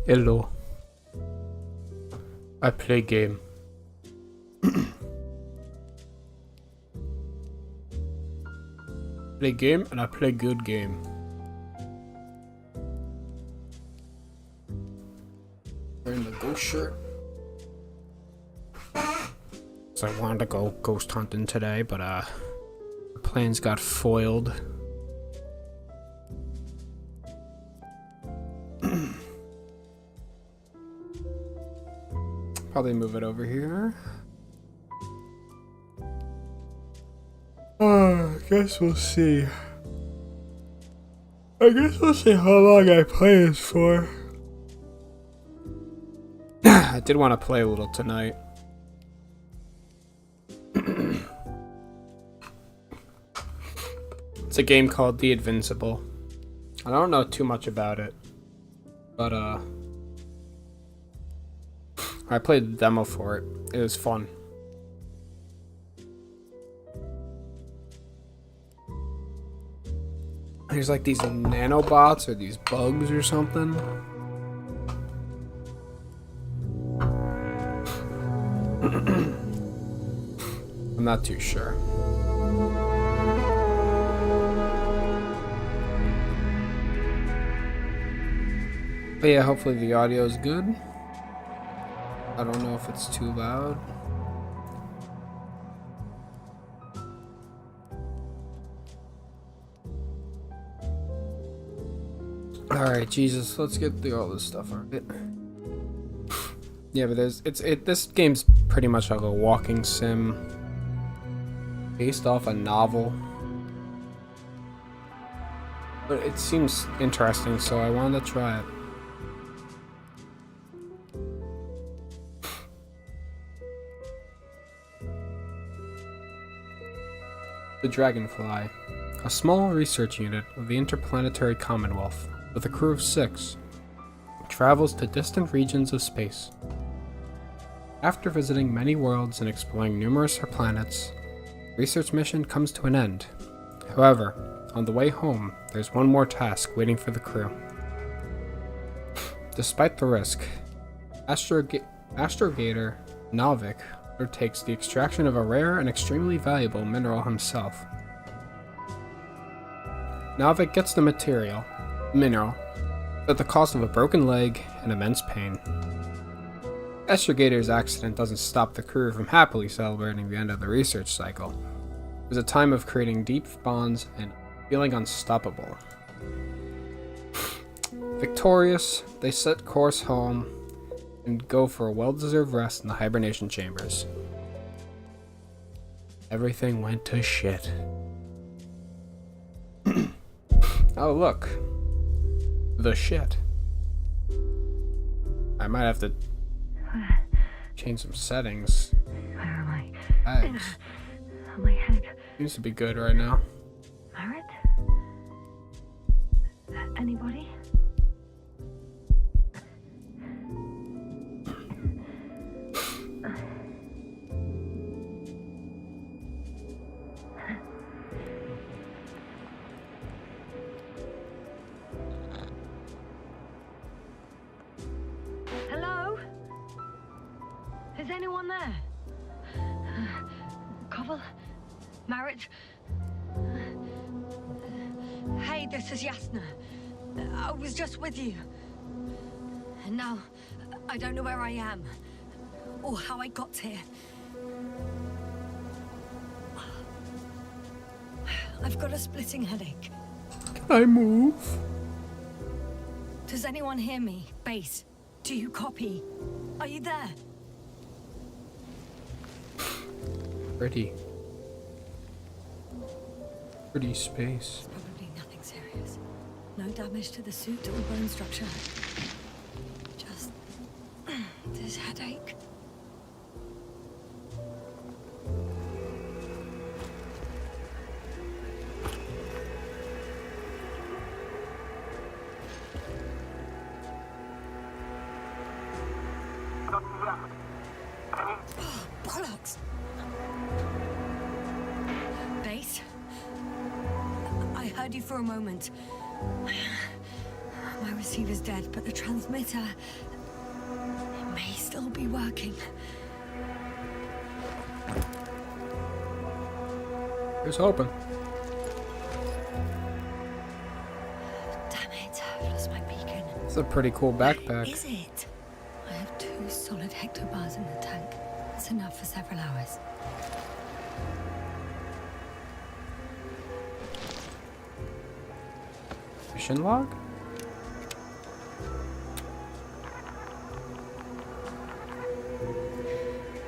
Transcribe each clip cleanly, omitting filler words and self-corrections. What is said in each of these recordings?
Hello. I play game. Play game and I play good game. Wearing the ghost shirt. So I wanted to go ghost hunting today, but the plans got foiled. Probably move it over here. I guess we'll see. I guess we'll see how long I play this for. I did want to play a little tonight. It's a game called Not-So-Invincible. I don't know too much about it, but I played the demo for it. It was fun. There's like these nanobots or these bugs or something. I'm not too sure. But yeah, hopefully the audio is good. I don't know if it's too loud. Alright, Jesus, let's get through all this stuff, alright? Yeah, but this game's pretty much like a walking sim based off a novel. But it seems interesting, so I wanted to try it. The Dragonfly, a small research unit of the Interplanetary Commonwealth, with a crew of 6, travels to distant regions of space. After visiting many worlds and exploring numerous planets, the research mission comes to an end. However, on the way home, there's one more task waiting for the crew. Despite the risk, Astrogator Novik undertakes the extraction of a rare and extremely valuable mineral himself. Novik gets the mineral, at the cost of a broken leg and immense pain. Astrogator's accident doesn't stop the crew from happily celebrating the end of the research cycle. It was a time of creating deep bonds and feeling unstoppable. Victorious, they set course home and go for a well-deserved rest in the hibernation chambers. Everything went to shit. Oh, look. The shit. I might have to change some settings. Where am I? Thanks. On my head. Seems to be good right now. Merit? Anybody? Hello? Is anyone there? Koval? Marit? Hey, this is Yasna. I was just with you. And now, I don't know where I am. Or how I got here. I've got a splitting headache. Can I move? Does anyone hear me? Base, do you copy? Are you there? Pretty space. It's probably nothing serious. No damage to the suit or bone structure. Just this headache. Oh, bollocks! Base? I heard you for a moment. I was receiver's dead, but the transmitter... it may still be working. Here's hoping. Damn it, I've lost my beacon. It's a pretty cool backpack. Where is it? I have 2 solid hectobars in the tank. That's enough for several hours. Mission log?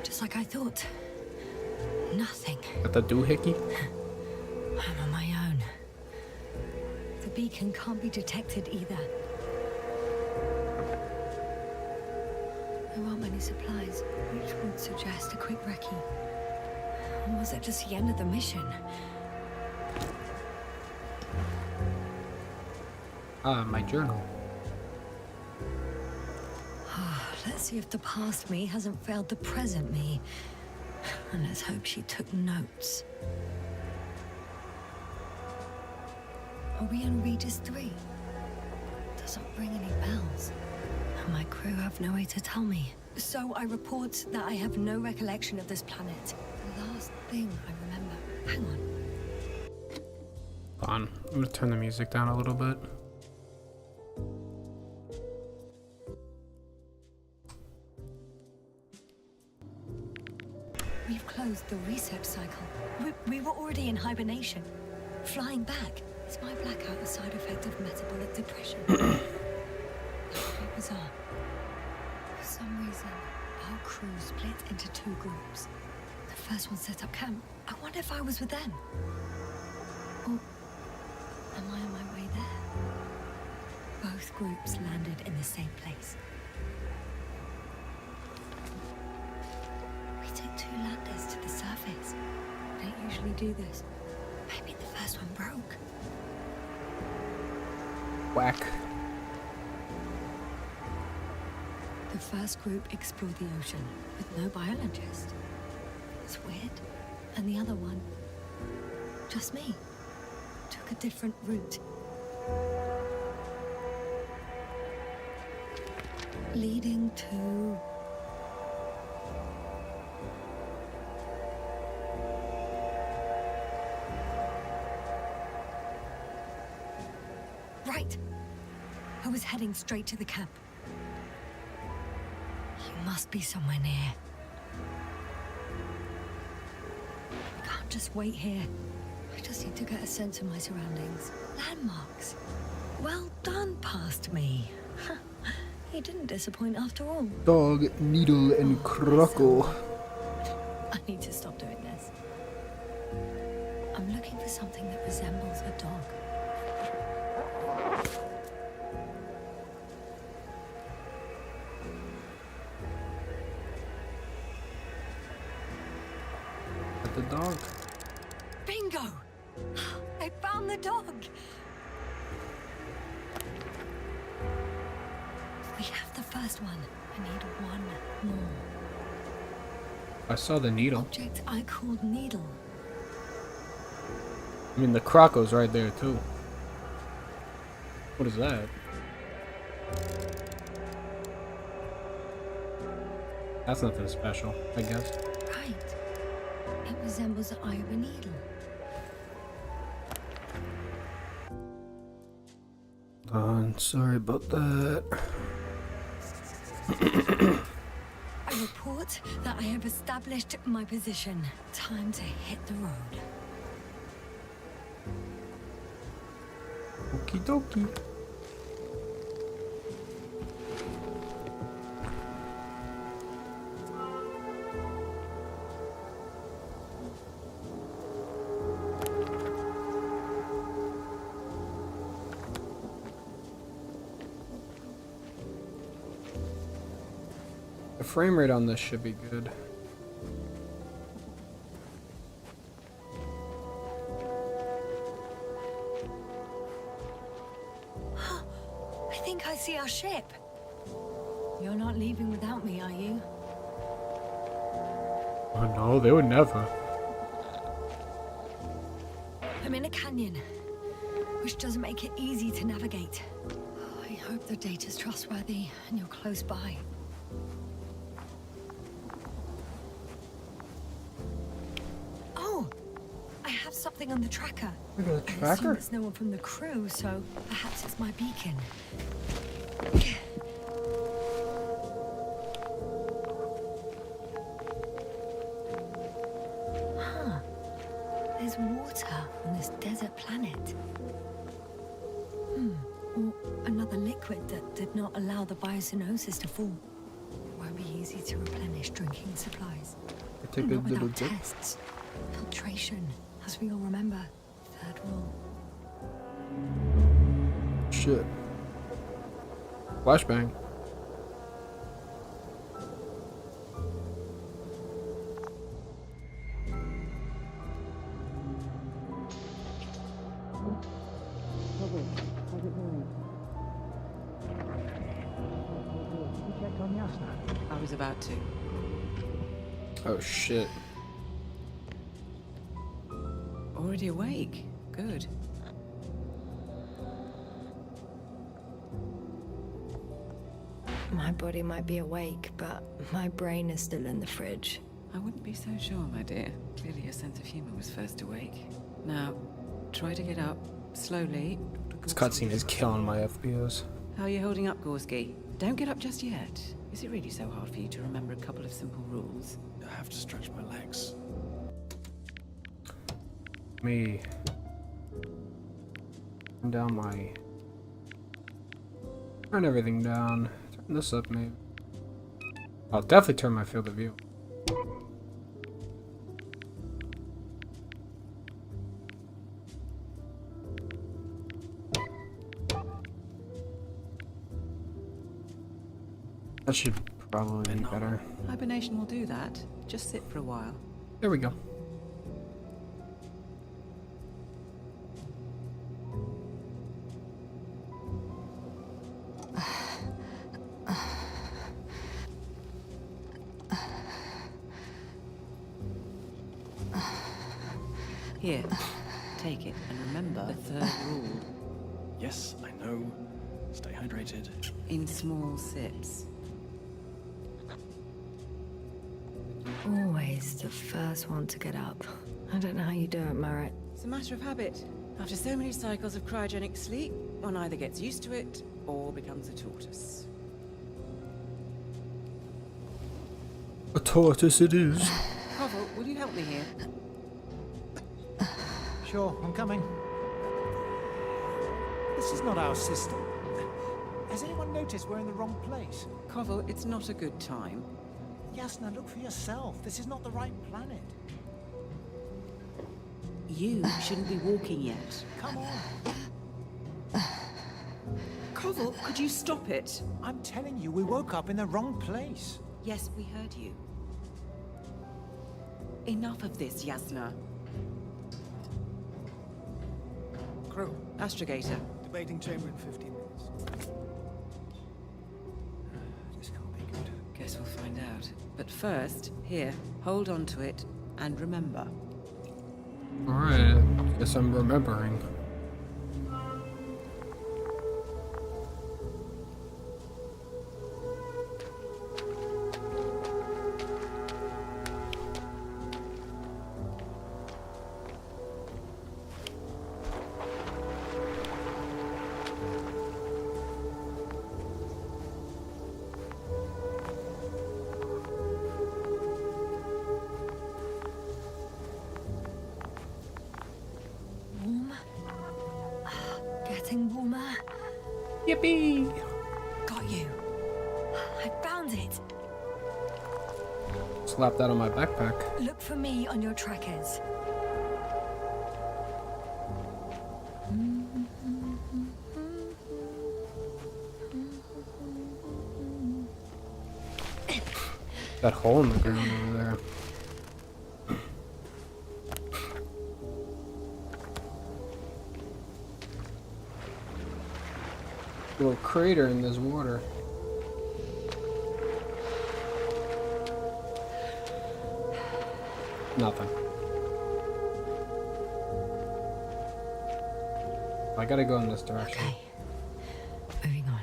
Just like I thought. Nothing. Got the doohickey? I'm on my own. The beacon can't be detected either. There aren't many supplies, which would suggest a quick recce. Or was it just the end of the mission? Ah, my journal. Let's see if the past me hasn't failed the present me. And let's hope she took notes. Are we on Regis 3? Doesn't ring any bells. And my crew have no way to tell me. So I report that I have no recollection of this planet. The last thing I remember. Hang on. Hold on. I'm gonna turn the music down a little bit. We've closed the reset cycle. We were already in hibernation. Flying back. Is my blackout a side effect of metabolic depression? That would be bizarre. For some reason, our crew split into 2 groups. The first one set up camp. I wonder if I was with them. Or am I on my way there? Both groups landed in the same place. We took 2 landers to the surface. We don't usually do this. Maybe the first one broke. Whack. The first group explored the ocean with no biologist. It's weird. And the other one, just me, took a different route. Leading to... Right. I was heading straight to the camp. You must be somewhere near. I can't just wait here. I just need to get a sense of my surroundings. Landmarks. Well done, past me. He didn't disappoint after all. Dog, needle, and crockle. I need to stop doing this. I'm looking for something that resembles a dog. The dog. Bingo! I found the dog! We have the first one. I need one more. I saw the needle. Object I called needle. I mean, the crocco's right there, too. What is that? That's nothing special, I guess. Right. It resembles the eye of a needle. Sorry about that. I report that I have established my position. Time to hit the road. Okie dokie. The frame rate on this should be good. I think I see our ship. You're not leaving without me, are you? Oh no, they would never. I'm in a canyon, which doesn't make it easy to navigate. I hope The data's trustworthy, and you're close by. Oh! I have something on the tracker. We got a I assume tracker? there's no one from the crew, so perhaps it's my beacon. Huh. There's water on this desert planet. Or another liquid that did not allow the biocenosis to form. Won't be easy to replenish drinking supplies. Take a Not little without dip. tests. Filtration, as we all remember. Third rule. Shit. Flashbang. I was about to. Oh shit. Already awake? Good. My body might be awake, but my brain is still in the fridge. I wouldn't be so sure, my dear. Clearly your sense of humor was first awake. Now, try to get up, slowly. This cutscene is killing my FPOs. How are you holding up, Gorski? Don't get up just yet. Is it really so hard for you to remember a couple of simple rules? I have to stretch my legs. Me. Turn down my. Turn everything down. Turn this up, maybe. I'll definitely turn my field of view. That should probably be better. Hibernation will do that. Just sit for a while. There we go. Here, take it, and remember the third rule. Yes, I know. Stay hydrated. In small sips. Always the first one to get up. I don't know how you do it, Merritt. It's a matter of habit. After so many cycles of cryogenic sleep, one either gets used to it or becomes a tortoise. A tortoise it is. Koval, will you help me here? Sure, I'm coming. This is not our system. Has anyone noticed we're in the wrong place? Koval, it's not a good time. Yasna, look for yourself. This is not the right planet. You shouldn't be walking yet. Come on. Koval, could you stop it? I'm telling you, we woke up in the wrong place. Yes, we heard you. Enough of this, Yasna. Crew, Astrogator. debating chamber in 15 minutes. This can't be good. Guess we'll find out. But first, here, hold on to it and remember. Alright, guess I'm remembering. Warm? Getting warmer. Yippee! Got you. I found it. Slap that on my backpack. Look for me on your trackers. That hole in the ground over there. Little crater in this water. Nothing. I gotta go in this direction. Okay. Moving on.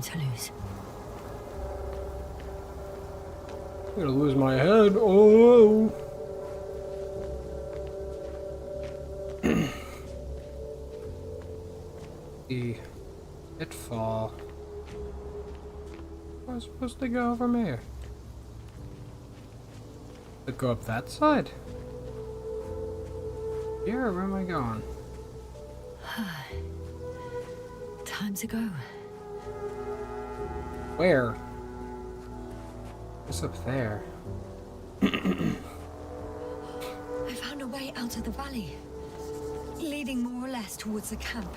to lose. I'm gonna lose my head. Oh. The pitfall. I was supposed to go from here. To go up that side? Here, where am I going? Time to go. Where? What's up there? I found a way out of the valley, leading more or less towards the camp.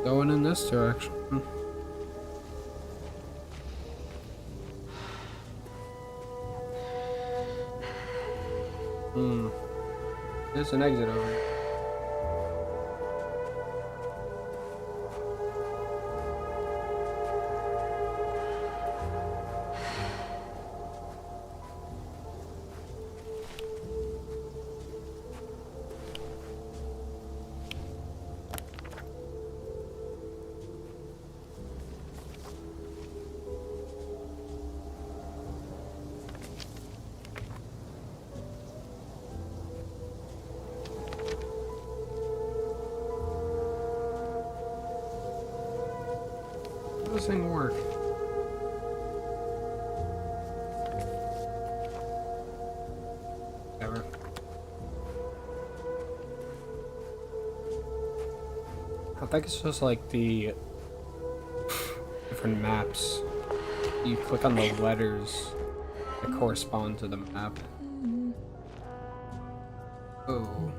Going in this direction. There's an exit over here. How does this thing work? Ever. I think it's just like the different maps. You click on the letters that correspond to the map. Oh.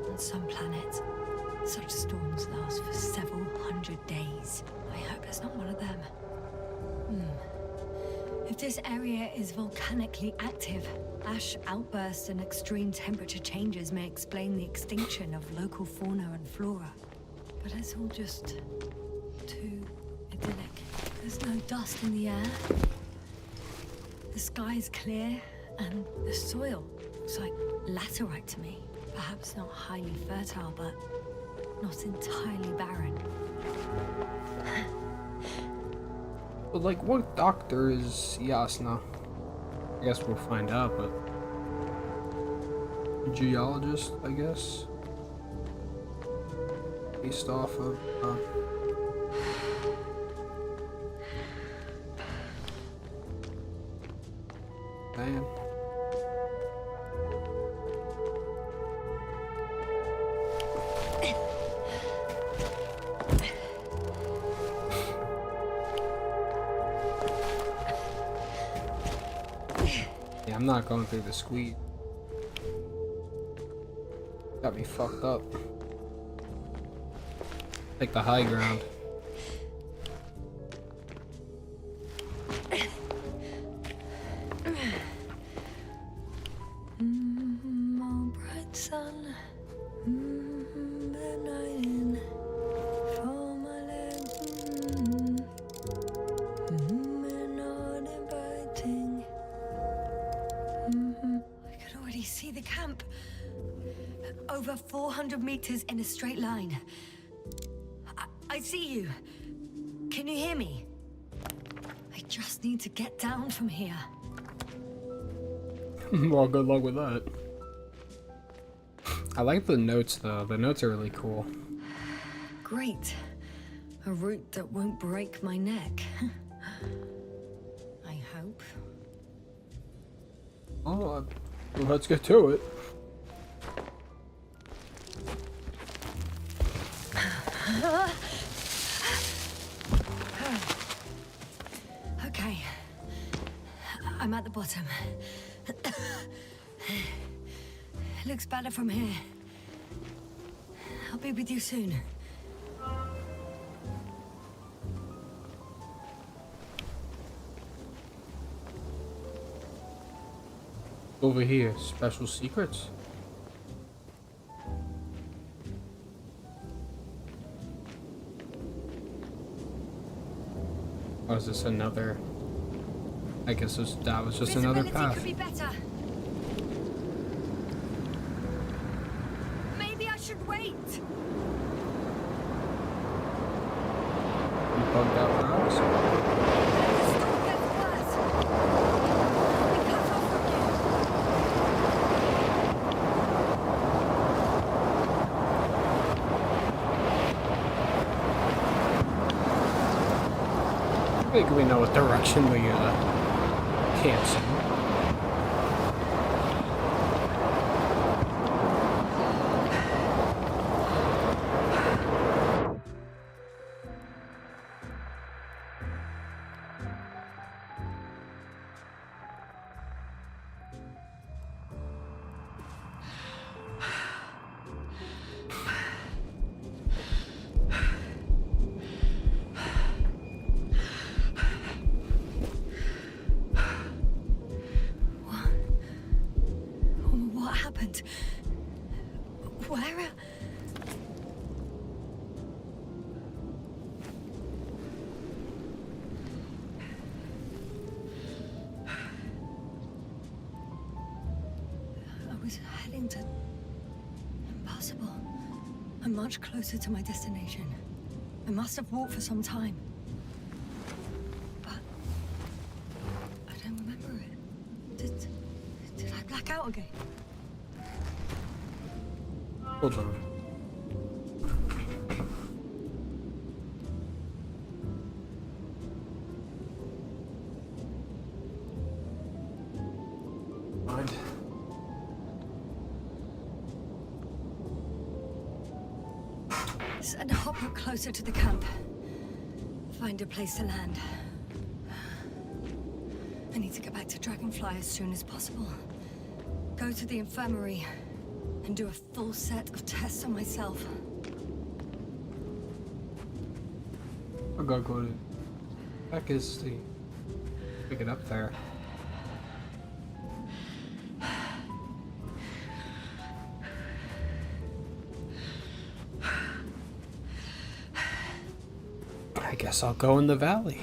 On some planets, such storms last for several hundred days. I hope it's not one of them. If this area is volcanically active, ash outbursts and extreme temperature changes may explain the extinction of local fauna and flora. But it's all just too idyllic. There's no dust in the air. The sky's clear, and the soil looks like laterite to me. Perhaps not highly fertile, but not entirely barren. But like, what doctor is Yasna? I guess we'll find out, but... geologist, I guess? Based off of, man. Yeah, I'm not going through the squeeze. Got me fucked up. Take the high ground. Oh, bright sun, benign for my legs, not inviting. I can already see the camp. Over 400 meters in a straight line. I see you. Can you hear me? I just need to get down from here. Well, good luck with that. I like the notes though. The notes are really cool. Great. A route that won't break my neck. I hope. Oh, well, let's get to it. Okay. I'm at the bottom. Looks better from here. I'll be with you soon. Over here, special secrets. Or is this another I guess that was just another Visibility path. could be better. Maybe I should wait. You bugged out rocks? The storm gets worse. We cut off from you. I think we know what direction we can't see. What happened? Where? I was heading to... Impossible. I'm much closer to my destination. I must have walked for some time. But... I don't remember it. Did I black out again? Hold on. Mind. Send a hopper closer to the camp. Find a place to land. I need to get back to Dragonfly as soon as possible. Go to the infirmary and do a full set of tests on myself. I gotta go to... Heck is the... Pick it up there. I guess I'll go in the valley.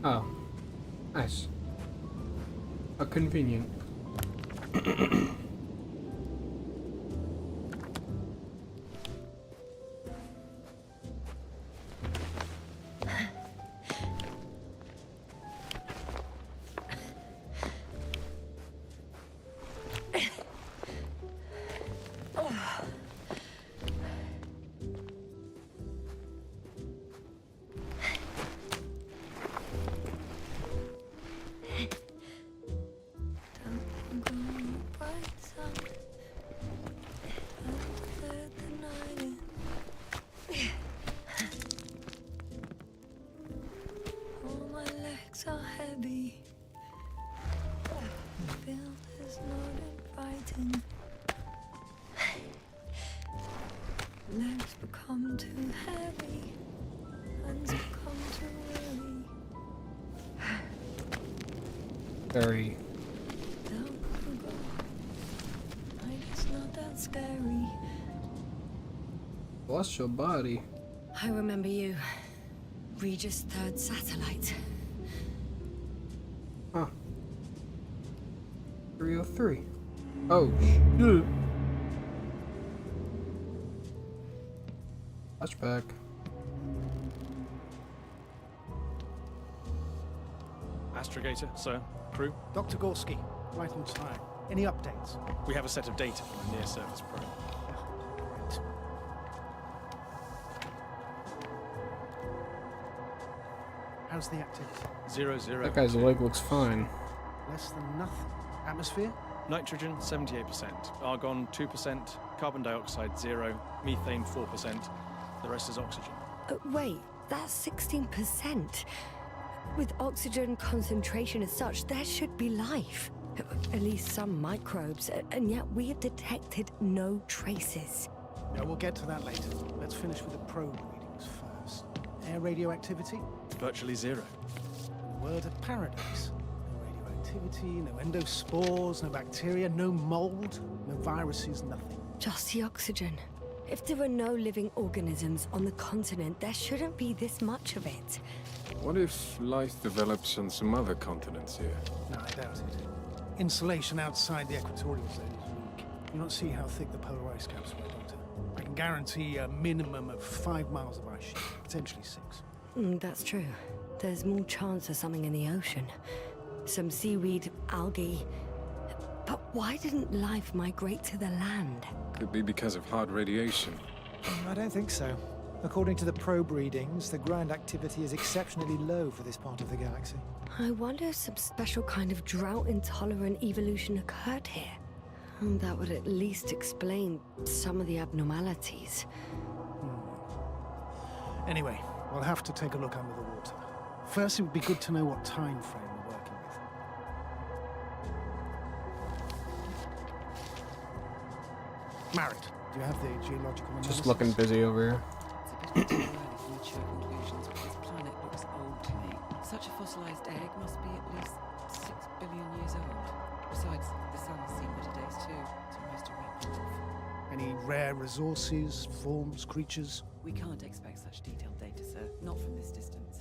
Oh, nice. How convenient. Are heavy. The field is not inviting. Legs become too heavy. Hands become too weary. Very... Down we go. Night is not that scary. Bless your body. I remember you. Regis' third satellite. Huh. 303. Oh, shit. Flashback. Astrogator, sir. Crew. Dr. Gorski, right on time. Any updates? We have a set of data from a near-surface probe. Right. How's the activity? 0-0. That guy's leg looks fine. Less than nothing. Atmosphere? Nitrogen 78%, argon 2%, carbon dioxide 0, methane 4%. The rest is oxygen. Wait, that's 16%. With oxygen concentration as such, there should be life. At least some microbes, and yet we have detected no traces. No, we'll get to that later. Let's finish with the probe readings first. Air radioactivity? Virtually 0. A word of paradise. No radioactivity, no endospores, no bacteria, no mold, no viruses, nothing. Just the oxygen. If there are no living organisms on the continent, there shouldn't be this much of it. What if life develops on some other continents here? No, I doubt it. Insulation outside the equatorial zone is weak. You don't see how thick the polar ice caps were, Doctor. I can guarantee a minimum of 5 miles of ice sheet, potentially 6. That's true. There's more chance of something in the ocean. Some seaweed, algae. But why didn't life migrate to the land? Could be because of hard radiation. I don't think so. According to the probe readings, the ground activity is exceptionally low for this part of the galaxy. I wonder if some special kind of drought-intolerant evolution occurred here. That would at least explain some of the abnormalities. Anyway, we'll have to take a look under the water. First, it would be good to know what time frame we're working with. Marriott, do you have the geological analysis? Just looking busy over here. It's a bit too early for mature conclusions, but this planet looks old to me. Such a fossilized egg must be at least 6 billion years old. Besides, the sun's seen better days too. It's almost a rebirth. Any rare resources, forms, creatures? We can't expect such detailed data, sir. Not from this distance.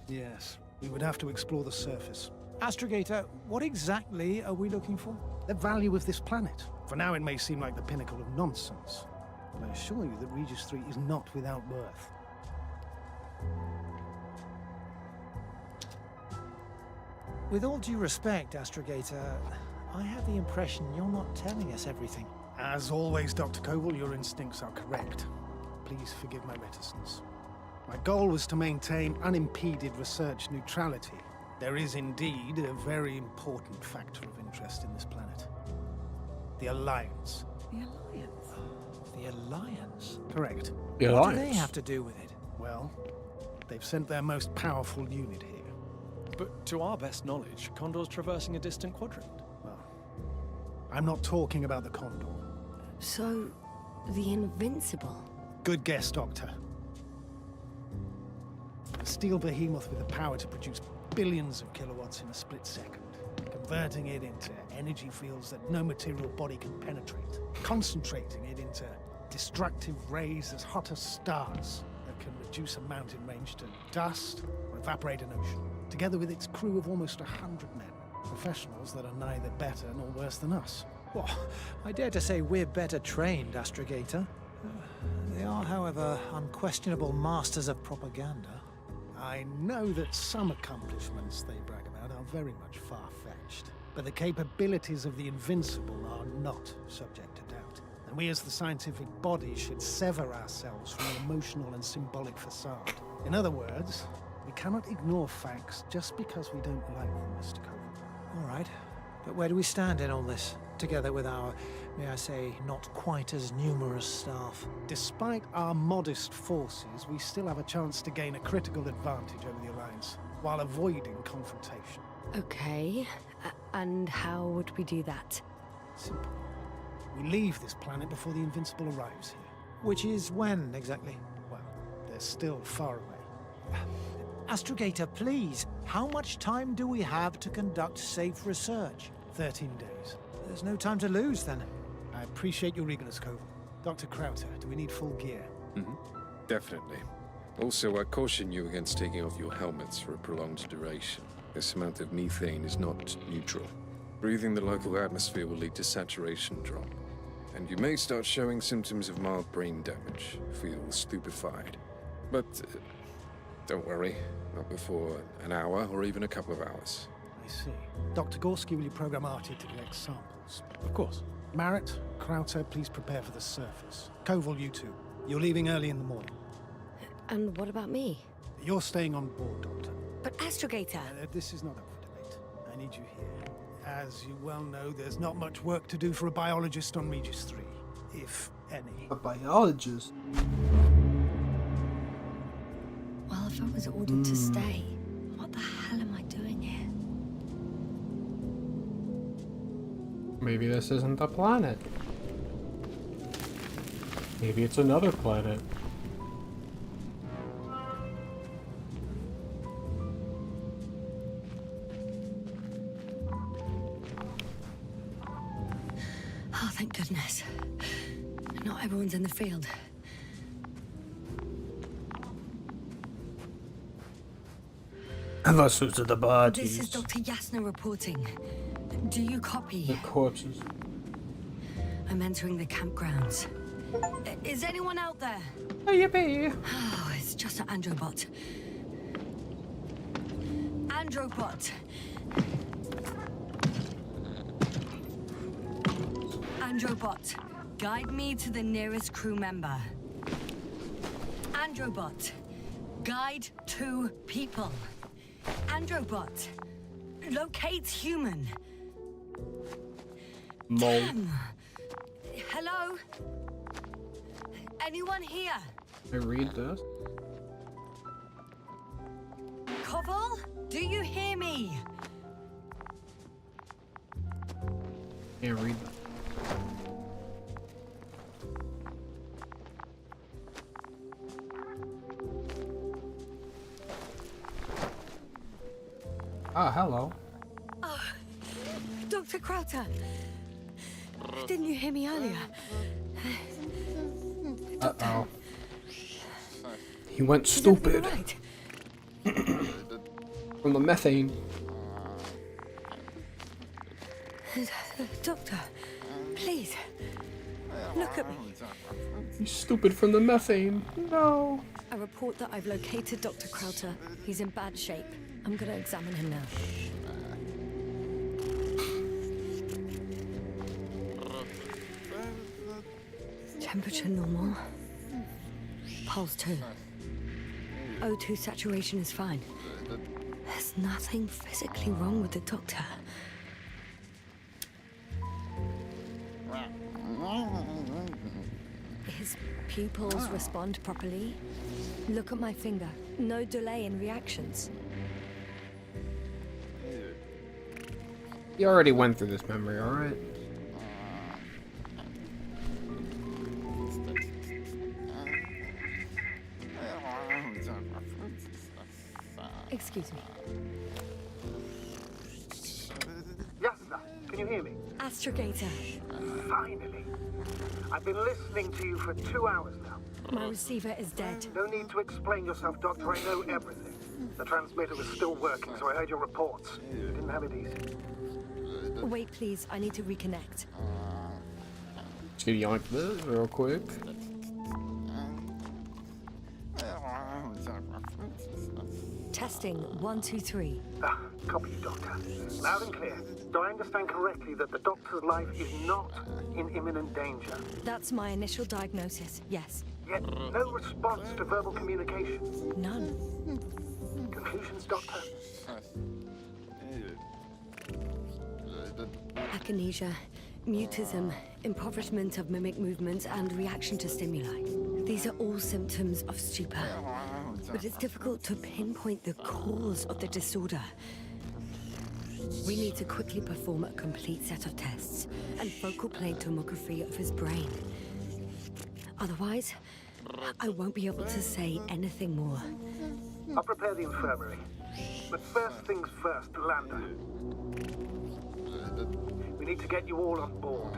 Yes, we would have to explore the surface. Astrogator, what exactly are we looking for? The value of this planet. For now, it may seem like the pinnacle of nonsense, but I assure you that Regis 3 is not without worth. With all due respect, Astrogator, I have the impression you're not telling us everything. As always, Dr. Koval, your instincts are correct. Please forgive my reticence. My goal was to maintain unimpeded research neutrality. There is indeed a very important factor of interest in this planet. The Alliance. The Alliance? The Alliance? Correct. The What do they Alliance. have to do with it? Well, they've sent their most powerful unit here. But to our best knowledge, Condor's traversing a distant quadrant. Well, I'm not talking about the Condor. So, the Invincible. Good guess, Doctor. A steel behemoth with the power to produce billions of kilowatts in a split second, converting it into energy fields that no material body can penetrate, concentrating it into destructive rays as hot as stars that can reduce a mountain range to dust or evaporate an ocean, together with its crew of almost 100 men, professionals that are neither better nor worse than us. Well, I dare to say we're better trained, Astrogator. They are, however, unquestionable masters of propaganda. I know that some accomplishments they brag about are very much far-fetched, but the capabilities of the Invincible are not subject to doubt. And we as the scientific body should sever ourselves from the emotional and symbolic facade. In other words, we cannot ignore facts just because we don't like them, Mr. Koval. All right, but where do we stand in all this? Together with our, may I say, not quite as numerous staff. Despite our modest forces, we still have a chance to gain a critical advantage over the Alliance, while avoiding confrontation. Okay, and how would we do that? Simple. We leave this planet before the Invincible arrives here. Which is when, exactly? Well, they're still far away. Astrogator, please, how much time do we have to conduct safe research? 13 days. There's no time to lose, then. I appreciate your eagerness, Koval. Dr. Krauter, do we need full gear? Definitely. Also, I caution you against taking off your helmets for a prolonged duration. This amount of methane is not neutral. Breathing the local atmosphere will lead to saturation drop, and you may start showing symptoms of mild brain damage, feel stupefied. But don't worry, not before an hour or even a couple of hours. I see. Dr. Gorski, will you program Artie to collect samples? Of course. Marett, Krauter, please prepare for the surface. Koval, you two. You're leaving early in the morning. And what about me? You're staying on board, Doctor. But Astrogator! This is not up for debate. I need you here. As you well know, there's not much work to do for a biologist on Regis 3, if any. A biologist. Well, if I was ordered to stay, what the hell am I doing here? Maybe this isn't the planet. Maybe it's another planet. Oh, thank goodness. Not Everyone's in the field. The suits of the This bodies. is Dr. Yasna reporting. Do you The copy? corpses. I'm entering the campgrounds. Is anyone out there? Oh, yippee. Oh, it's just an Androbot. Androbot! Androbot, guide me to the nearest crew member. Androbot, guide 2 people. Androbot, locate human. Mole. Hello? Anyone here? I read this. Koval? Do you hear me? Can't read that. Ah, hello. Dr. Crowther. Didn't you hear me earlier? Uh-oh. He went Is everything stupid all right? from the methane. Doctor, please. Look at me. He's stupid from the methane. No. I report that I've located Dr. Crowther. He's in bad shape. I'm gonna examine him now. Temperature normal. Pulse 2. O2 saturation is fine. There's nothing physically wrong with the doctor. His pupils respond properly. Look at my finger. No delay in reactions. You already went through this memory, alright? Excuse me. Yasna, can you hear me? Astrogator. Finally. I've been listening to you for 2 hours now. My receiver is dead. No need to explain yourself, Doctor. I know everything. The transmitter was still working, so I heard your reports. You didn't have it easy. Wait, please. I need to reconnect. Just gonna yank this real quick. Testing 1, 2, 3. Copy you, Doctor. Loud and clear. Do I understand correctly that the Doctor's life is not in imminent danger? That's my initial diagnosis. Yes. Yet no response to verbal communication. None. Conclusions, Doctor? Akinesia, mutism, impoverishment of mimic movements, and reaction to stimuli. These are all symptoms of stupor. But it's difficult to pinpoint the cause of the disorder. We need to quickly perform a complete set of tests and focal plane tomography of his brain. Otherwise, I won't be able to say anything more. I'll prepare the infirmary. But first things first, Lander. We need to get you all on board.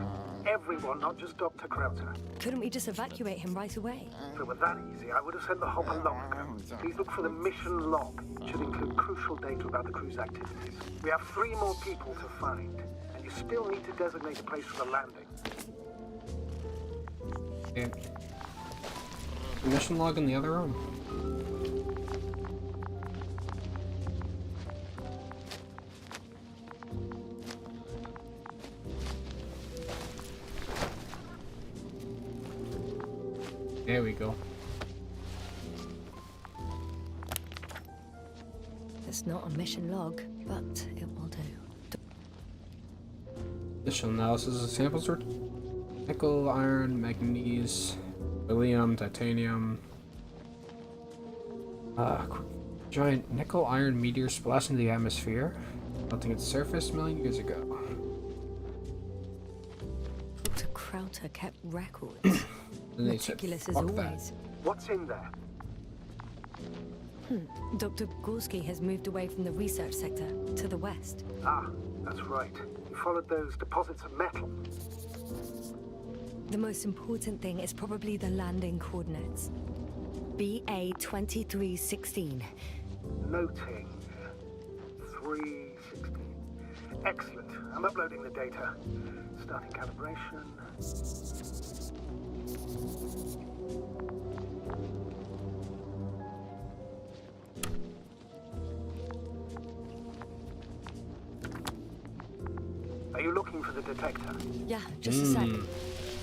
Everyone, not just Dr. Krauter. Couldn't we just evacuate him right away? If it were that easy, I would have sent the hopper long ago. Please look for the mission log. It should include crucial data about the crew's activities. We have 3 more people to find, and you still need to designate a place for the landing. Yeah. Mission log in the other room. There we go. It's not a mission log, but it will do. Initial analysis of samples are nickel, iron, manganese, beryllium, titanium. Giant nickel iron meteor splashed into the atmosphere, melting its surface a million years ago. Dr. Krauter kept records. And they said, Meticulous as "Fuck that." always. What's in there? Dr. Gorski has moved away from the research sector to the west. Ah, that's right. You followed those deposits of metal. The most important thing is probably the landing coordinates. BA 2316. Noting 316. Excellent. I'm uploading the data. Starting calibration. Are you looking for the detector? Yeah, just a sec.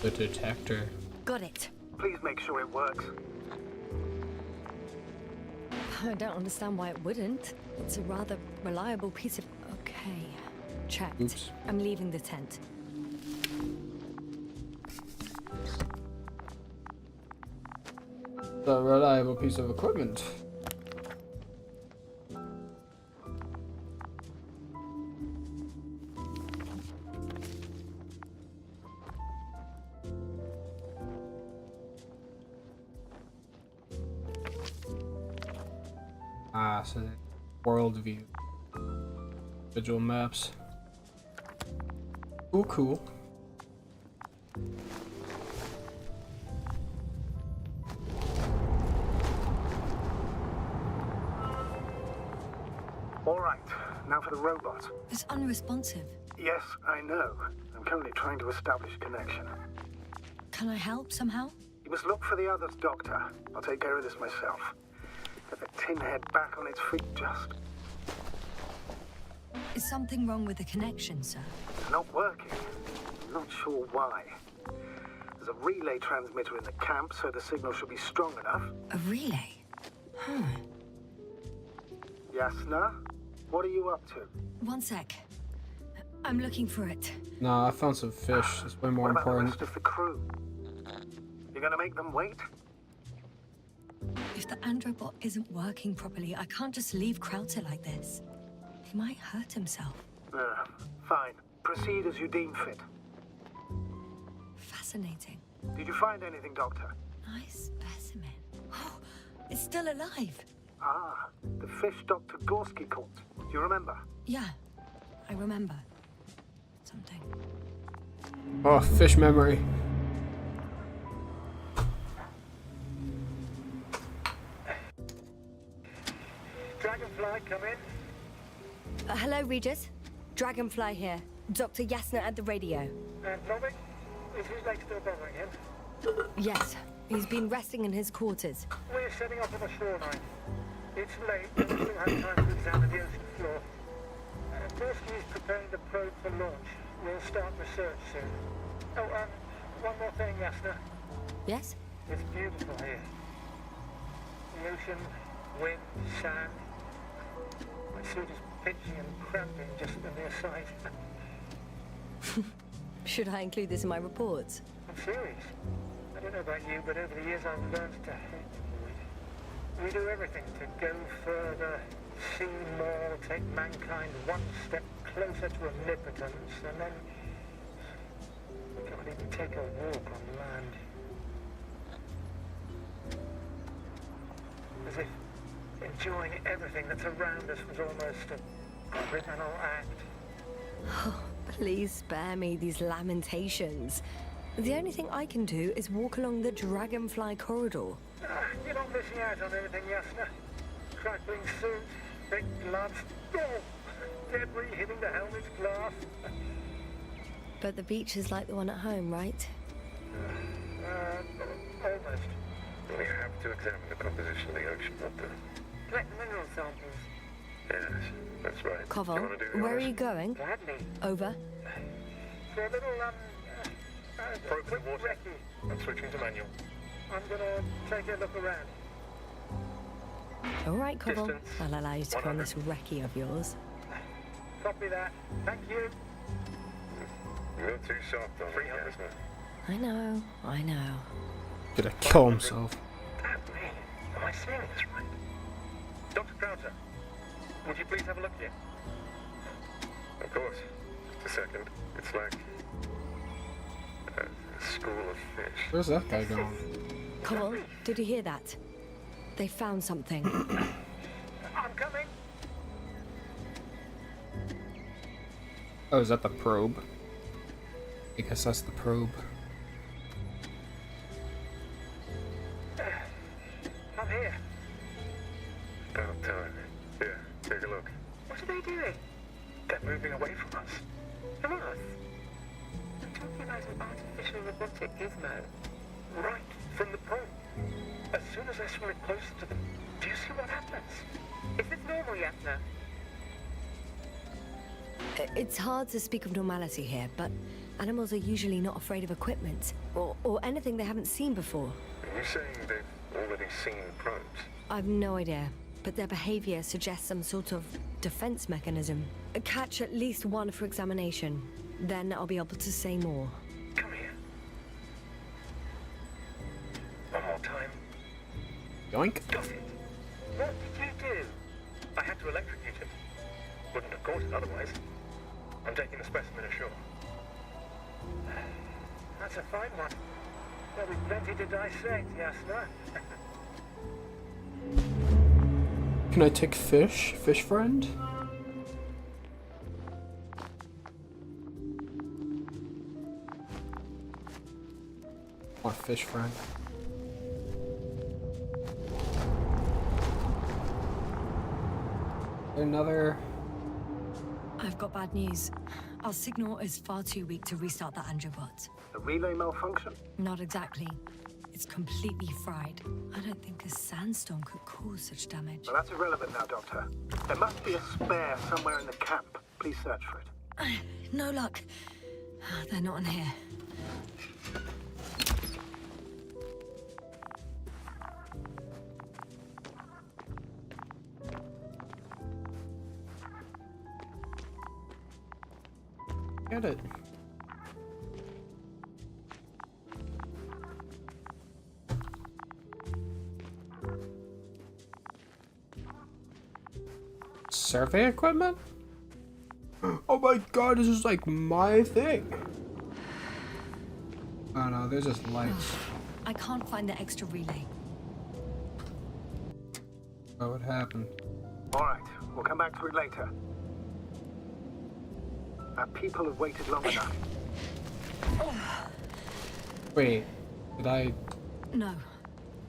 The detector. Got it. Please make sure it works. I don't understand why it wouldn't. It's a rather reliable piece of... Okay. Checked. Oops. I'm leaving the tent. A reliable piece of equipment. Ah, so world view. Visual maps. Cool, cool. All right, now for the robot. It's unresponsive. Yes, I know. I'm currently trying to establish a connection. Can I help somehow? You must look for the others, Doctor. I'll take care of this myself. Get the tin head back on its feet just. Is something wrong with the connection, sir? It's not working. I'm not sure why. There's a relay transmitter in the camp, so the signal should be strong enough. A relay? Yasna, what are you up to? One sec. I'm looking for it. Nah, I found some fish. It's way more What about the important. rest of the crew? You're gonna make them wait? If the androbot isn't working properly, I can't just leave Krauter like this. He might hurt himself. Fine. Proceed as you deem fit. Fascinating. Did you find anything, Doctor? Nice specimen. Oh, it's still alive. Ah, the fish Dr. Gorski caught. Do you remember? Yeah, I remember. Something. Oh, fish memory. Dragonfly, come in. Hello, Regis. Dragonfly here. Dr. Yasna at the radio. Novik, is his leg still bothering him? Yes, he's been resting in his quarters. We're setting off on the shoreline. It's late, but we still have time to examine the ocean floor. Gorski is preparing the probe for launch. We'll start research soon. Oh, one more thing, Yasna. Yes? It's beautiful here. The ocean, wind, sand. My suit is pitchy and cramping just on the aside. Should I include this in my reports? I'm serious. I don't know about you, but over the years I've learned to hate the void. We do everything to go further, see more, take mankind one step closer to omnipotence, and then we can't even take a walk on land. As if enjoying everything that's around us was almost a criminal act. Oh, please spare me these lamentations. The only thing I can do is walk along the Dragonfly corridor. You're not missing out on anything, Yasna. Crackling suits, big gloves, debris hitting the helmet's glass. But the beach is like the one at home, right? Almost. We have to examine the composition of the ocean, Doctor. Collect mineral samples. Yes, that's right. Koval, You wanna do the where are honors? you going? Gladly. Over. For a little, Probe the quick water. recce. I'm switching to manual. I'm gonna take a look around. All right, Koval. Distance, I'll allow you to go on this recce of yours. Copy that. Thank you. You're too soft on it, Yasna. I know, I know. Gonna kill himself. That's me. Am I seeing this right? Dr. Krauter, would you please have a look here? Of course. Just a second. It's like a school of fish. Where's that guy going? Koval, did you hear that? They found something. I'm coming. Oh, is that the probe? I guess that's the probe. Here, take a look. What are they doing? They're moving away from us. From us? I'm talking about an artificial robotic gizmo. Right from the pole. As soon as I swim it closer to them, do you see what happens? Is this normal, Yasna? It's hard to speak of normality here, but animals are usually not afraid of equipment or anything they haven't seen before. Are you saying they've already seen probes? I've no idea, but their behavior suggests some sort of defense mechanism. Catch at least one for examination, then I'll be able to say more. Come here. One more time. Yoink. Got it. What did you do? I had to electrocute it. Wouldn't have caught it otherwise. I'm taking the specimen ashore. That's a fine one. There'll be plenty to dissect, Yasna. Can I take fish? Fish friend? Want fish friend? Another. I've got bad news. Our signal is far too weak to restart the Androbot. A relay malfunction? Not exactly. It's completely fried. I don't think a sandstorm could cause such damage. Well, that's irrelevant now, Doctor. There must be a spare somewhere in the camp. Please search for it. No luck. They're not in here. Get it. Survey equipment? Oh my god, this is like my thing. Oh no, there's just lights. I can't find the extra relay. Oh, what happened? All right, we'll come back to it later. Our people have waited long enough. Wait, did I? No.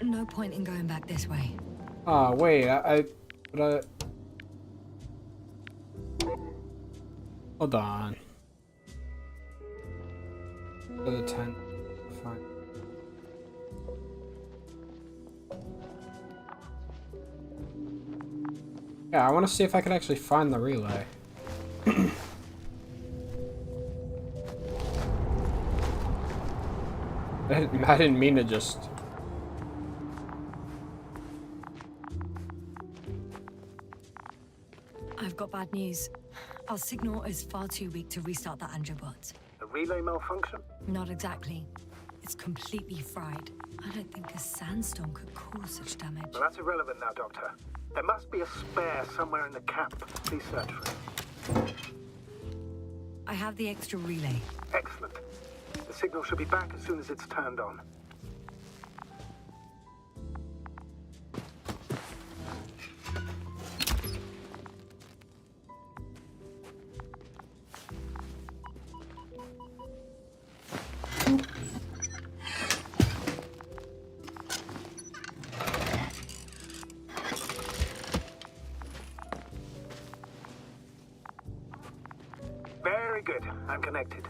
No point in going back this way. Oh, wait, but hold on. For the tent. Fine. Yeah, I want to see if I can actually find the relay. I didn't mean to just... I've got bad news. Our signal is far too weak to restart the Androbot. A relay malfunction? Not exactly. It's completely fried. I don't think a sandstorm could cause such damage. Well, that's irrelevant now, Doctor. There must be a spare somewhere in the camp. Please search for it. I have the extra relay. Excellent. The signal should be back as soon as it's turned on. Very good. I'm connected.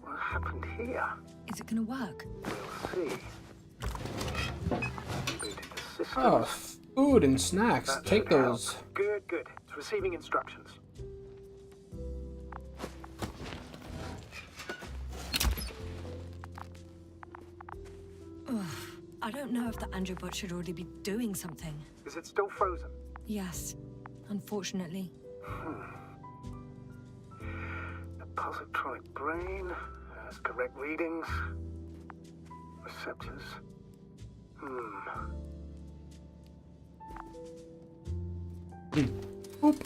What happened here? Is it gonna work? We'll see. Rebooted the system. Oh, food and snacks. That Take should help. those. Good, good. It's receiving instructions. I don't know if the Androbot should already be doing something. Is it still frozen? Yes, unfortunately. The positronic brain has correct readings. Receptors. Oop.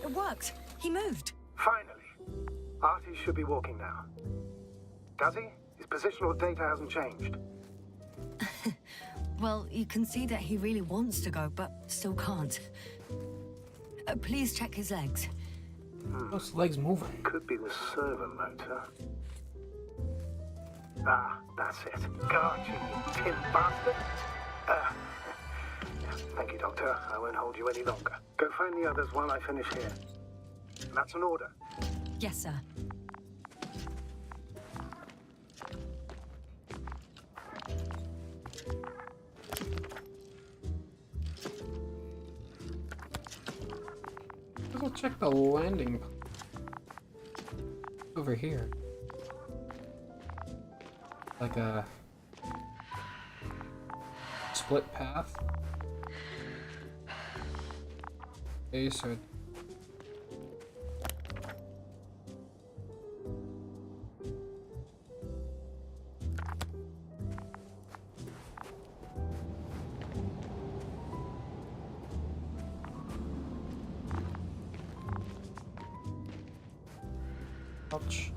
It worked. He moved. Finally. Artie should be walking now. Does he? His positional data hasn't changed. Well, you can see that he really wants to go, but still can't. Please check his legs. Those legs moving. Could be the servo motor. Ah, that's it. Got you, you tin bastard. Thank you, Doctor. I won't hold you any longer. Go find the others while I finish here. That's an order. Yes, sir. I'll check the landing over here. Like a split path. Okay, so ouch.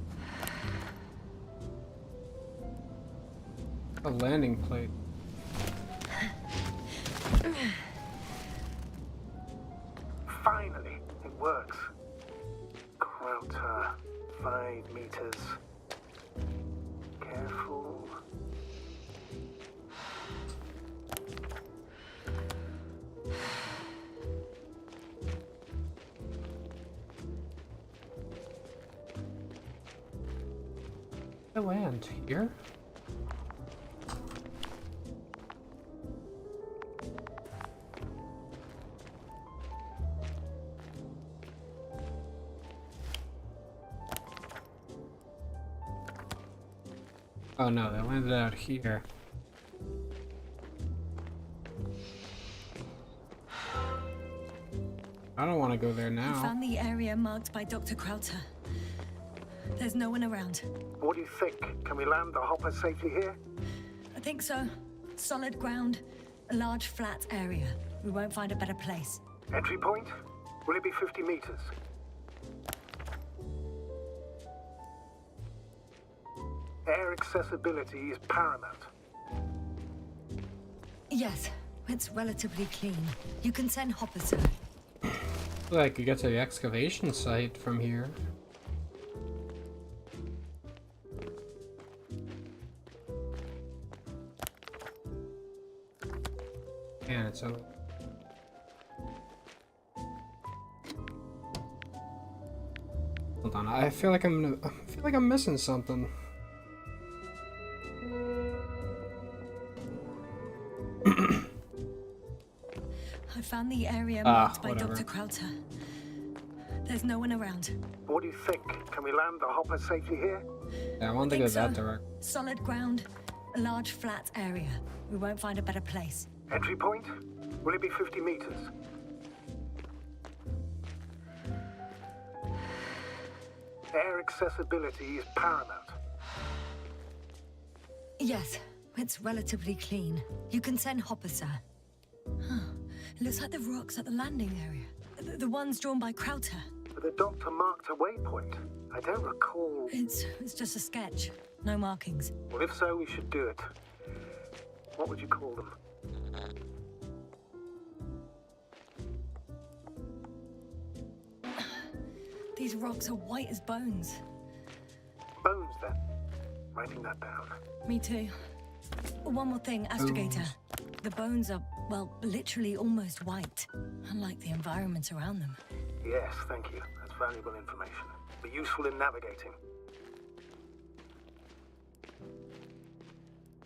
A landing plate. Finally, it works. Krauter, 5 meters. Careful. I land here. Oh no, they landed out here. I don't want to go there I now. found the area marked by Dr. Krauter. There's no one around. What do you think? Can we land the hopper safely here? I think so. Solid ground, a large flat area. We won't find a better place. Entry point? Will it be 50 meters? Air accessibility is paramount. Yes, it's relatively clean. You can send Hopper, sir. I could get to the excavation site from here. And it's over. Hold on, I feel like I'm missing something. I found the area marked by whatever. Dr. Krauter. There's no one around. What do you think? Can we land the hopper safely here? Yeah, I want to Think go that so. direct. Solid ground, a large flat area. We won't find a better place. Entry point? Will it be 50 meters? Air accessibility is paramount. Yes, it's relatively clean. You can send Hopper, sir. Huh. It looks like the rocks at the landing area. The ones drawn by Krauter. But the doctor marked a waypoint. I don't recall. It's just a sketch. No markings. Well, if so, we should do it. What would you call them? These rocks are white as bones. Bones, then. Writing that down. Me too. One more thing, Astrogator. The bones are, well, literally almost white. Unlike the environment around them. Yes, thank you. That's valuable information. Be useful in navigating.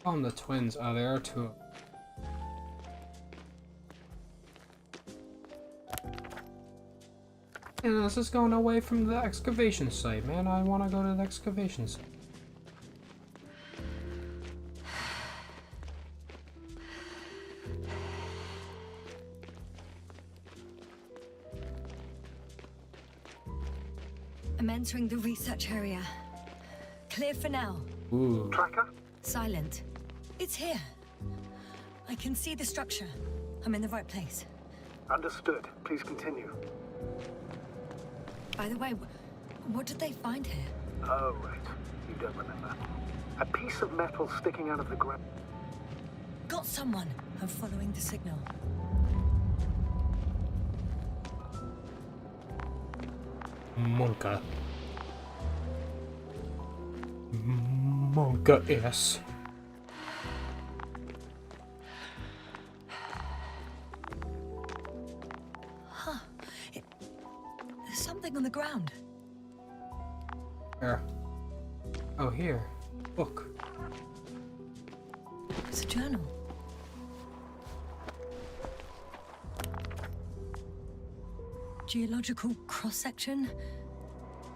Oh, the twins. Oh, there are two. And this is going away from the excavation site, man. I want to go to the excavation site. I'm entering the research area. Clear for now. Ooh. Tracker? Silent. It's here. I can see the structure. I'm in the right place. Understood. Please continue. By the way, what did they find here? Oh, right. You don't remember. A piece of metal sticking out of the ground. Got someone. I'm following the signal. Monka. Monka ass. Huh. There's something on the ground. Where? Oh, here. Book. It's a journal. Geological cross-section.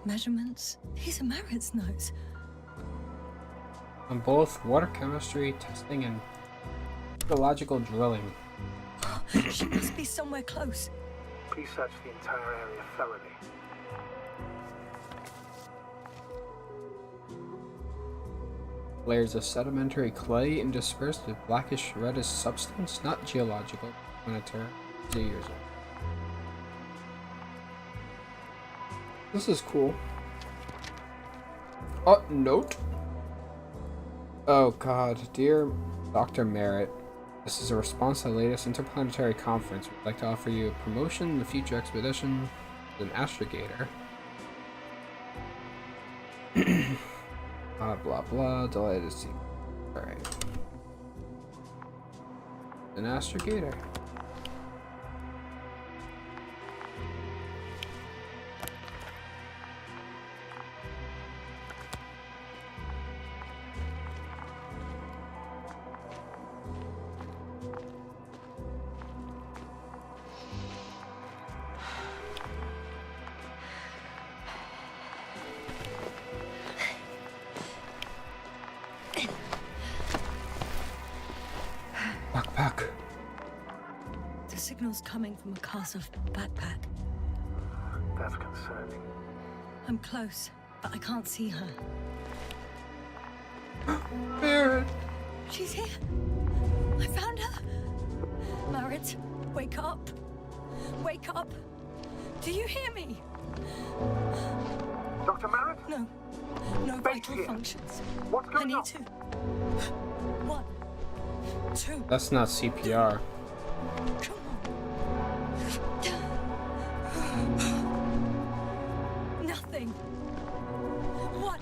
Measurements. These are Merritt's notes. On both water chemistry, testing, and geological drilling. She must be somewhere close. Please search the entire area thoroughly. Layers of sedimentary clay interspersed with blackish reddish substance, not geological, planetary, 2 years old. This is cool. Oh, note. Oh god, dear Dr. Merritt, this is a response to the latest interplanetary conference. We'd like to offer you a promotion in the future expedition as an astrogator. Blah blah, delighted to see. Alright. An astrogator. Backpack. The signal's coming from a Castle backpack. That's concerning. I'm close, but I can't see her. Merritt. She's here. I found her. Merritt, wake up. Wake up. Do you hear me? Dr. Merritt? No. No Stay vital here. functions. What's I going need on? to. 1, 2. That's not CPR. Come on. Nothing. 1,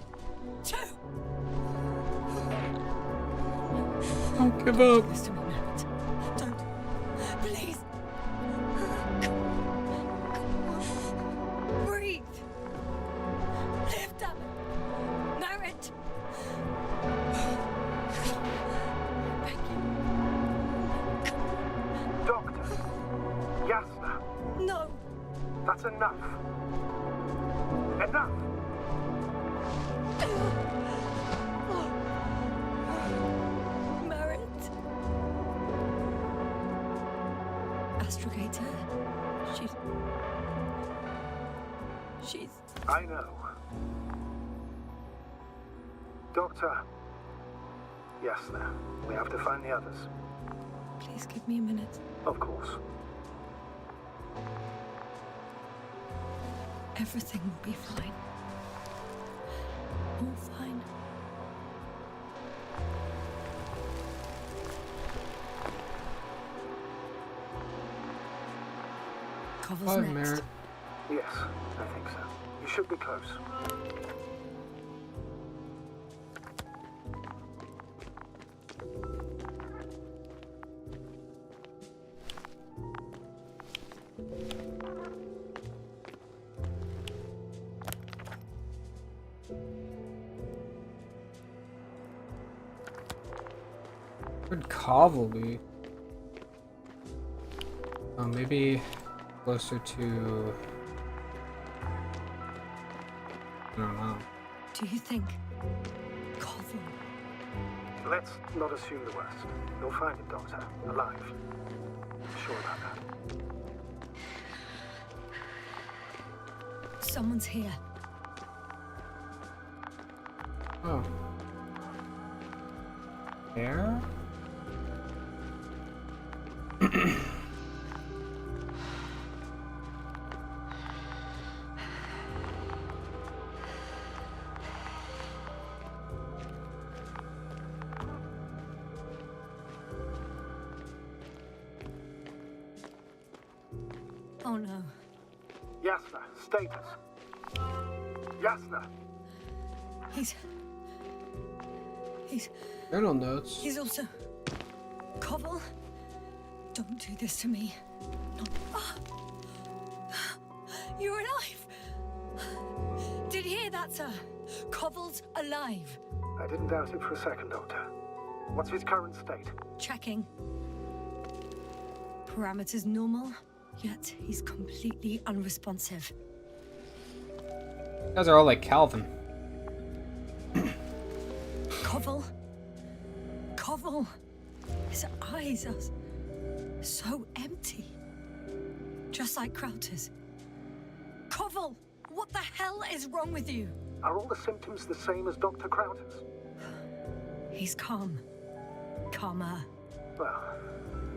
2. Don't give up. Listen to me, Merritt. Don't. Please. Breathe. Live, damn it. Merritt. Thank you. Doctor. Yasna. No. That's enough. Enough. Merritt. Astrogator. She's. I know. Doctor. Yasna. We have to find the others. Please give me a minute. Of course. Everything will be fine. All fine. Cover's Bye, next. Merritt. Yes, I think so. You should be close. Where'd Koval be? Oh, maybe closer to... I don't know. Do you think? Koval. Let's not assume the worst. You'll find him, Doctor. Alive. I'm sure about that. Someone's here. Oh. There? Oh no. Yasna, status. Yasna. He's Journal notes. He's also... Koval? Don't do this to me. Not... You're alive! Did you hear that, sir? Koval's alive. I didn't doubt it for a second, Doctor. What's his current state? Checking. Parameters normal, yet he's completely unresponsive. You guys are all like Calvin. Koval? Koval? His eyes are so empty. Just like Krauter's. Koval! What the hell is wrong with you? Are all the symptoms the same as Dr. Krauter's? He's calm. Calmer. Well,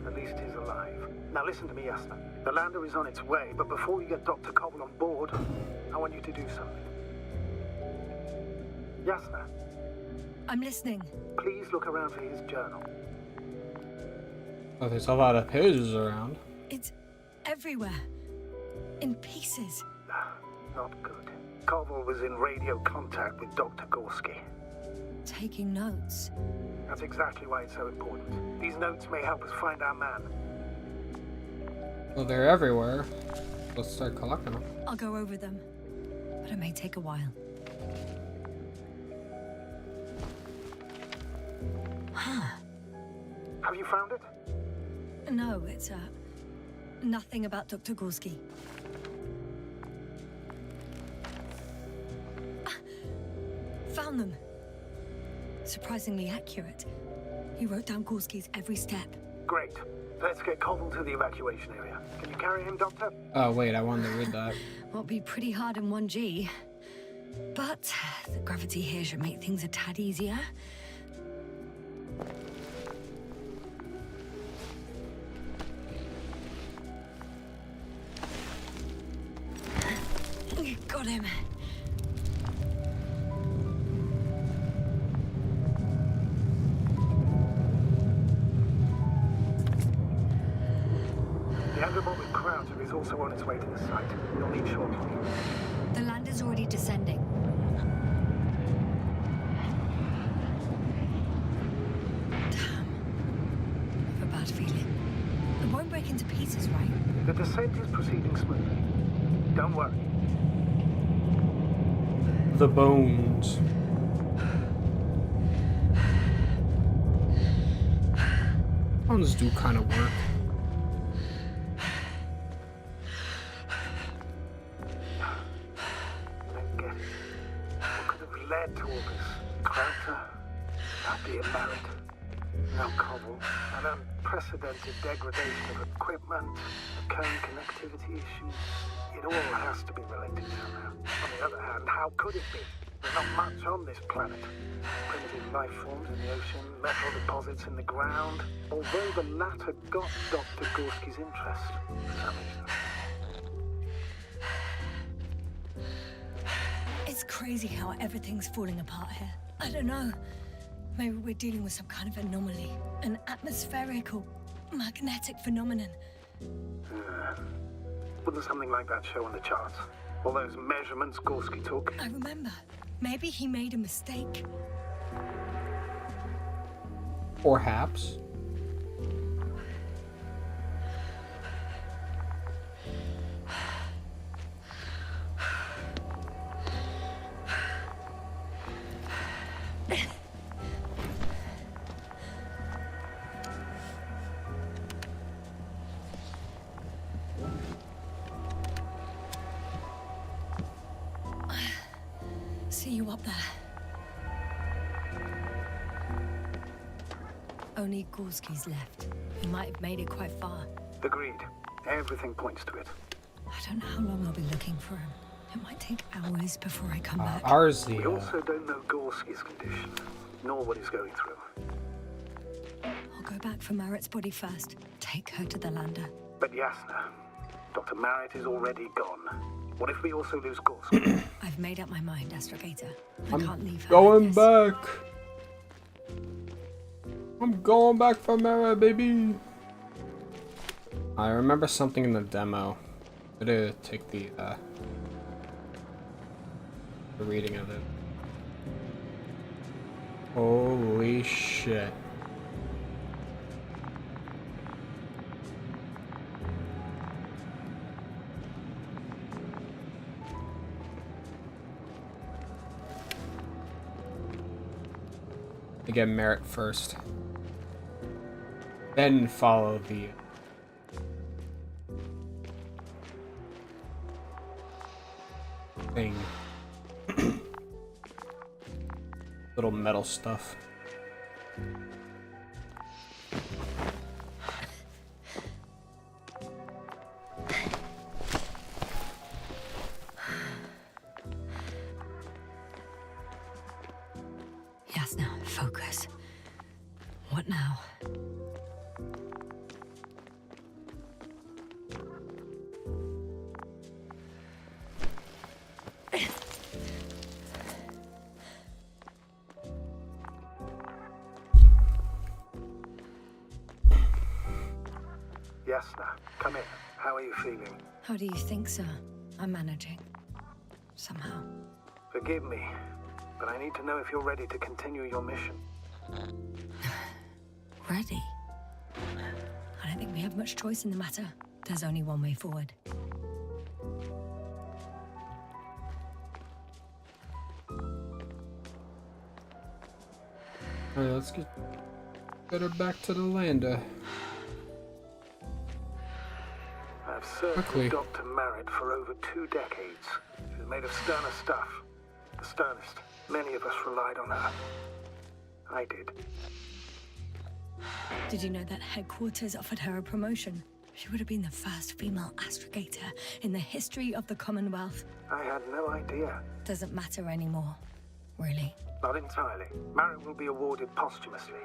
at least he's alive. Now listen to me, Yasna. The lander is on its way, but before you get Dr. Koval on board, I want you to do something. Yasna, I'm listening. please look around for his journal. Oh, there's a lot of pages around. It's everywhere. In pieces. Not good. Koval was in radio contact with Dr. Gorski. Taking notes. That's exactly why it's so important. These notes may help us find our man. Well, they're everywhere. Let's start collecting them. I'll go over them. But it may take a while. Have you found it? No, it's nothing about Dr. Gorski. Found them. Surprisingly accurate. He wrote down Gorski's every step. Great. Let's get Koval to the evacuation area. Can you carry him, Doctor? Oh, wait, I wanted to read that. Won't be pretty hard in 1G. But the gravity here should make things a tad easier. Got him. The Underbot with Krauter is also on its way to the site. You'll need shortly. The lander's already descending. Damn. I have a bad feeling. It won't break into pieces, right? The descent is proceeding smoothly. Don't worry. The bones. Bones do kind of work. I get it. What could have led to all this? Krauter, not being married. No Koval, an unprecedented degradation of equipment, occurring connectivity issues. It all has to be related somehow. On the other hand, how could it be? There's not much on this planet. Primitive life forms in the ocean, metal deposits in the ground. Although the latter got Dr. Gorski's interest, for some reason. It's crazy how everything's falling apart here. I don't know. Maybe we're dealing with some kind of anomaly. An atmospheric or magnetic phenomenon. Wouldn't something like that show on the charts? All those measurements Gorski took? I remember. Maybe he made a mistake. Perhaps. See you up there. Only Gorski's left. He might have made it quite far. Agreed. Everything points to it. I don't know how long I'll be looking for him. It might take hours before I come back. Ours We the also don't know Gorski's condition, nor what he's going through. I'll go back for Marit's body first. Take her to the lander. But Yasna, Dr. Marit is already gone. What if we also lose Gorski? I've made up my mind, Astrogator. I can't leave her going like this. back. I'm going back for Mara, baby. I remember something in the demo. I did take the reading of it. Holy shit. I get merit first. Then follow the thing. Little metal stuff. Yes, now focus. What now? Yes, sir. Come in. How are you feeling? How do you think, sir? I'm managing. Somehow. Forgive me, but I need to know if you're ready to continue your mission. Ready? I don't think we have much choice in the matter. There's only one way forward. Alright, let's get her back to the lander. I've served Quickly. with Dr. Merritt for over 2 decades. She's made of sterner stuff. The sternest. Many of us relied on her. I did. Did you know that headquarters offered her a promotion? She would have been the first female astrogator in the history of the Commonwealth. I had no idea. Doesn't matter anymore, really. Not entirely. Merritt will be awarded posthumously.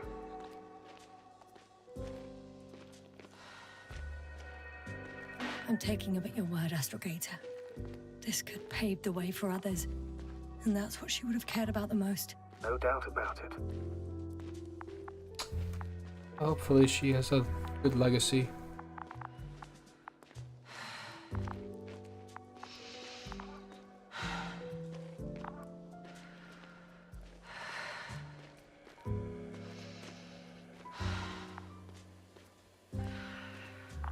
I'm taking you at your word, astrogator. This could pave the way for others. And that's what she would have cared about the most. No doubt about it. Hopefully she has a good legacy.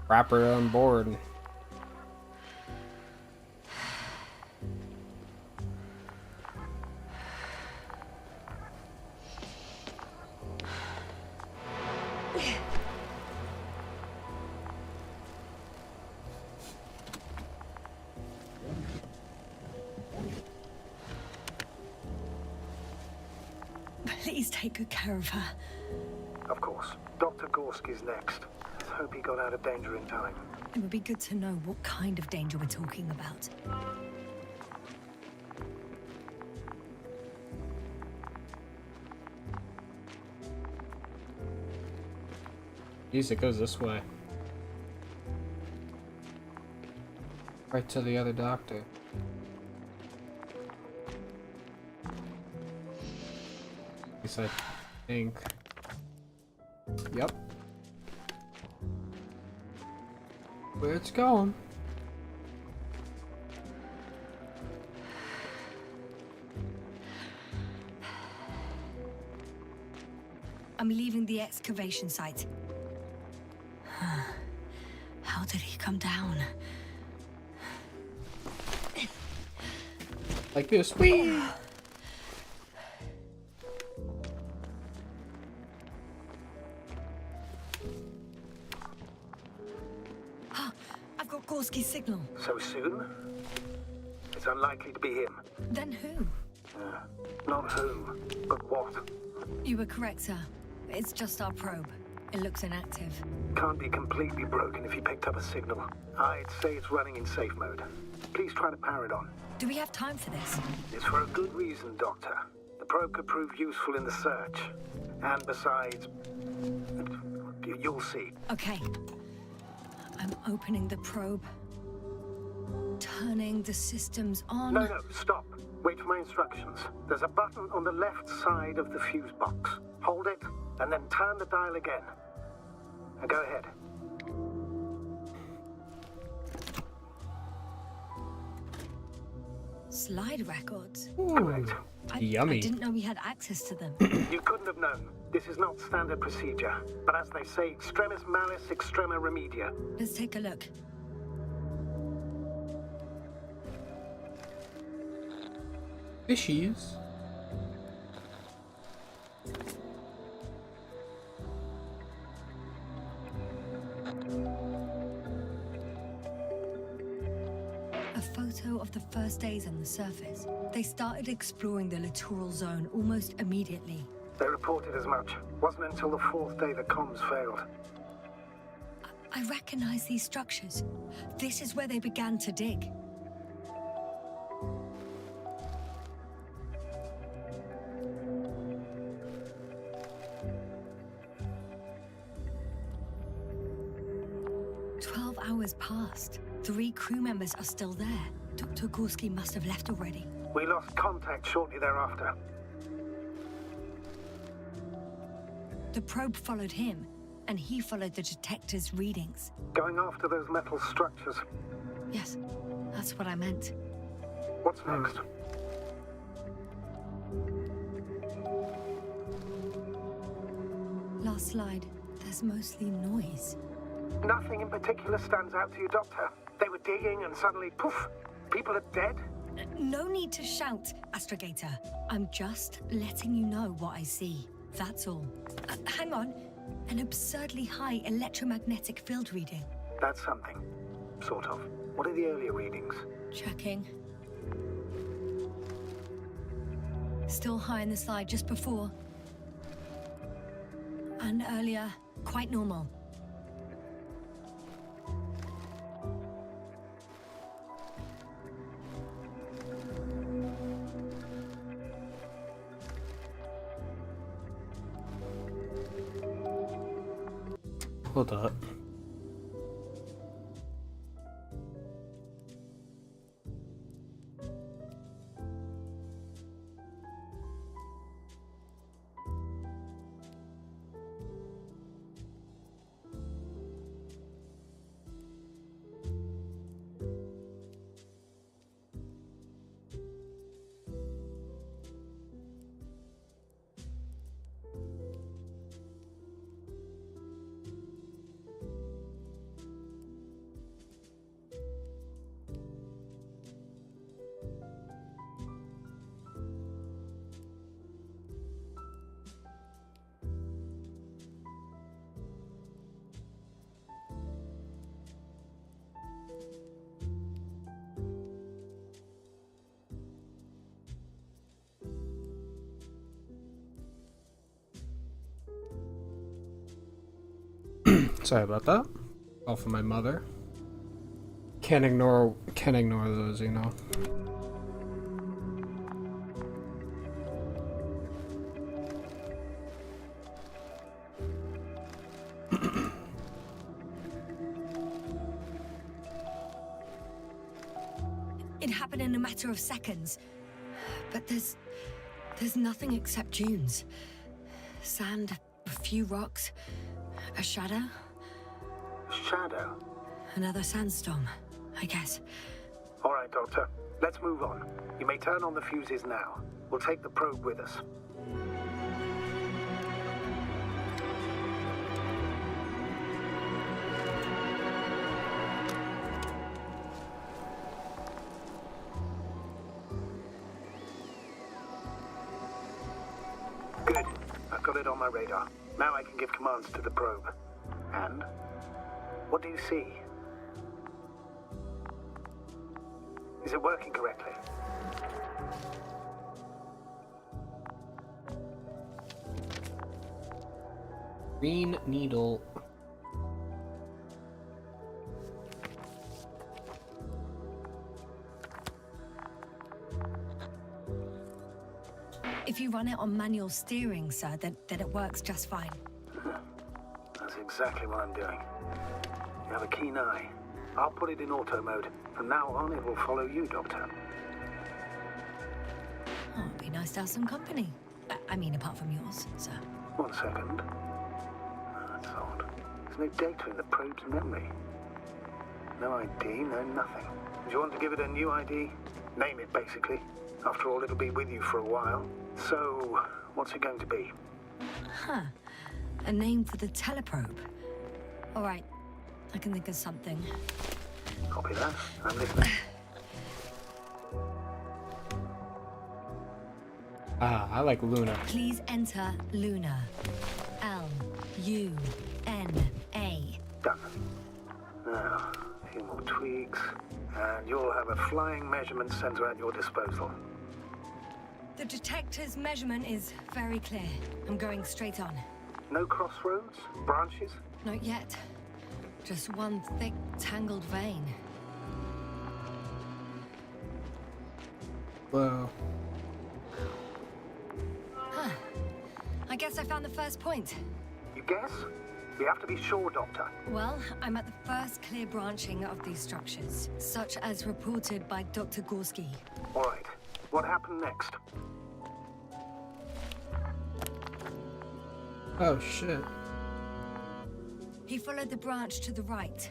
Wrap her on board. Please take good care of her. Of course. Dr. Gorski's next. Let's hope he got out of danger in time. It would be good to know what kind of danger we're talking about. Jeez, it goes this way. Right to the other doctor. At least I think. Yep. Where it's going. I'm leaving the excavation site. How did he come down? Like this. Whee! I've got Gorski's signal. So soon? It's unlikely to be him. Then who? Not who, but what. You were correct, sir. It's just our probe. It looks inactive. Can't be completely broken if he picked up a signal. I'd say it's running in safe mode. Please try to power it on. Do we have time for this? It's for a good reason, Doctor. The probe could prove useful in the search. And besides, you'll see. Okay. I'm opening the probe. Turning the systems on. No, stop. Wait for my instructions. There's a button on the left side of the fuse box. Hold it, and then turn the dial again. Now go ahead. Slide records. Ooh, I yummy. didn't know we had access to them. You couldn't have known. This is not standard procedure. But as they say, extremis malis, extrema remedia. Let's take a look. Fishies. A photo of the first days on the surface. They started exploring the littoral zone almost immediately. They reported as much. Wasn't until the fourth day the comms failed. I recognize these structures. This is where they began to dig. Hours passed. 3 crew members are still there. Dr. Gorski must have left already. We lost contact shortly thereafter. The probe followed him, and he followed the detector's readings. Going after those metal structures. Yes, that's what I meant. What's next? Last slide. There's mostly noise. Nothing in particular stands out to you, Doctor. They were digging and suddenly, poof, people are dead? No need to shout, Astrogator. I'm just letting you know what I see. That's all. Hang on. An absurdly high electromagnetic field reading. That's something. Sort of. What are the earlier readings? Checking. Still high in the slide just before. And earlier, quite normal. Hold up. Sorry about that. All for my mother. Can't ignore those, you know. It happened in a matter of seconds. But there's nothing except dunes. Sand, a few rocks, a shadow. Shadow? Another sandstorm, I guess. All right, Doctor. Let's move on. You may turn on the fuses now. We'll take the probe with us. Good. I've got it on my radar. Now I can give commands to the probe. And? What do you see? Is it working correctly? Green needle. If you run it on manual steering, sir, then it works just fine. That's exactly what I'm doing. You have a keen eye. I'll put it in auto mode. From now on, it will follow you, Doctor. Oh, it'd be nice to have some company. I mean, apart from yours, sir. 1 second. That's odd. There's no data in the probe's memory. No ID, no nothing. Do you want to give it a new ID? Name it, basically. After all, it'll be with you for a while. So, what's it going to be? Huh. A name for the teleprobe. All right. I can think of something. Copy that. I'm listening. Ah, I like Luna. Please enter Luna. L-U-N-A. Done. Now, a few more tweaks, and you'll have a flying measurement center at your disposal. The detector's measurement is very clear. I'm going straight on. No crossroads? Branches? Not yet. Just one thick, tangled vein. Whoa. Huh. I guess I found the first point. You guess? We have to be sure, Doctor. Well, I'm at the first clear branching of these structures, such as reported by Dr. Gorski. All right. What happened next? Oh, shit. He followed the branch to the right.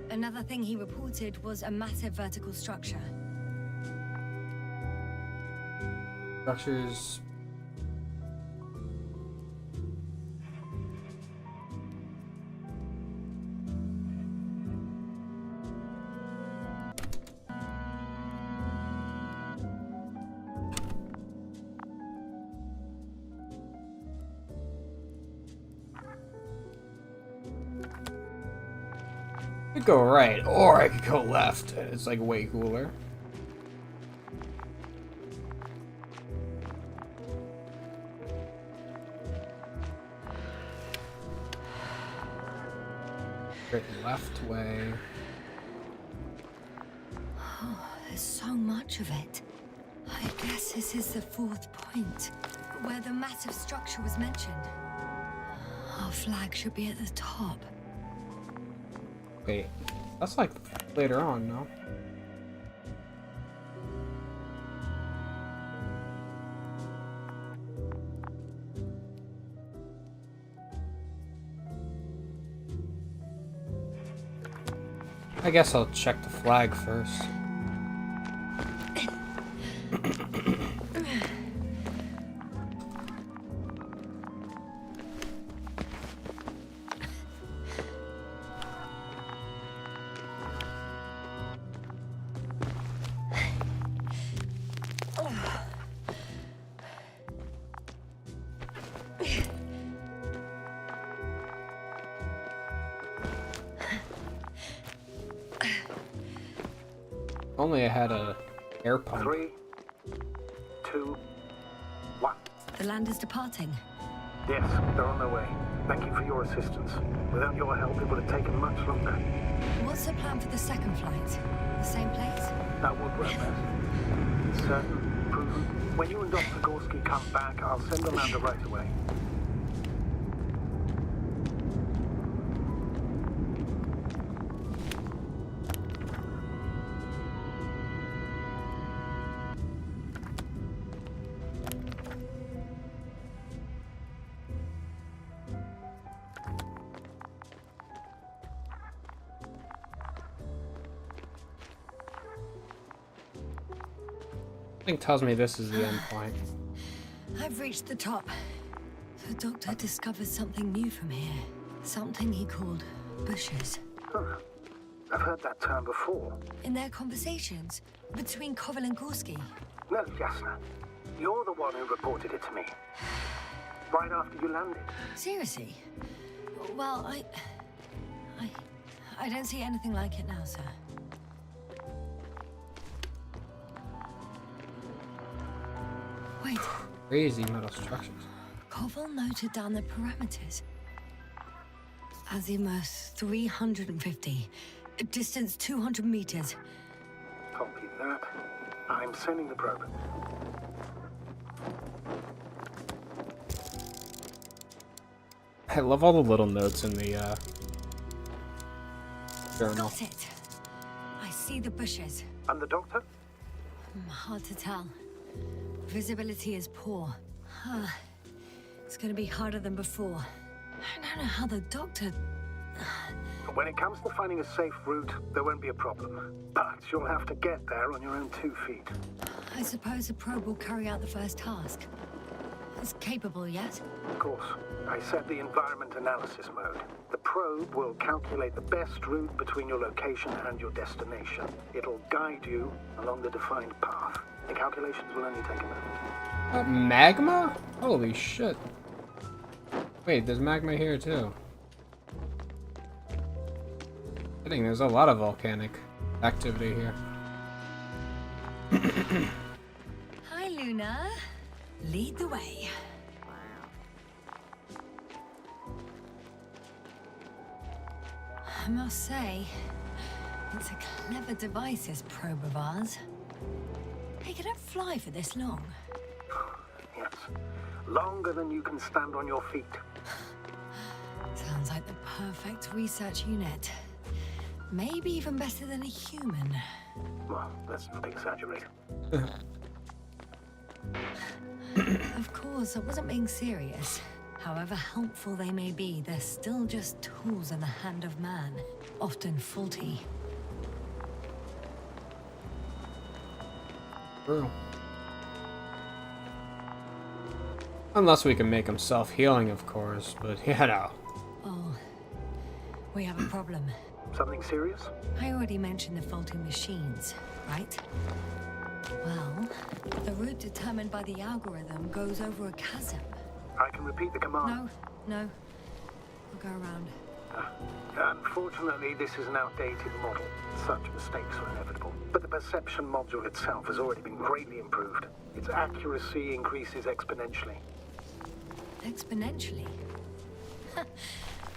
Another thing he reported was a massive vertical structure. Structures. I could go right, or I could go left. It's like way cooler. Straight left way. Oh, there's so much of it. I guess this is the fourth point, where the massive structure was mentioned. Our flag should be at the top. Wait, that's like later on, no? I guess I'll check the flag first. Only I had a air pump. 3, 2, 1. The land is departing. Yes, they're on their way. Thank you for your assistance. Without your help, it would have taken much longer. What's the plan for the second flight? The same place? That would work best. Certain, proven. When you and Dr. Gorski come back, I'll send the lander right away. Something tells me this is the end point. I've reached the top. The doctor discovered something new from here. Something he called bushes. Huh. I've heard that term before. In their conversations between Koval and Gorski. No, Jasna. You're the one who reported it to me. Right after you landed. Seriously? Well, I don't see anything like it now, sir. Wait, Crazy metal structures. Koval noted down the parameters. Azimuth 350. Distance 200 meters. Copy that. I'm sending the probe. I love all the little notes in the journal. Got it. I see the bushes. And the doctor? Hard to tell. Visibility is poor. It's gonna be harder than before. I don't know how the doctor... When it comes to finding a safe route, there won't be a problem. But you'll have to get there on your own 2 feet. I suppose the probe will carry out the first task. It's capable yet? Of course. I set the environment analysis mode. The probe will calculate the best route between your location and your destination. It'll guide you along the defined path. The calculations will only take a moment. Magma? Holy shit. Wait, there's magma here too. I think there's a lot of volcanic activity here. Hi, Luna. Lead the way. I must say, it's a clever device, this probe of ours. Hey, can it fly for this long? Yes. Longer than you can stand on your feet. Sounds like the perfect research unit. Maybe even better than a human. Well, let's not exaggerate. Of course, I wasn't being serious. However helpful they may be, they're still just tools in the hand of man, often faulty. True. Unless we can make him self-healing, of course, but you know. Oh, we have a problem. Something serious? I already mentioned the faulty machines, right? Well, the route determined by the algorithm goes over a chasm. I can repeat the command. No. I'll go around. Unfortunately, this is an outdated model. Such mistakes are inevitable. But the perception module itself has already been greatly improved. Its accuracy increases exponentially. Exponentially?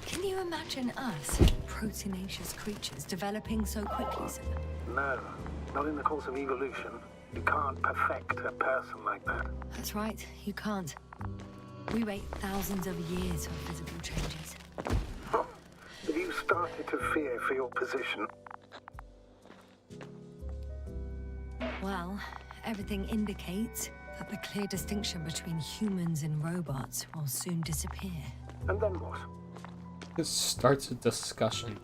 Can you imagine us, proteinaceous creatures, developing so quickly, sir? No, not in the course of evolution. You can't perfect a person like that. That's right, you can't. We wait thousands of years for physical changes. Have you started to fear for your position? Well, everything indicates that the clear distinction between humans and robots will soon disappear. And then what? This starts a discussion.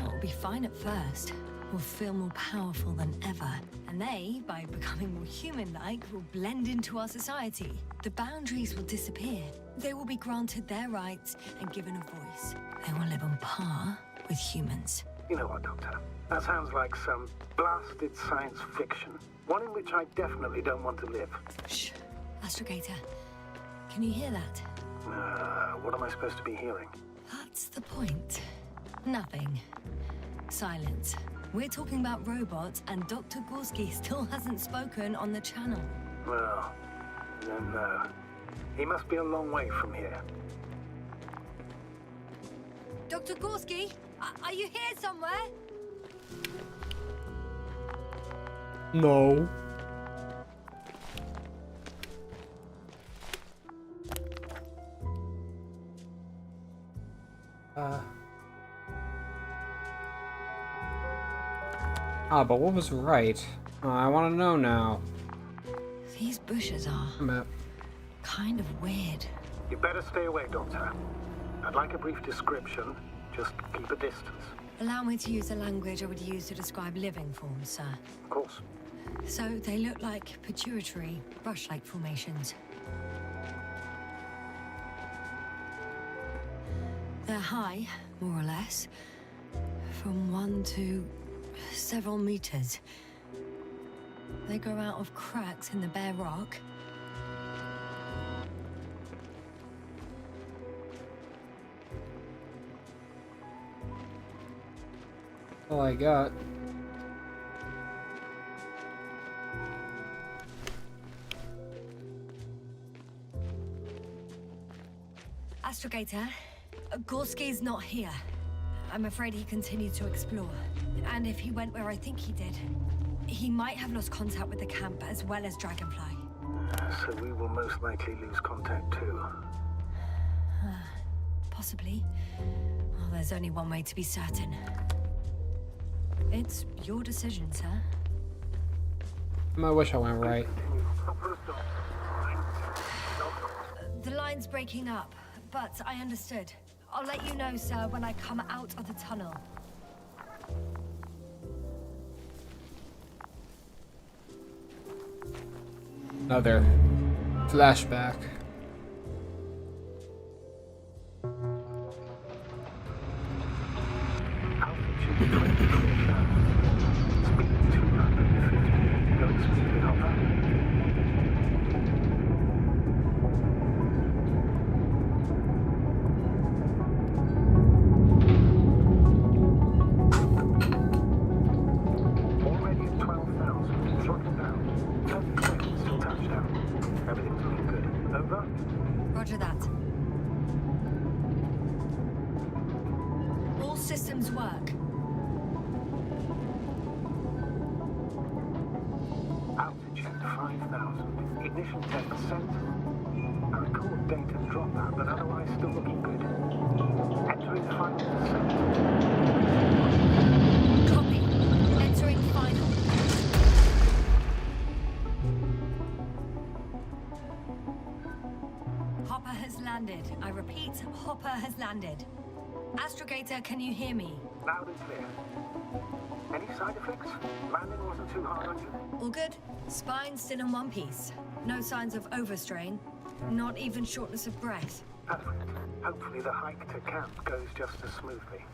It'll be fine at first. We'll feel more powerful than ever. And they, by becoming more human-like, will blend into our society. The boundaries will disappear. They will be granted their rights and given a voice. They will live on par with humans. You know what, Doctor? That sounds like some blasted science fiction. One in which I definitely don't want to live. Shh. Astrogator, can you hear that? What am I supposed to be hearing? That's the point. Nothing. Silence. We're talking about robots, and Dr. Gorski still hasn't spoken on the channel. Well, then, he must be a long way from here. Dr. Gorski, are you here somewhere? No. But what was right? I want to know now. These bushes are kind of weird. You better stay away, Doctor. I'd like a brief description. Just keep a distance. Allow me to use the language I would use to describe living forms, sir. Of course. So they look like pituitary, brush-like formations. They're high, more or less, from 1 to several meters. They grow out of cracks in the bare rock. All I got. Astrogator, Gorski's not here. I'm afraid he continued to explore. And if he went where I think he did, he might have lost contact with the camp as well as Dragonfly. So we will most likely lose contact too. Possibly. Well, there's only one way to be certain. It's your decision, sir. I wish I went right. The line's breaking up. but I understood. I'll let you know, sir, when I come out of the tunnel. Another flashback. Altitude 23,000. Speed 250. Going smoothly, Hopper. Already at 12,000. Throttle down. 30 seconds till touchdown. Everything's looking good. Over? Roger that. All systems work. Altitude 5,000. Ignition 10%. I record data dropout, but otherwise still looking good. Entering final descent. Copy. Entering final. Hopper has landed. I repeat, Hopper has landed. Astrogator, can you hear me? Loud and clear. Any side effects? Landing wasn't too hard on you? All good? Spine still in one piece. No signs of overstrain. Not even shortness of breath. Perfect. Hopefully the hike to camp goes just as smoothly.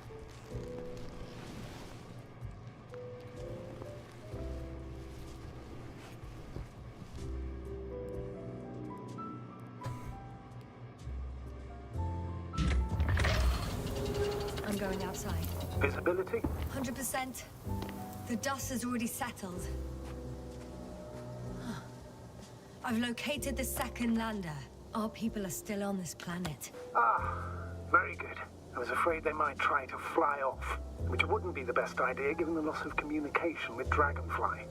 I'm going outside. Visibility? 100%. The dust has already settled. I've located the second lander. Our people are still on this planet. Ah, very good. I was afraid they might try to fly off, which wouldn't be the best idea given the loss of communication with Dragonfly.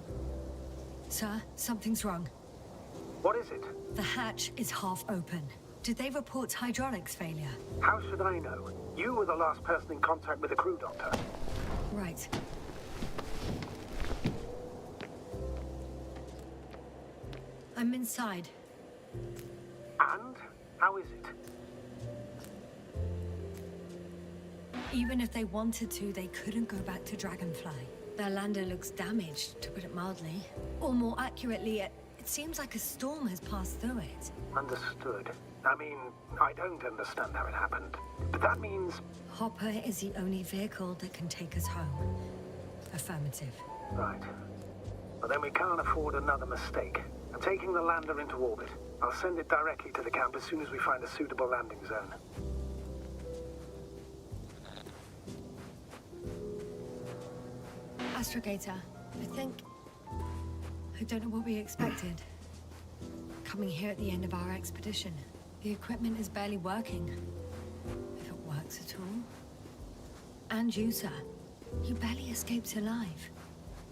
Sir, something's wrong. What is it? The hatch is half open. Did they report hydraulics failure? How should I know? You were the last person in contact with the crew doctor. Right. I'm inside. And? How is it? Even if they wanted to, they couldn't go back to Dragonfly. Their lander looks damaged, to put it mildly. Or more accurately, it seems like a storm has passed through it. Understood. I mean, I don't understand how it happened. But that means... Hopper is the only vehicle that can take us home. Affirmative. Right. Well, then we can't afford another mistake. I'm taking the lander into orbit. I'll send it directly to the camp as soon as we find a suitable landing zone. Astrogator, I don't know what we expected. Coming here at the end of our expedition. The equipment is barely working. If it works at all. And you, sir. You barely escaped alive.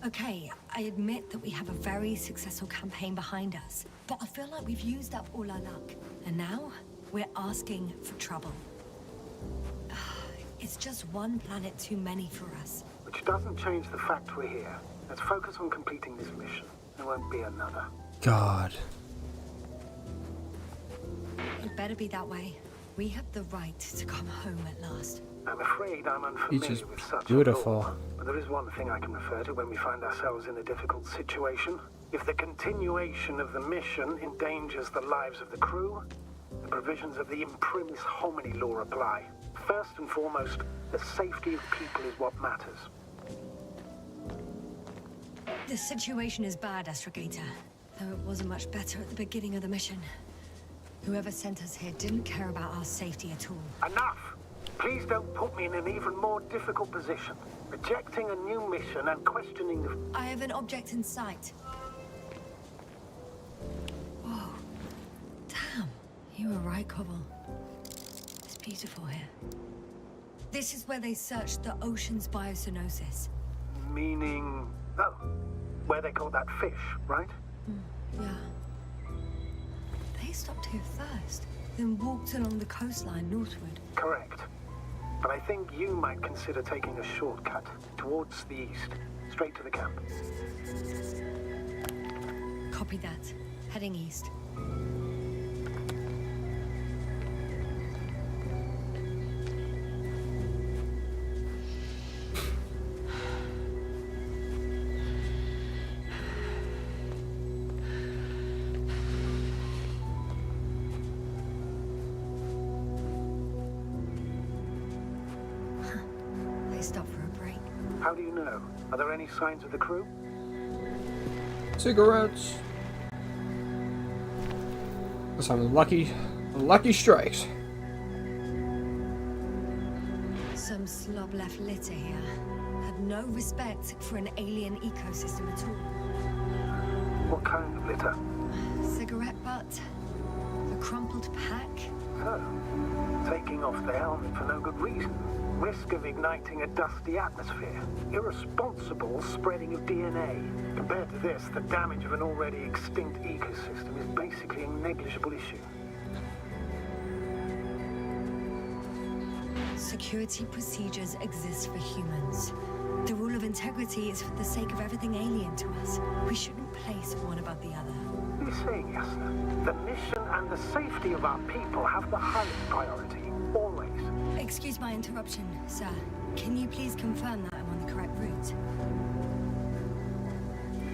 Okay, I admit that we have a very successful campaign behind us, but I feel like we've used up all our luck. And now, we're asking for trouble. It's just one planet too many for us. Which doesn't change the fact we're here. Let's focus on completing this mission. There won't be another. God. It better be that way. We have the right to come home at last. I'm afraid I'm Beach unfamiliar is with such beautiful. a law, but there is one thing I can refer to when we find ourselves in a difficult situation. If the continuation of the mission endangers the lives of the crew, the provisions of the Imprimis Homini law apply. First and foremost, the safety of people is what matters. The situation is bad, Astrogator. Though it wasn't much better at the beginning of the mission. Whoever sent us here didn't care about our safety at all. Enough! Please don't put me in an even more difficult position. Rejecting a new mission and questioning the... I have an object in sight. Whoa. Damn. You were right, Cobble. It's beautiful here. This is where they searched the ocean's biocenosis. Meaning... Oh, where they caught that fish, right? Yeah. They stopped here first, then walked along the coastline northward. Correct. But I think you might consider taking a shortcut towards the east, straight to the camp. Copy that. Heading east. they stopped for a break. How do you know? Are there any signs of the crew? Cigarettes. Some lucky strikes. Some slob left litter here. Had no respect for an alien ecosystem at all. What kind of litter? Cigarette butt. A crumpled pack. So, taking off the helmet for no good reason. Risk of igniting a dusty atmosphere. Irresponsible spreading of DNA. Compared to this, the damage of an already extinct ecosystem is basically a negligible issue. Security procedures exist for humans. The rule of integrity is for the sake of everything alien to us. We shouldn't place one above the other. You're saying, Yasna, the mission and the safety of our people have the highest priority, always. Excuse my interruption, sir. Can you please confirm that I'm on the correct route?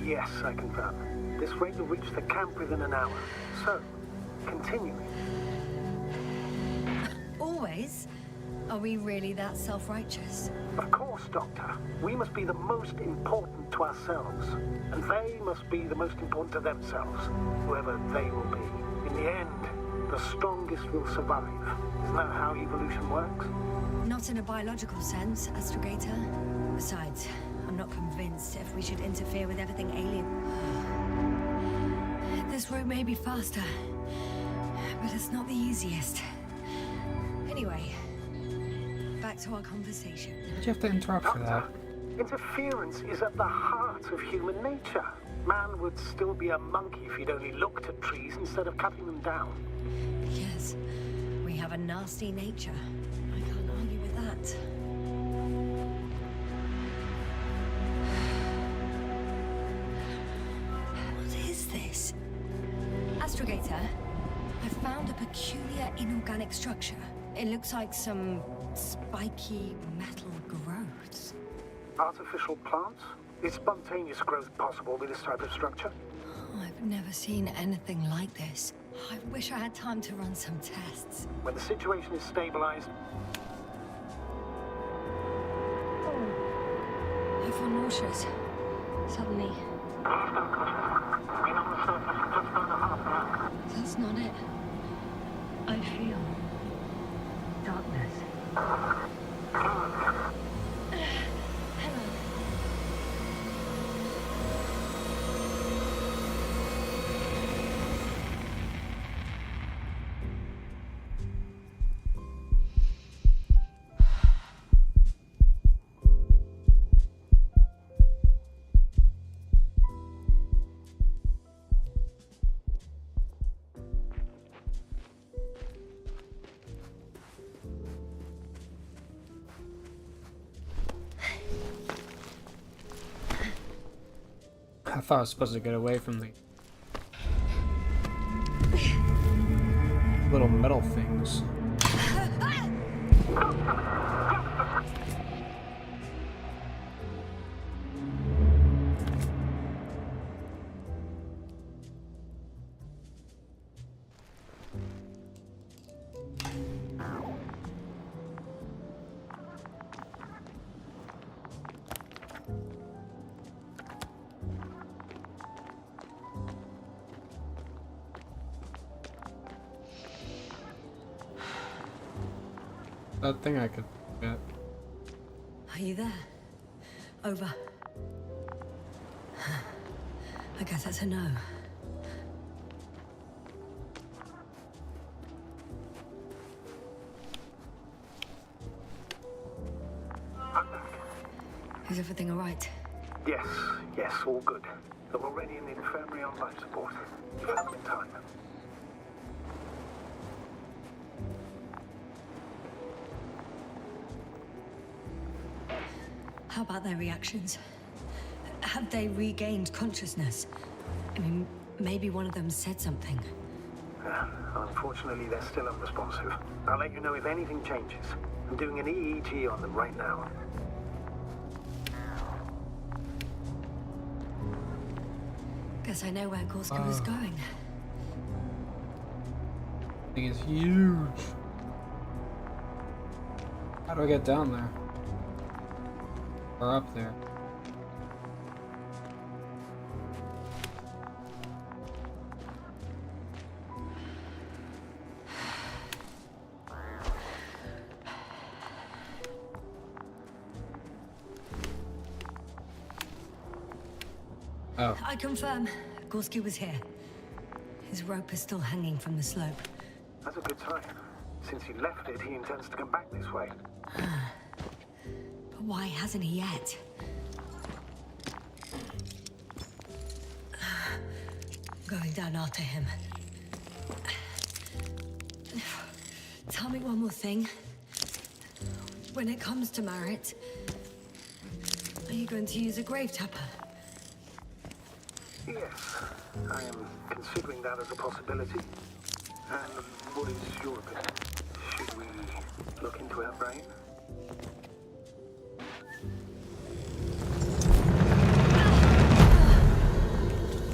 Yes, I confirm. This rate will reach the camp within an hour. So, continuing. Always? Are we really that self-righteous? Of course, Doctor. We must be the most important to ourselves. And they must be the most important to themselves, whoever they will be. In the end, the strongest will survive. Isn't that how evolution works? Not in a biological sense, Astrogator. Besides, I'm not convinced if we should interfere with everything alien. This route may be faster, but it's not the easiest. Anyway, back to our conversation. Did you have to interrupt for that? Interference is at the heart of human nature. Man would still be a monkey if he'd only looked at trees instead of cutting them down. Yes, we have a nasty nature. I can't argue with that. What is this? Astrogator, I found a peculiar inorganic structure. It looks like some spiky metal growths. Artificial plants? Is spontaneous growth possible with this type of structure? Oh, I've never seen anything like this. I wish I had time to run some tests. When the situation is stabilized, I feel nauseous. Suddenly. That's not it. I feel darkness. Hello. I thought I was supposed to get away from the little metal things. That thing I could get. Are you there? Over. I guess that's a no. Is everything all right? yes, all good. They're already in the infirmary on life support. You found them in time. How about their reactions? Have they regained consciousness? I mean, maybe one of them said something. Unfortunately, they're still unresponsive. I'll let you know if anything changes. I'm doing an EEG on them right now. Guess I know where Gorska was going. Thing is huge. How do I get down there? Or up there. Oh. I confirm, Gorski was here. His rope is still hanging from the slope. That's a good sign. Since he left it, he intends to come back this way. But why hasn't he yet? Going down after him. Tell me one more thing. When it comes to Marit, are you going to use a grave tapper? Yes, I am considering that as a possibility. And what is your opinion? Should we look into her brain?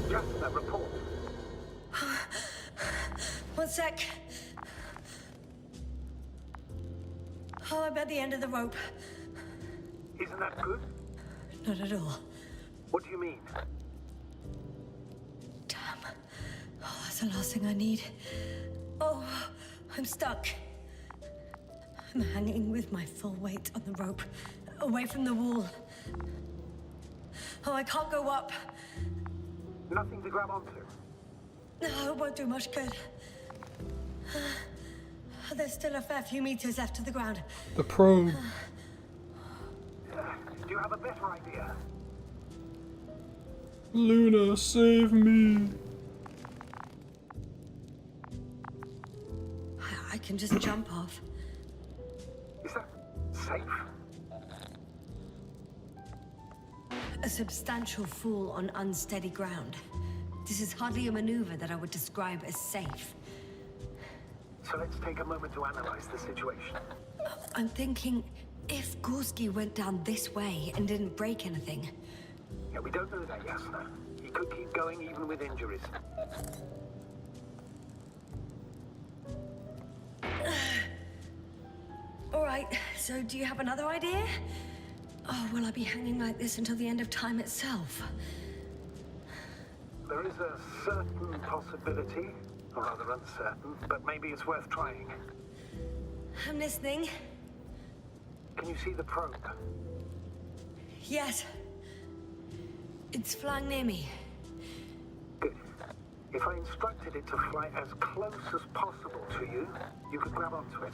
Just that report. One sec. Oh, I'm at the end of the rope. Isn't that good? Not at all. What do you mean? Damn. Oh, that's the last thing I need. Oh, I'm stuck. I'm hanging with my full weight on the rope, away from the wall. Oh, I can't go up. Nothing to grab onto. No, it won't do much good. There's still a fair few meters left to the ground. The probe. Do you have a better idea? Luna, save me. I can just jump off. Is that safe? A substantial fall on unsteady ground. This is hardly a maneuver that I would describe as safe. So let's take a moment to analyze the situation. I'm thinking, if Gorski went down this way and didn't break anything... Yeah, we don't know that, Yasna. He could keep going even with injuries. All right, so do you have another idea? Oh, will I be hanging like this until the end of time itself? There is a certain possibility, or rather uncertain, but maybe it's worth trying. I'm listening. Can you see the probe? Yes. It's flying near me. Good. If I instructed it to fly as close as possible to you, you could grab onto it.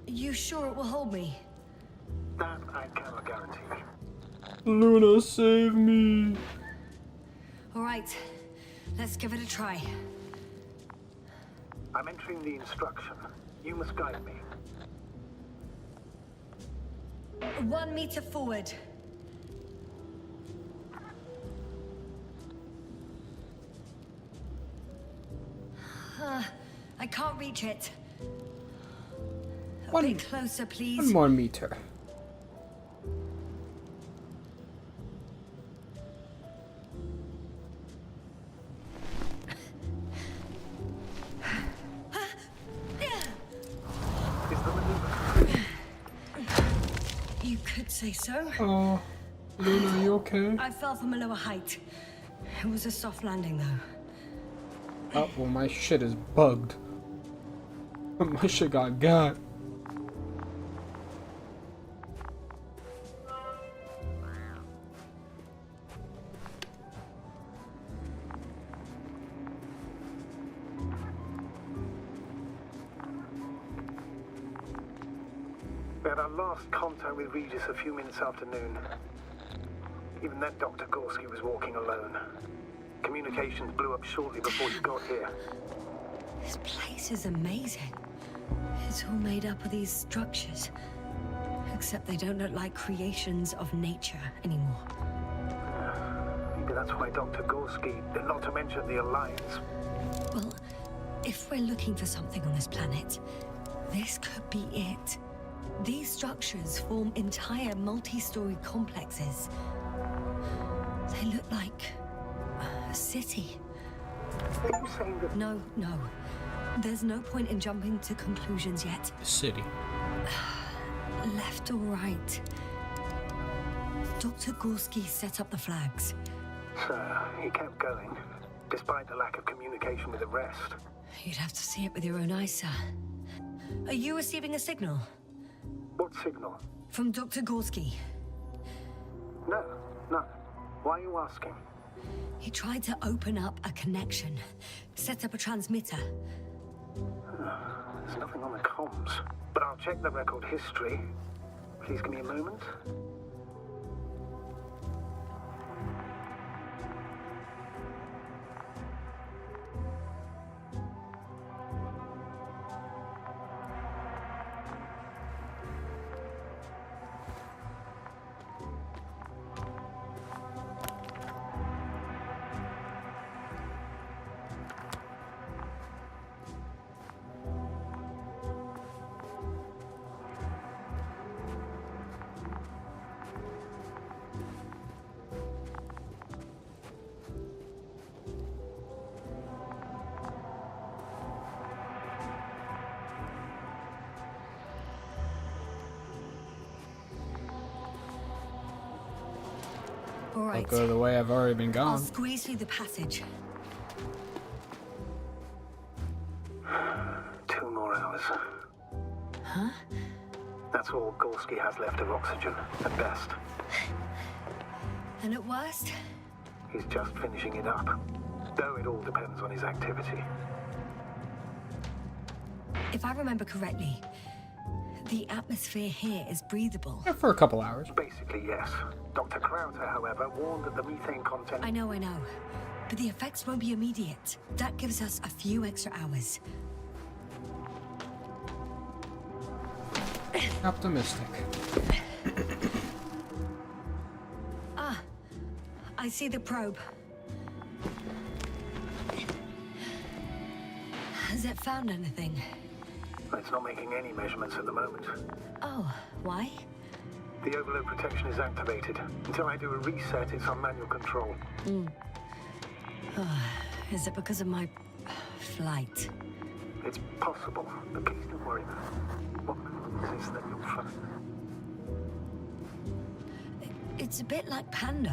You sure it will hold me? That I cannot guarantee. Luna, save me. All right, let's give it a try. I'm entering the instruction. You must guide me. 1 meter forward. I can't reach it. A bit closer, please. 1 more meter. You could say so. Oh, Luna, are you okay? I fell from a lower height. It was a soft landing, though. Oh, well, my shit is bugged. My shit got. We had our last contact with Regis a few minutes after noon. Even then, Dr. Gorski was walking alone. Communications blew up shortly before you got here. This place is amazing. It's all made up of these structures. Except they don't look like creations of nature anymore. Maybe that's why Dr. Gorski, not to mention the Alliance. Well, if we're looking for something on this planet, this could be it. These structures form entire multi-story complexes. They look like a city. Are you saying that... No. There's no point in jumping to conclusions yet. City. Left or right? Dr. Gorski set up the flags. So, he kept going, despite the lack of communication with the rest. You'd have to see it with your own eyes, sir. Are you receiving a signal? What signal? From Dr. Gorski. No, none. Why are you asking? He tried to open up a connection, set up a transmitter. There's nothing on the comms, but I'll check the record history. Please give me a moment. All I'll right. go the way I've already been I'll gone. squeeze through the passage. 2 more hours. Huh? That's all Gorski has left of oxygen, at best. And at worst? He's just finishing it up. Though it all depends on his activity. If I remember correctly, the atmosphere here is breathable. Yeah, for a couple hours. Basically, yes. Dr. Crowther, however, warned that the methane content... I know. But the effects won't be immediate. That gives us a few extra hours. Optimistic. I see the probe. Has it found anything? It's not making any measurements at the moment. Oh, why? The overload protection is activated. Until I do a reset, it's on manual control. Is it because of my flight? It's possible, but please don't worry. What is it that you'll find? It's a bit like Pando.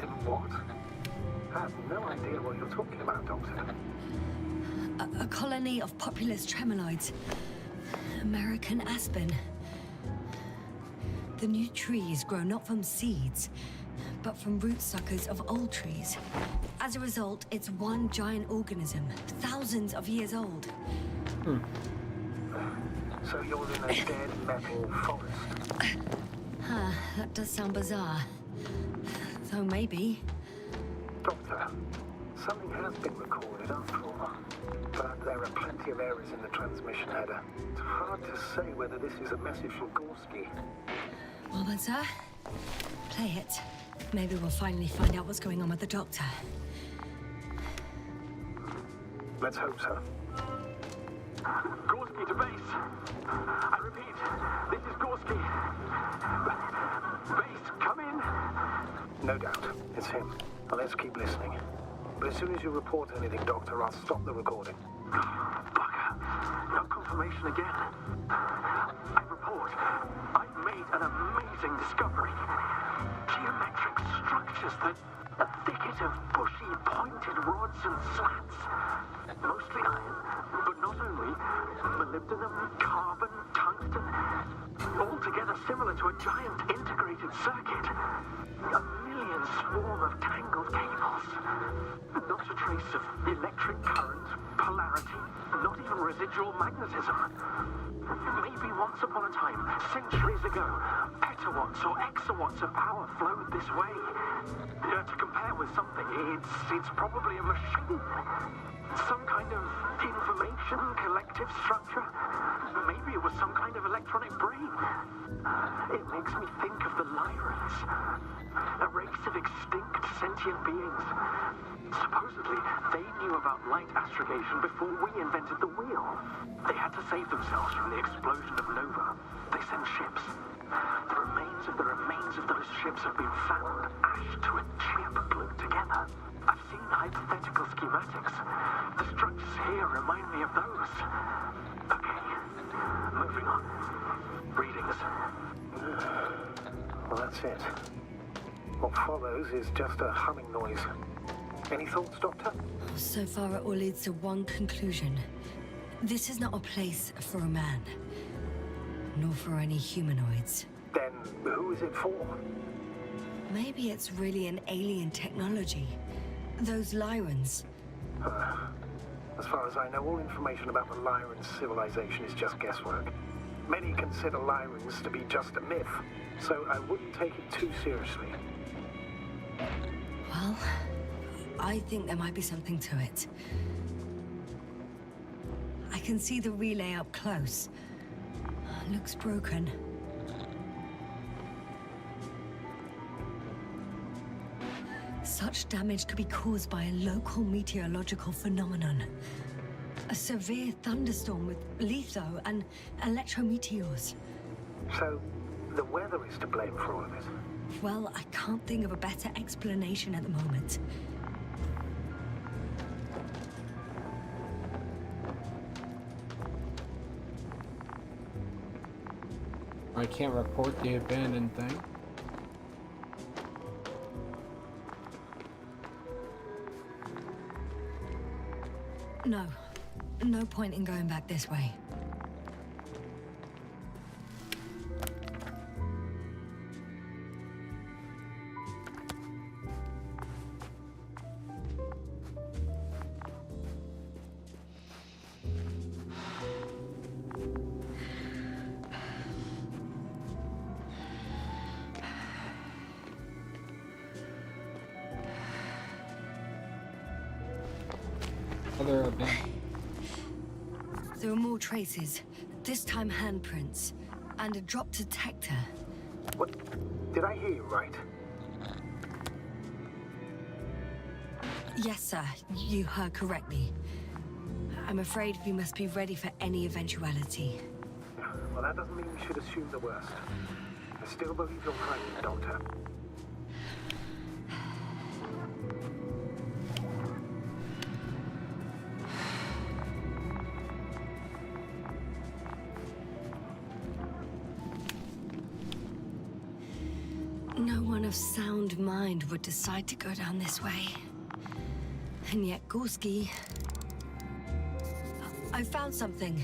In what? I have no idea what you're talking about, Doctor. A colony of populous tremoloids. American aspen. The new trees grow not from seeds, but from rootsuckers of old trees. As a result, it's one giant organism, thousands of years old. So you're in a dead metal forest. That does sound bizarre. So maybe. Doctor, something has been recorded after all. But there are plenty of errors in the transmission header. It's hard to say whether this is a message from Gorski. Well then, sir, play it. Maybe we'll finally find out what's going on with the doctor. Let's hope so. Gorski to base. I repeat, this is Gorski. Base, come in. No doubt, it's him. Well, let's keep listening. But as soon as you report anything, Doctor, I'll stop the recording. Bugger. No confirmation again. I report. I've made an amazing discovery. Geometric structures that a thicket of bushy, pointed rods and slats. Mostly iron, but not only. Molybdenum, carbon, tungsten. All together similar to a giant integrated circuit. A million swarm of tangled cables. Not a trace of electric current, polarity, not even residual magnetism. Maybe once upon a time, centuries ago, petawatts or exawatts of power flowed this way. To compare with something, it's probably a machine. Some kind of information collective structure. Maybe it was some kind of electronic brain. It makes me think of the Lyrans, a race of extinct sentient beings. Supposedly, they knew about light astrogation before we invented the wheel. They had to save themselves from the explosion of Nova. They sent ships. The remains of those ships have been found, ashed to a chip glued together. I've seen hypothetical schematics. The structures here remind me of those. Okay, moving on. Readings. Well, that's it. What follows is just a humming noise. Any thoughts, Doctor? So far, it all leads to one conclusion. This is not a place for a man, nor for any humanoids. Then who is it for? Maybe it's really an alien technology. Those Lyrans. As far as I know, all information about the Lyran civilization is just guesswork. Many consider Lyrans to be just a myth, so I wouldn't take it too seriously. Well, I think there might be something to it. I can see the relay up close. Looks broken. Such damage could be caused by a local meteorological phenomenon. A severe thunderstorm with litho and electrometeors. So, the weather is to blame for all of it? Well, I can't think of a better explanation at the moment. I can't report the abandoned thing. No. No point in going back this way. Other abandoned. There are more traces. This time handprints. And a drop detector. What? Did I hear you right? Yes, sir. You heard correctly. I'm afraid we must be ready for any eventuality. Well, that doesn't mean we should assume the worst. I still believe you'll find it, Doctor. No one of sound mind would decide to go down this way. And yet Gorski... I found something.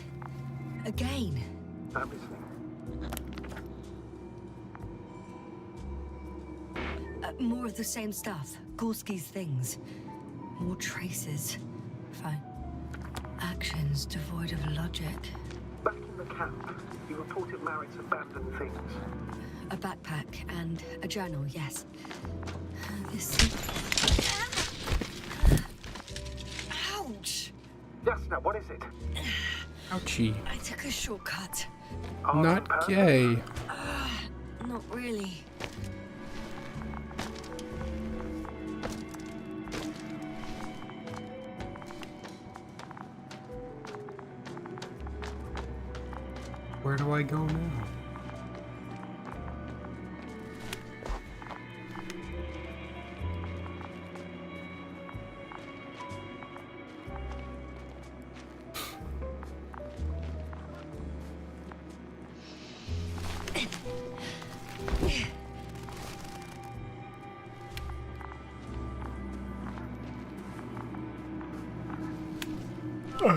Again. I'm listening. More of the same stuff. Gorski's things. More traces. Fine. Actions devoid of logic. Back in the camp, you reported Marritt's abandoned things. A backpack and a journal, yes. This... Ouch! Yes, now what is it? Ouchie. I took a shortcut. Not gay. Not really. Where do I go now?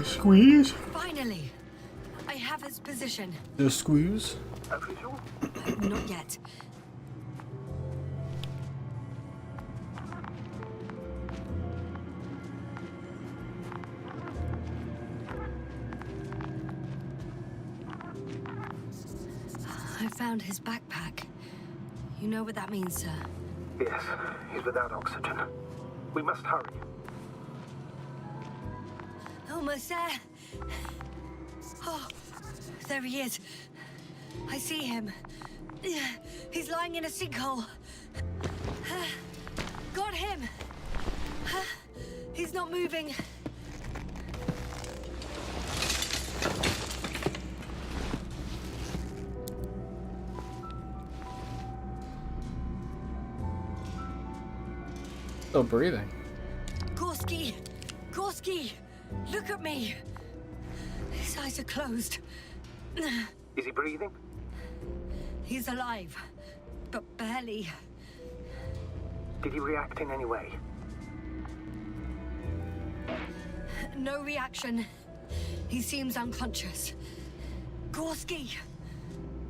Squeeze? Finally! I have his position. The squeeze? Official? Not yet. I found his backpack. You know what that means, sir? Yes, he's without oxygen. We must hurry. Almost there. Oh, there he is. I see him. He's lying in a sinkhole. Got him. He's not moving. Still breathing. Gorski! Gorski! Look at me! His eyes are closed. Is he breathing? He's alive. but barely. Did he react in any way? No reaction. He seems unconscious. Gorski!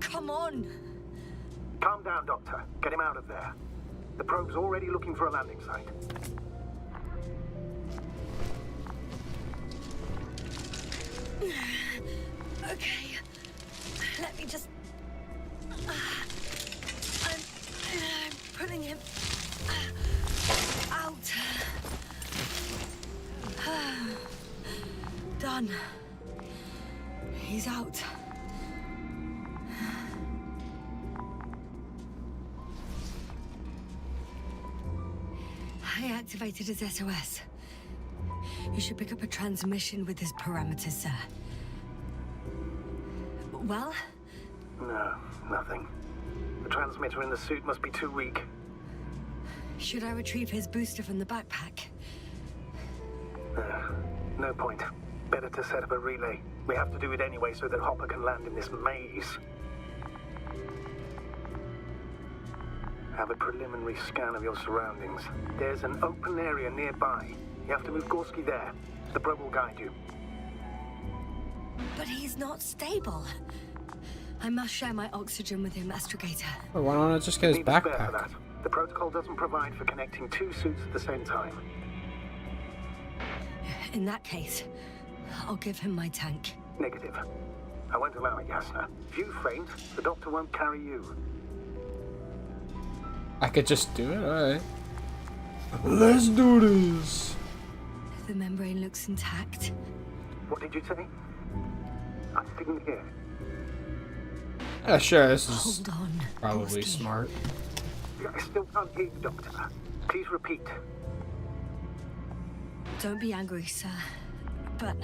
Come on! Calm down, Doctor. Get him out of there. The probe's already looking for a landing site. Okay. Let me just... I'm putting him... out. Done. He's out. I activated his SOS. You should pick up a transmission with his parameters, sir. Well? No, nothing. The transmitter in the suit must be too weak. Should I retrieve his booster from the backpack? No point. Better to set up a relay. We have to do it anyway so that Hopper can land in this maze. Have a preliminary scan of your surroundings. There's an open area nearby. You have to move Gorski there. The probe will guide you. But he's not stable. I must share my oxygen with him, Astrogator. Well, why don't I just get his Need a spare for backpack? that. The protocol doesn't provide for connecting two suits at the same time. In that case, I'll give him my tank. Negative. I won't allow it, Yasna. If you faint, the doctor won't carry you. I could just do it? Alright. Let's do this! The membrane looks intact. What did you say? I didn't hear. Yeah, sure, this is Hold on. probably Gorski. smart. I still can't hear you, Doctor. Please repeat. Don't be angry, sir. But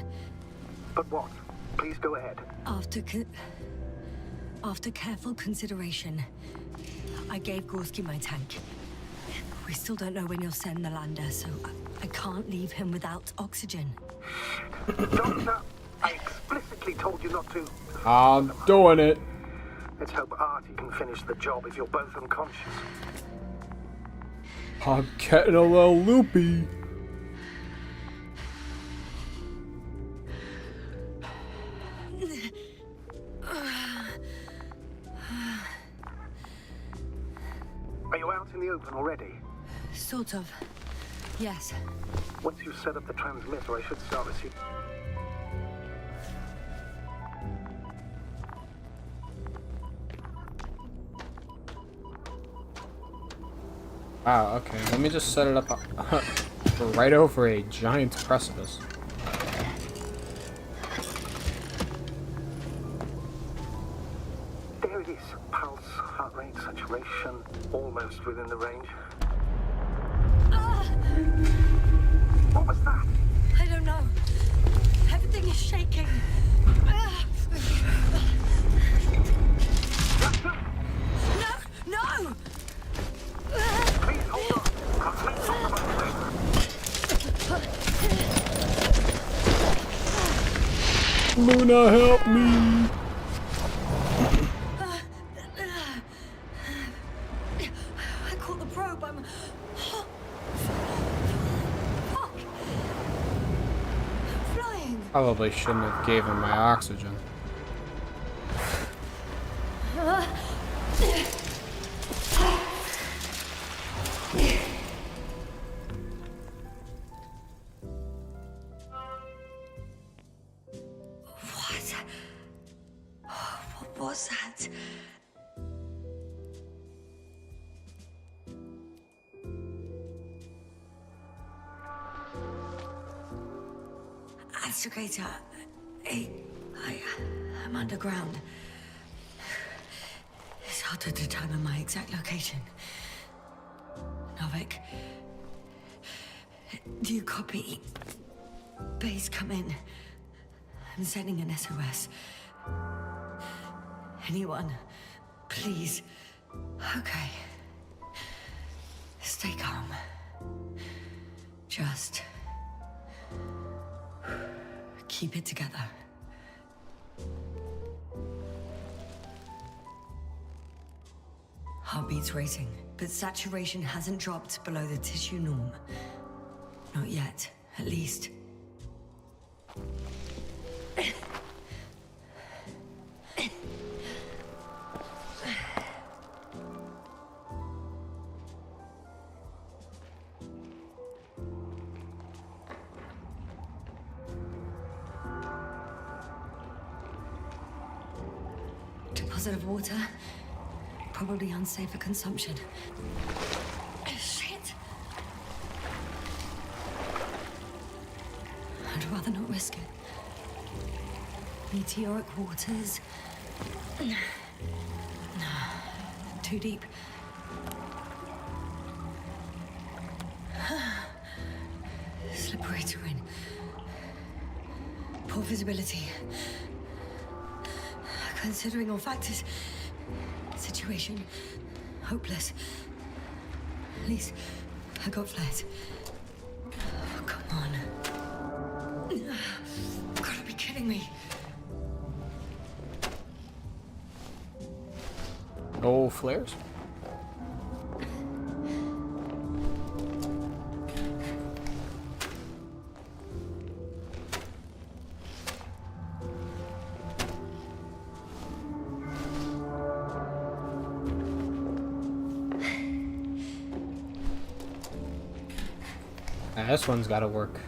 But what? Please go ahead. after careful consideration, I gave Gorski my tank. We still don't know when you'll send the lander, so I can't leave him without oxygen. Doctor, I explicitly told you not to. I'm doing it. Let's hope Artie can finish the job if you're both unconscious. I'm getting a little loopy. Are you out in the open already? Sort of. Yes. Once you've set up the transmitter, I should start receiving. Wow, okay, let me just set it up right over a giant precipice. There it is. Pulse, heart rate, saturation, almost within the range. What was that? I don't know. Everything is shaking. No! No! Please hold on. Please talk about this. Luna, help me! I caught the probe. I'm... Fuck. I'm flying. Probably shouldn't have gave him my oxygen. What was that? Astrogator, I'm underground. It's hard to determine my exact location. Novik, do you copy? Base, come in. I'm sending an SOS. Anyone, please. Okay. Stay calm. Just keep it together. Heartbeat's racing, but saturation hasn't dropped below the tissue norm. Not yet, at least. Deposit of water. Probably unsafe for consumption. Shit! I'd rather not risk it. Meteoric waters. Too deep. Slippery terrain. Poor visibility. Considering all factors, situation hopeless. At least I got flares. Oh, come on. You've gotta be kidding me. No flares? This one's gotta work.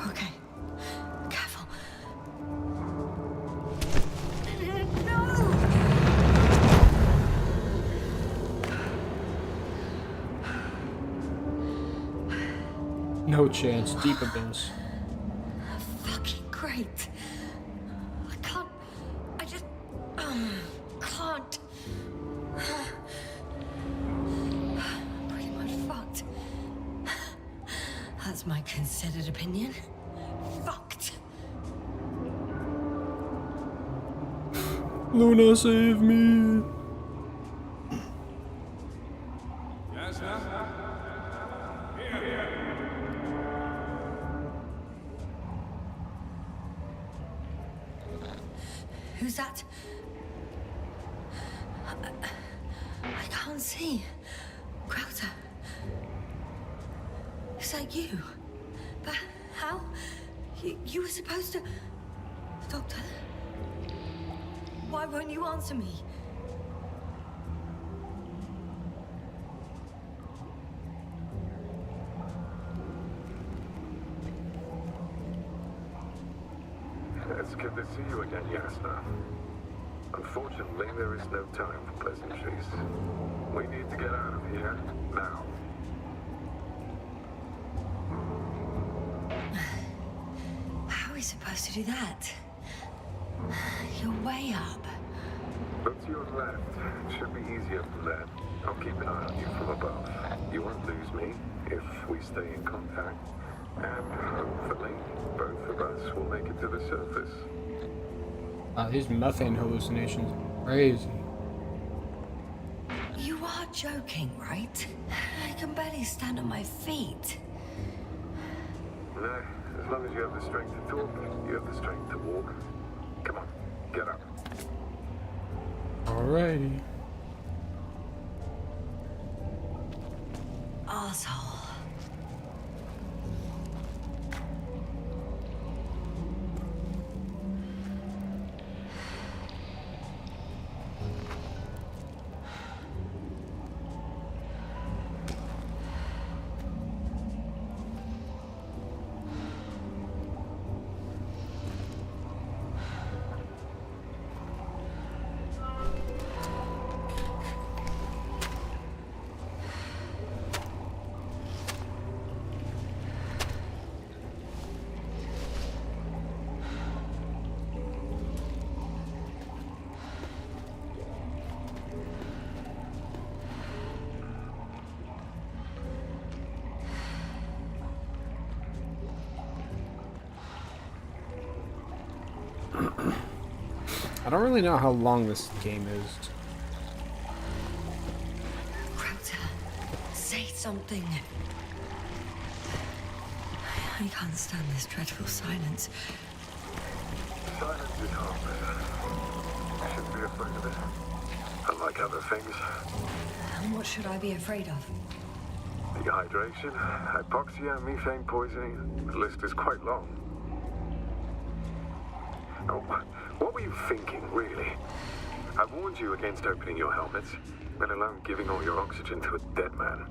Okay. Careful. No chance. Deep abyss. Great. I can't. I just can't. Pretty much fucked. That's my considered opinion. Fucked. Luna, save me. Who's that? I can't see. Crowther. Is that you? But how? You were supposed to... Doctor? Why won't you answer me? It's good to see you again, Yasna. Unfortunately, there is no time for pleasantries. We need to get out of here, now. How are we supposed to do that? You're way up. Look to your left. It should be easier from there. I'll keep an eye on you from above. You won't lose me if we stay in contact. And hopefully, both of us will make it to the surface. These methane hallucinations are crazy. You are joking, right? I can barely stand on my feet. No, as long as you have the strength to talk, you have the strength to walk. Come on, get up. Alrighty. Arsehole. I don't really know how long this game is. Crowther, say something. I can't stand this dreadful silence. Silence is harmless. You shouldn't be afraid of it. Unlike other things. And what should I be afraid of? Dehydration, hypoxia, methane poisoning. The list is quite long. Oh, what were you thinking, really? I warned you against opening your helmets, let alone giving all your oxygen to a dead man.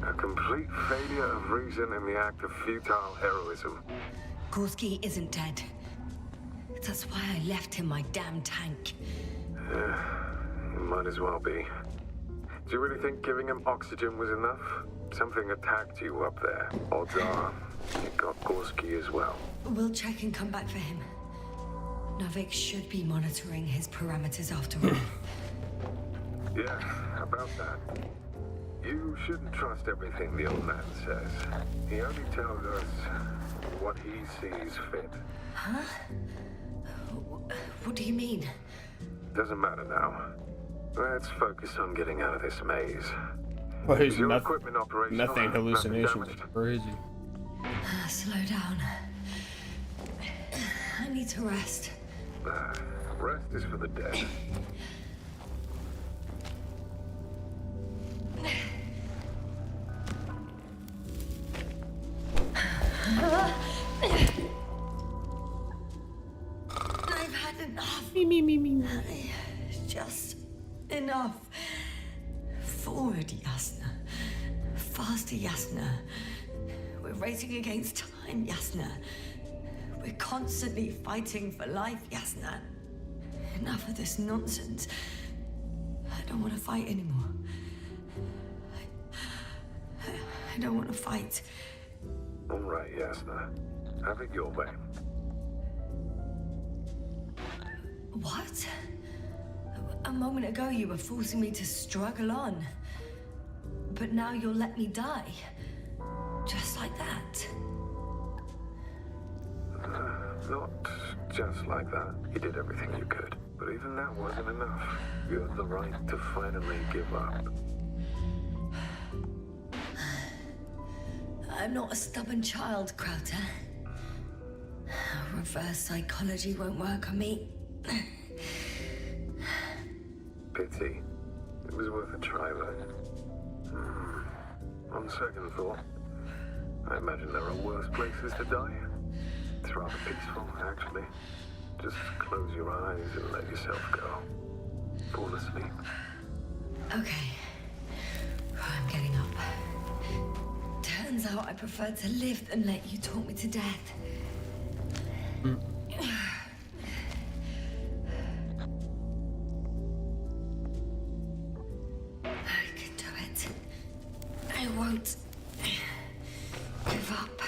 A complete failure of reason in the act of futile heroism. Gorski isn't dead. That's why I left him my damn tank. Might as well be. Do you really think giving him oxygen was enough? Something attacked you up there. Odds are, it got Gorski as well. We'll check and come back for him. Novik should be monitoring his parameters after all. Yeah, about that. You shouldn't trust everything the old man says. He only tells us what he sees fit. Huh? What do you mean? Doesn't matter now. Let's focus on getting out of this maze. Well, his Is your equipment operational? methane hallucinations Nothing are crazy. Slow down. I need to rest. Rest is for the dead. I've had enough. Just enough. Forward, Yasna. Faster, Yasna. We're racing against time, Yasna. We're constantly fighting for life, Yasna. Enough of this nonsense. I don't want to fight anymore. I don't want to fight. All right, Yasna. Have it your way. What? A moment ago you were forcing me to struggle on. But now you'll let me die. Just like that. Not just like that. You did everything you could. But even that wasn't enough. You had the right to finally give up. I'm not a stubborn child, Crowther. Reverse psychology won't work on me. Pity. It was worth a try, though. On second thought, I imagine there are worse places to die. It's rather peaceful, actually. Just close your eyes and let yourself go. Fall asleep. Okay. I'm getting up. Turns out I prefer to live than let you talk me to death. I can do it. I won't give up.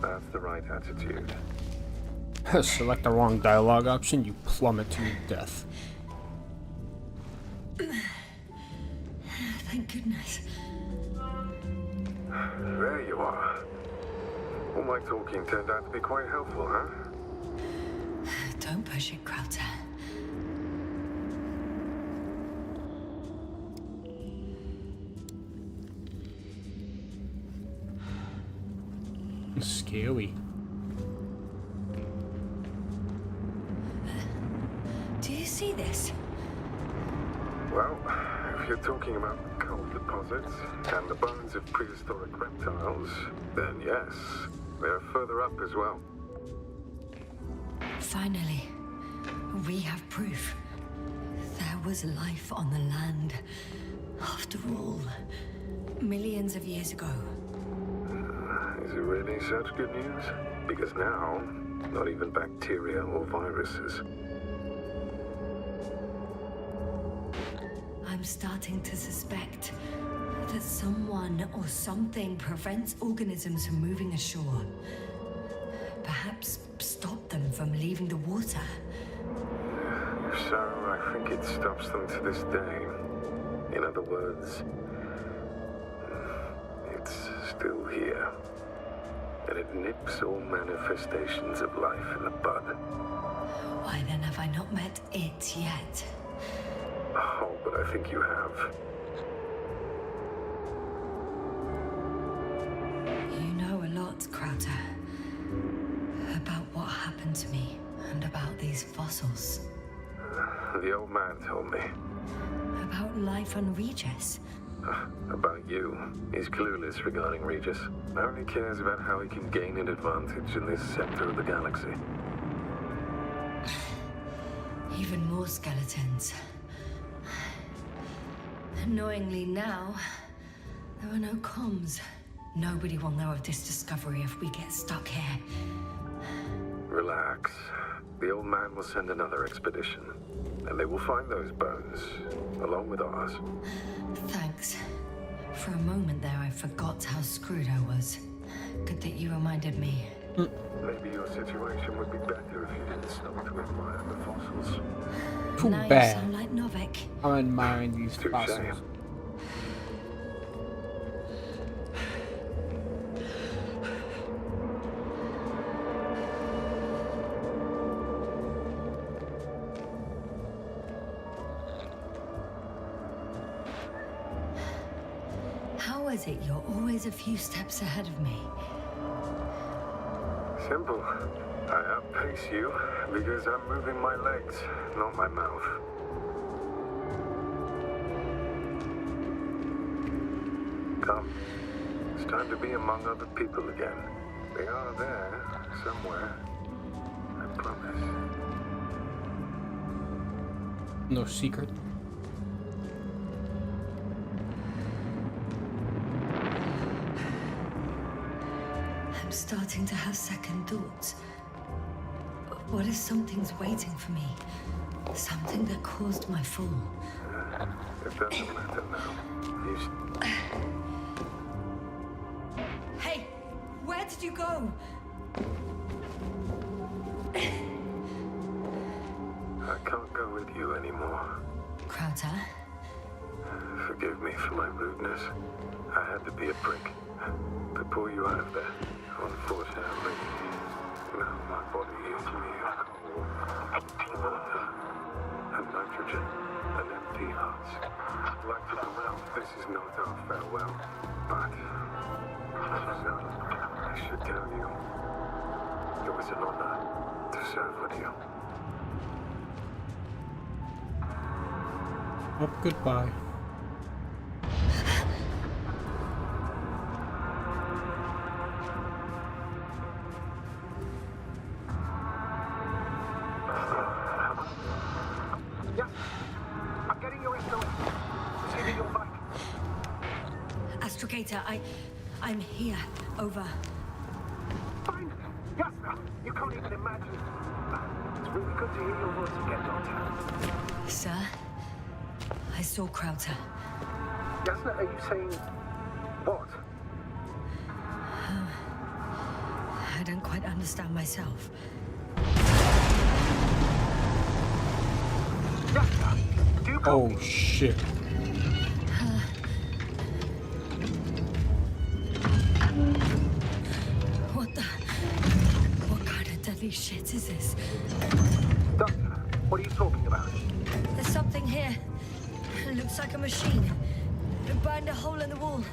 That's the right attitude. Select the wrong dialogue option, you plummet to your death. Thank goodness. There you are. All my talking turned out to be quite helpful, huh? Don't push it, Crowther. Scary. Do you see this? Well, if you're talking about coal deposits and the bones of prehistoric reptiles, then yes, they're further up as well. Finally, we have proof. There was life on the land. After all, millions of years ago. Is it really such good news? Because now, not even bacteria or viruses. I'm starting to suspect that someone or something prevents organisms from moving ashore. Perhaps stop them from leaving the water. If so, I think it stops them to this day. In other words, it's still here. And it nips all manifestations of life in the bud. Why then have I not met it yet? Oh, but I think you have. You know a lot, these fossils? The old man told me. About life on Regis? About you. He's clueless regarding Regis. Only cares about how he can gain an advantage in this sector of the galaxy. Even more skeletons. Annoyingly now, there are no comms. Nobody will know of this discovery if we get stuck here. Relax. The old man will send another expedition. And they will find those bones, along with ours. Thanks. For a moment there, I forgot how screwed I was. Good that you reminded me. Maybe your situation would be better if you didn't stop to admire the fossils. Too Now you bad. sound like Novik. I'm admiring these Touche. fossils. How is it you're always a few steps ahead of me? Simple. I outpace you because I'm moving my legs, not my mouth. Come. It's time to be among other people again. They are there, somewhere. I promise. No secret. I'm starting to have second thoughts. What if something's waiting for me? Something that caused my fall? It doesn't matter now. Hey! Where did you go? I can't go with you anymore. Krauter? Forgive me for my rudeness. I had to be a prick. To pull you out of there. Unfortunately, now my body is mere coal, empty water, and nitrogen, and empty hearts. I'd like to come out. This is not our farewell, but I should tell you, it was an honor to serve with you. Oh, goodbye. Yes, I'm getting your SOS. See that you're back. Astrogator, I'm here. Over. Fine. Yes, you can't even imagine. It's really good to hear your voice again, Doctor. Sir? I saw Krauter. Yasna, are you saying what? I don't quite understand myself. Yasna, do you Oh copy? shit. What kind of deadly shit is this? Doctor, what are you talking about? There's something here. It looks like a machine. It burned a hole in the wall.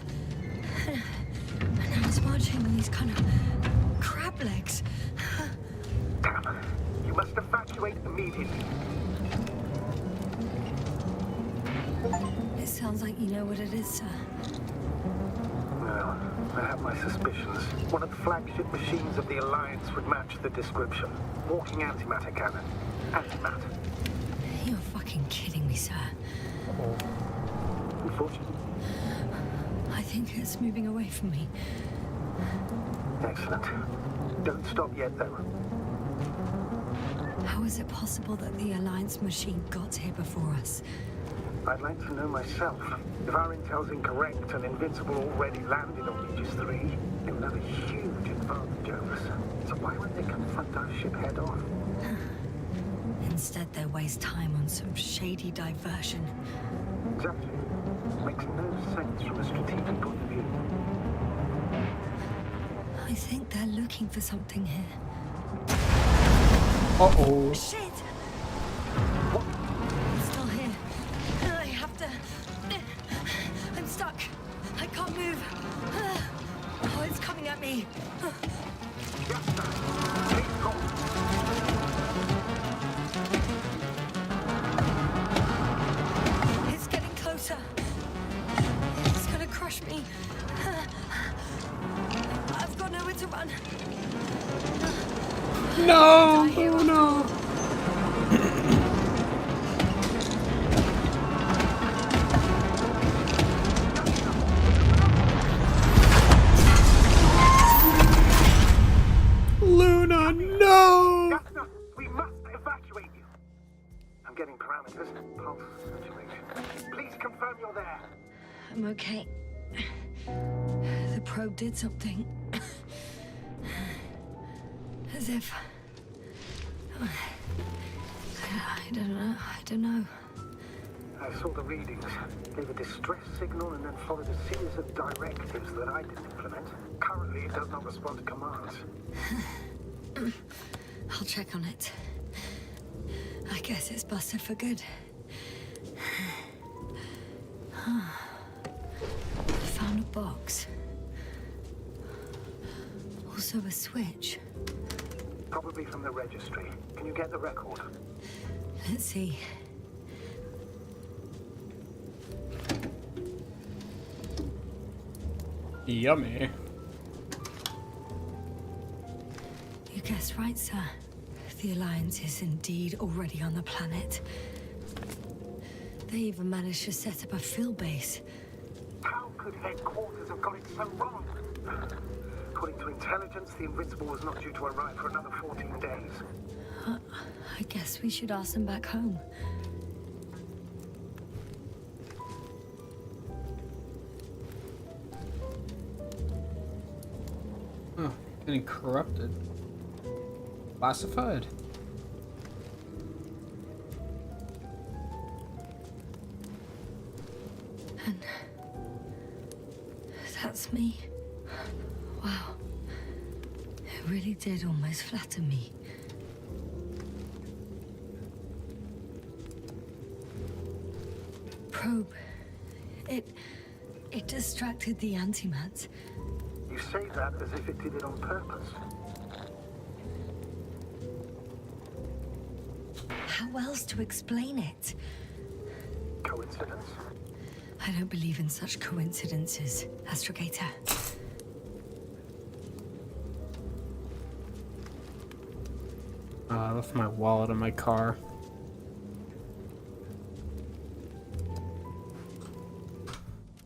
And now it's marching on these kind of crab legs. Damn. You must evacuate immediately. It sounds like you know what it is, sir. Well, I have my suspicions. One of the flagship machines of the Alliance would match the description. Walking antimatter cannon. Antimatter. You're fucking kidding me, sir. Unfortunately. I think it's moving away from me. Excellent. Don't stop yet, though. How is it possible that the Alliance machine got here before us? I'd like to know myself. If our intel's incorrect and Invincible already landed on Regis 3, it would have a huge advantage over us. So why would they confront our ship head on? Instead, they waste time on some shady diversion. Exactly. Makes no sense from a strategic point of view. I think they're looking for something here. Uh-oh. Shit! I'm still here. I have to... I'm stuck. I can't move. Oh, it's coming at me. Yes, sir. Take off. I'm getting parameters. Pulse saturation. Please confirm you're there. I'm okay. The probe did something. As if... I don't know. I saw the readings, gave a distress signal, and then followed a series of directives that I didn't implement. Currently, it does not respond to commands. I'll check on it. I guess it's busted for good. I found a box. Also a switch. Probably from the registry. Can you get the record? Let's see. Yummy. You guessed right, sir. The Alliance is indeed already on the planet. They even managed to set up a field base. How could headquarters have got it so wrong? According to intelligence, the Invincible was not due to arrive for another 14 days. I guess we should ask them back home. Oh, getting corrupted. Classified. And that's me. Wow. It really did almost flatter me. Probe. It distracted the antimats. You say that as if it did it on purpose. How else to explain it? Coincidence? I don't believe in such coincidences, Astrogator. I left my wallet in my car.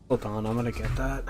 Hold on, I'm gonna get that.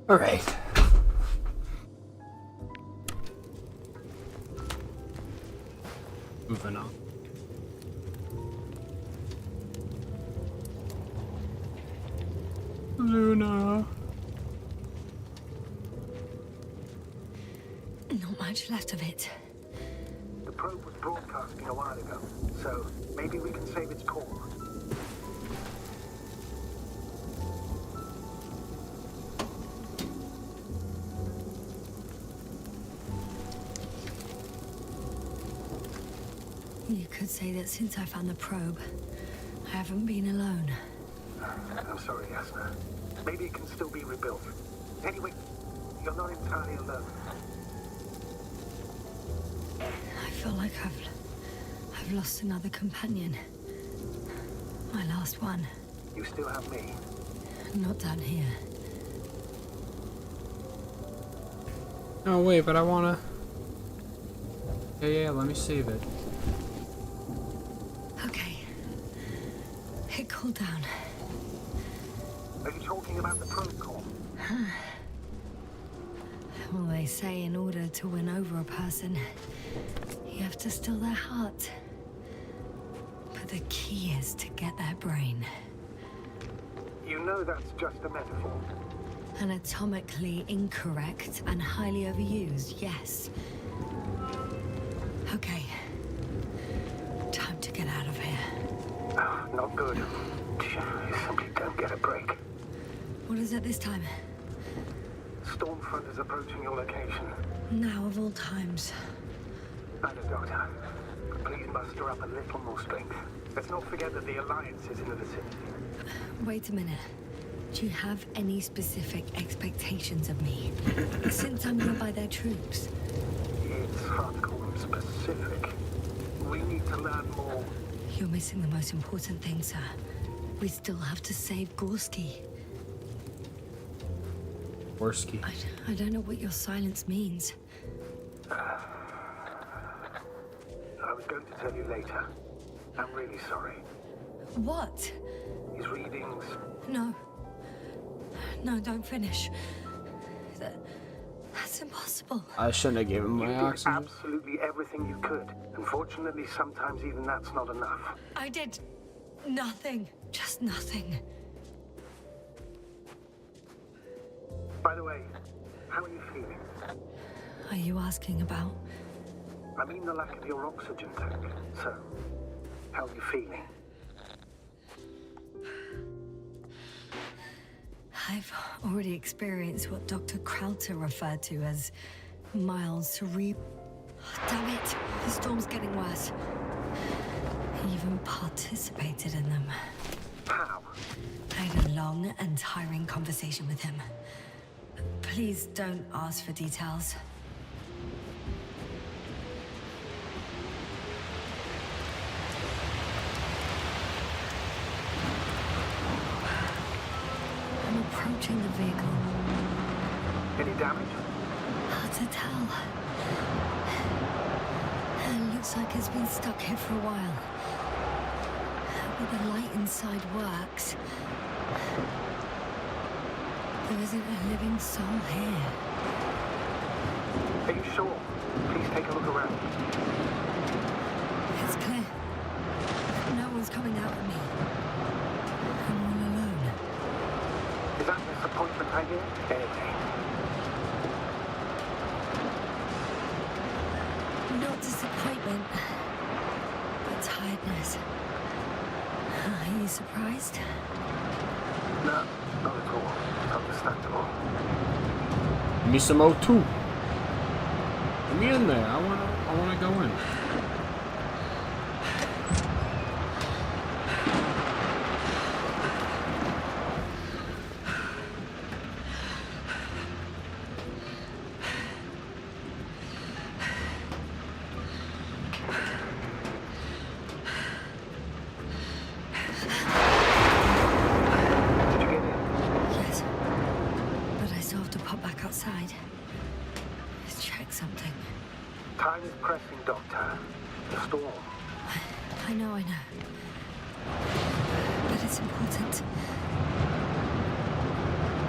All right. Moving on. Luna. Not much left of it. The probe was broadcasting a while ago, so maybe we can save its call. You could say that since I found the probe, I haven't been alone. I'm sorry, Yasna. Maybe it can still be rebuilt. Anyway, you're not entirely alone. I feel like I've lost another companion. last one. You still have me. Not down here. No, wait, but I wanna... Yeah, let me save it. Okay. It cooled down. Are you talking about the protocol? Well, they say in order to win over a person, you have to steal their heart. But the key is to get their brain. You know that's just a metaphor. Anatomically incorrect and highly overused, yes. Okay. Time to get out of here. Not good. You simply don't get a break. What is it this time? Stormfront is approaching your location. Now of all times. I know, Doctor. But please muster up a little more strength. Let's not forget that the Alliance is in the vicinity. Wait a minute. Do you have any specific expectations of me? Since I'm here by their troops. It's hard to call them specific. We need to learn more. You're missing the most important thing, sir. We still have to save Gorski. Gorski. I don't know what your silence means. I was going to tell you later. I'm really sorry. What? His readings... No. No, don't finish. That's impossible. I shouldn't have given You my did oxygen. absolutely everything you could. Unfortunately, sometimes even that's not enough. I did nothing. Just nothing. By the way, how are you feeling? Are you asking about? I mean the lack of your oxygen tank. So, how are you feeling? I've already experienced what Dr. Krauter referred to as miles to re... Oh, damn it! The storm's getting worse. I even participated in them. How? I had a long and tiring conversation with him. Please don't ask for details. I'm approaching the vehicle. Any damage? Hard to tell. It looks like it's been stuck here for a while. But the light inside works. There isn't a living soul here. Are you sure? Please take a look around. It's clear. No one's coming out at me. I'm all alone. Is that disappointment I hear? Anyway. Not disappointment, but tiredness. Are you surprised? No, not at all. It's understandable. Give me some O2. Get me in there. I wanna go in. Did you get in? Yes. But I still have to pop back outside. Let's check something. Time is pressing, Doctor. The storm. I know. But it's important.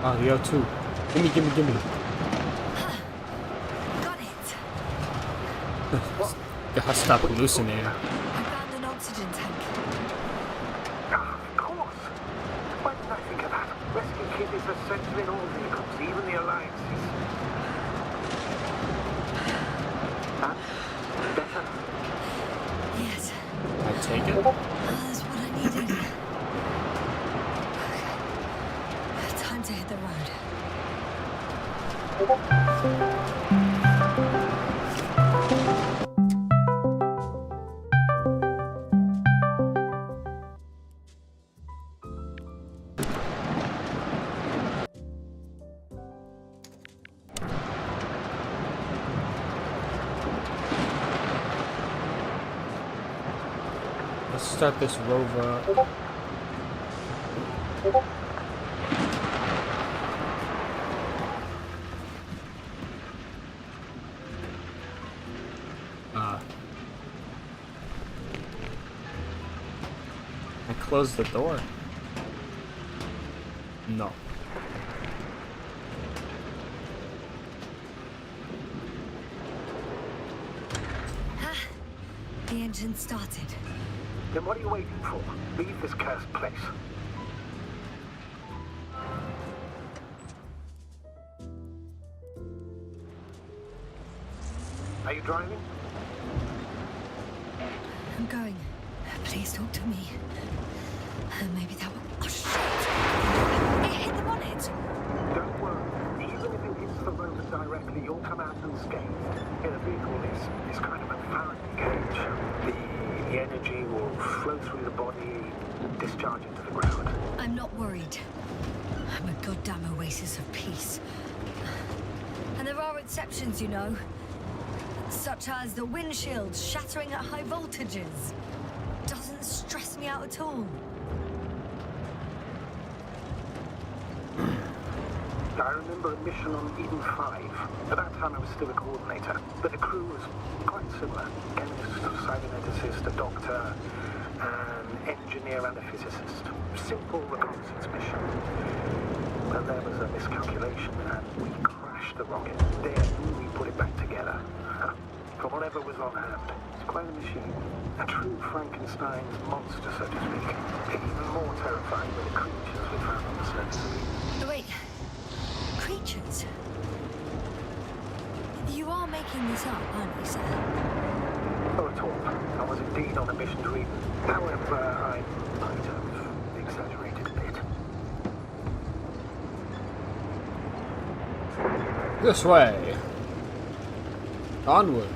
Oh, the O2. Gimme. Got it. Gotta stop hallucinating. I found an oxygen tank. Ah, of course. Why didn't I think of that? Rescue kit is essential in all vehicles, even the Alliance's. That? Better? Yes. I take it. That's what I needed. Time to hit the road. Let's start this rover. I closed the door. No. The engine started. Then what are you waiting for? Leave this cursed place. Are you driving? I'm going. Please talk to me. Maybe that will... Oh, shit! It hit the bonnet! Don't worry. Even if it hits the rover directly, you'll come out unscathed. Yeah, the vehicle is kind of a Faraday cage. The energy will flow through the body, discharge into the ground. I'm not worried. I'm a goddamn oasis of peace. And there are exceptions, you know. Such as the windshield shattering at high voltages. Doesn't stress me out at all. I remember a mission on Eden 5. At that time I was still a coordinator, but the crew was quite similar. Chemist, cyberneticist, a doctor, an engineer and a physicist. Simple reconnaissance mission. But there was a miscalculation and we crashed the rocket. Then we put it back together. From whatever was on hand. It's quite a machine. A true Frankenstein's monster, so to speak. Even more terrifying than the creatures we found on the surface. Wait. Creatures? You are making this up, aren't you, sir? Not at all. I was indeed on a mission to Eden. However, I might have exaggerated a bit. This way. Onwards.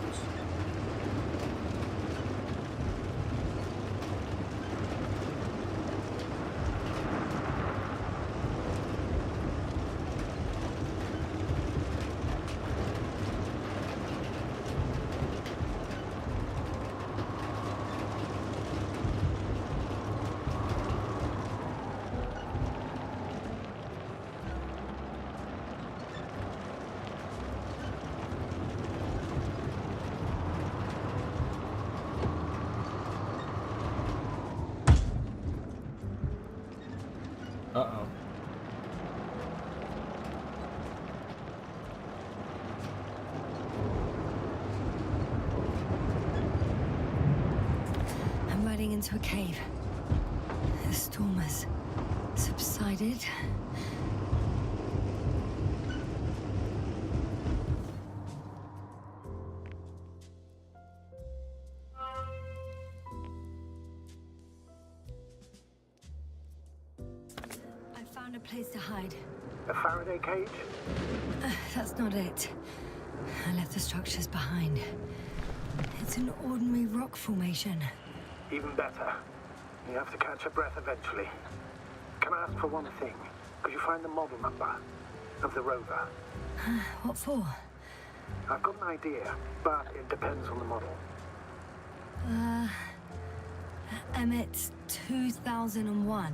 Uh-oh. I'm riding into a cave. The storm has subsided. Found a place to hide. A Faraday cage? That's not it. I left the structures behind. It's an ordinary rock formation. Even better. You have to catch your breath eventually. Can I ask for one thing? Could you find the model number of the rover? What for? I've got an idea, but it depends on the model. Emmett 2001.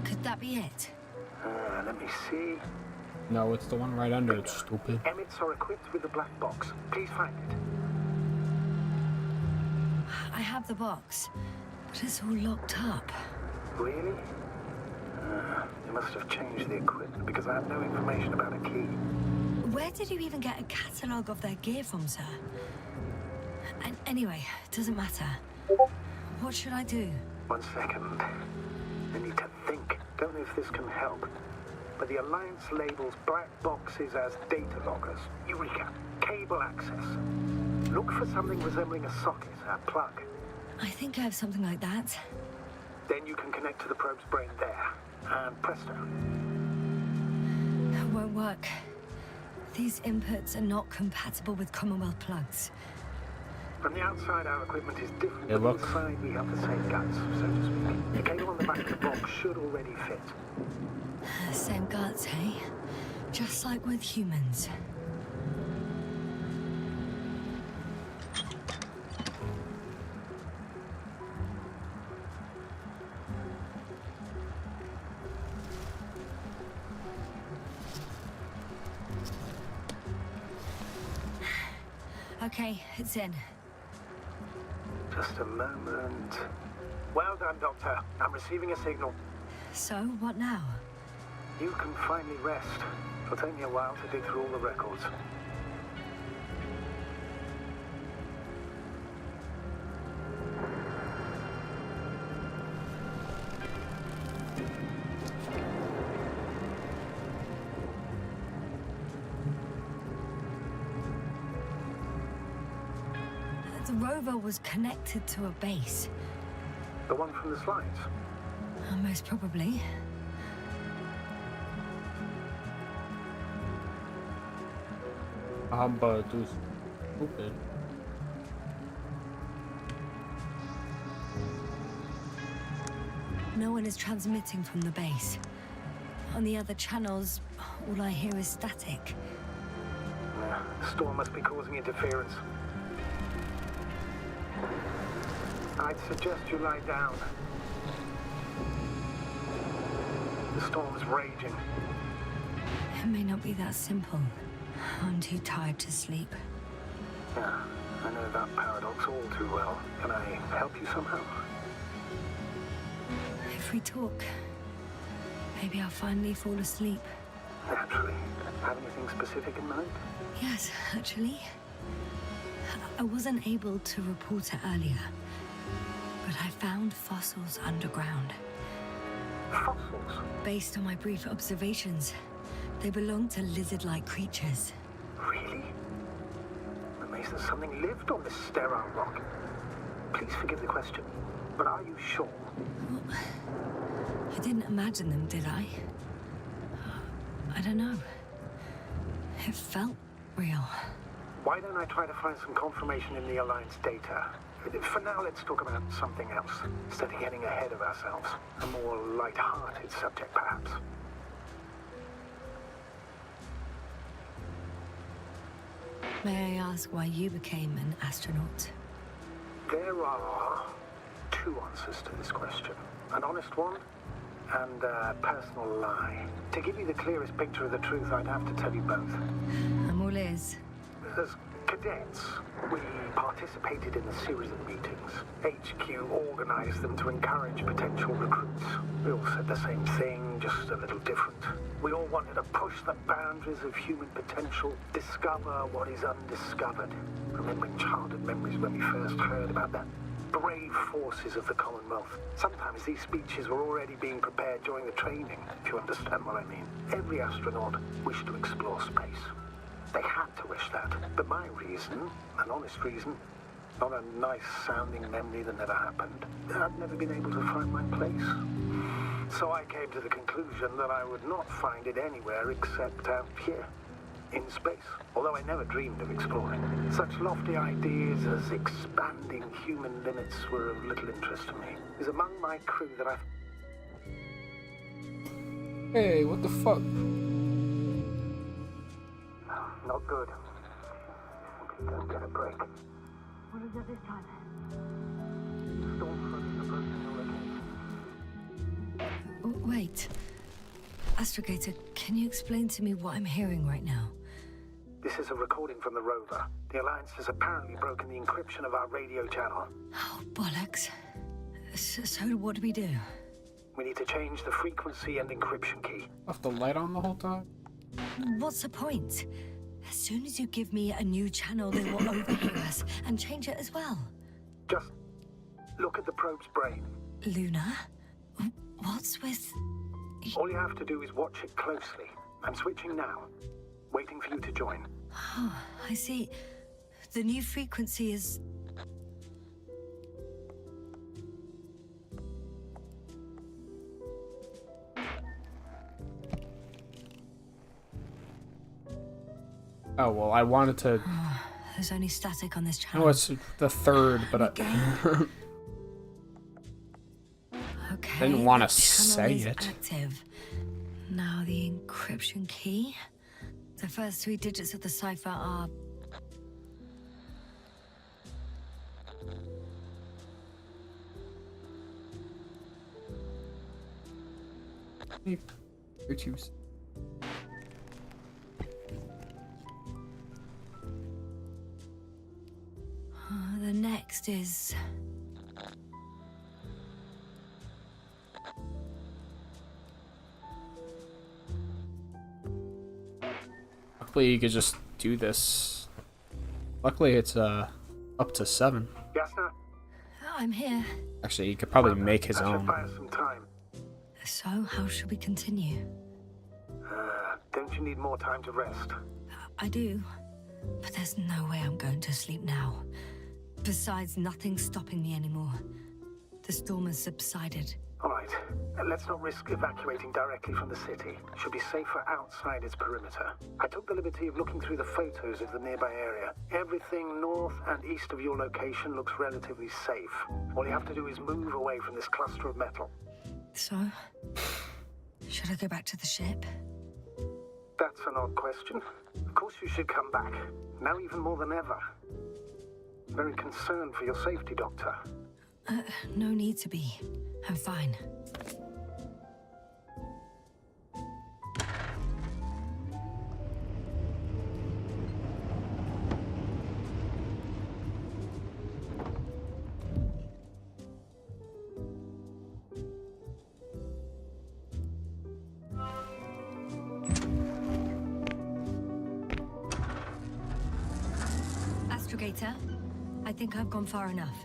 Could that be it? Let me see. No, it's the one right under it, stupid. Emmets are equipped with a black box. Please find it. I have the box, but it's all locked up. Really? You must have changed the equipment because I have no information about a key. Where did you even get a catalogue of their gear from, sir? And anyway, it doesn't matter. What should I do? 1 second. I need to think. Don't know if this can help. But the Alliance labels black boxes as data loggers. Eureka! Cable access. Look for something resembling a socket, a plug. I think I have something like that. Then you can connect to the probe's brain there. And presto. It won't work. These inputs are not compatible with Commonwealth plugs. From the outside, our equipment is different. Hey, From look. inside, we have the same guts, so to speak. The cable on the back of the box should already fit. Same guts, hey? Just like with humans. Okay, it's in. Just a moment. Well done, Doctor. I'm receiving a signal. So, what now? You can finally rest. It'll take me a while to dig through all the records. The rover was connected to a base. The one from the slides? Most probably. But it was stupid. No one is transmitting from the base. On the other channels, all I hear is static. The storm must be causing interference. I'd suggest you lie down. The storm's raging. It may not be that simple. I'm too tired to sleep. Yeah, I know that paradox all too well. Can I help you somehow? If we talk, maybe I'll finally fall asleep. Naturally. Have anything specific in mind? Yes, actually. I wasn't able to report it earlier, but I found fossils underground. Fossils? Based on my brief observations, they belong to lizard-like creatures. Really? That means that something lived on this sterile rock. Please forgive the question, but are you sure? Well, I didn't imagine them, did I? I don't know. It felt real. Why don't I try to find some confirmation in the Alliance data? For now, let's talk about something else, instead of getting ahead of ourselves. A more light-hearted subject, perhaps. May I ask why you became an astronaut? There are two answers to this question. An honest one, and a personal lie. To give you the clearest picture of the truth, I'd have to tell you both. I'm all ears. As cadets, we participated in a series of meetings. HQ organized them to encourage potential recruits. We all said the same thing, just a little different. We all wanted to push the boundaries of human potential, discover what is undiscovered. Remembering childhood memories when we first heard about that brave forces of the Commonwealth. Sometimes these speeches were already being prepared during the training, if you understand what I mean. Every astronaut wished to explore space. They had to wish that. But my reason, an honest reason, not a nice-sounding memory that never happened, I'd never been able to find my place. So I came to the conclusion that I would not find it anywhere except out here, in space. Although I never dreamed of exploring. Such lofty ideas as expanding human limits were of little interest to me. It was among my crew that I... Hey, what the fuck? Not good. We don't get a break. What is it this time? Storm front approaching the location. Wait. Astrogator, can you explain to me what I'm hearing right now? This is a recording from the rover. The Alliance has apparently broken the encryption of our radio channel. Oh, bollocks. So what do we do? We need to change the frequency and encryption key. Left the light on the whole time? What's the point? As soon as you give me a new channel, they will overhear us and change it as well. Just look at the probe's brain. Luna? What's with... All you have to do is watch it closely. I'm switching now. Waiting for you to join. Oh, I see. The new frequency is... Oh, well, I wanted to... There's only static on this channel. No, it's the third, but I Okay, didn't want to the channel say is it. active. Now the encryption key. The first 3 digits of the cipher are... You're too... next is... Luckily, you could just do this. Luckily, it's up to 7. Yes, sir? I'm here. Actually, he could probably make his That should own. buy us some time. So, how should we continue? Don't you need more time to rest? I do. But there's no way I'm going to sleep now. Besides, nothing's stopping me anymore. The storm has subsided. All right. Let's not risk evacuating directly from the city. Should be safer outside its perimeter. I took the liberty of looking through the photos of the nearby area. Everything north and east of your location looks relatively safe. All you have to do is move away from this cluster of metal. So, should I go back to the ship? That's an odd question. Of course you should come back. Now even more than ever. Very concerned for your safety, Doctor. No need to be. I'm fine. Astrogator, I think I've gone far enough.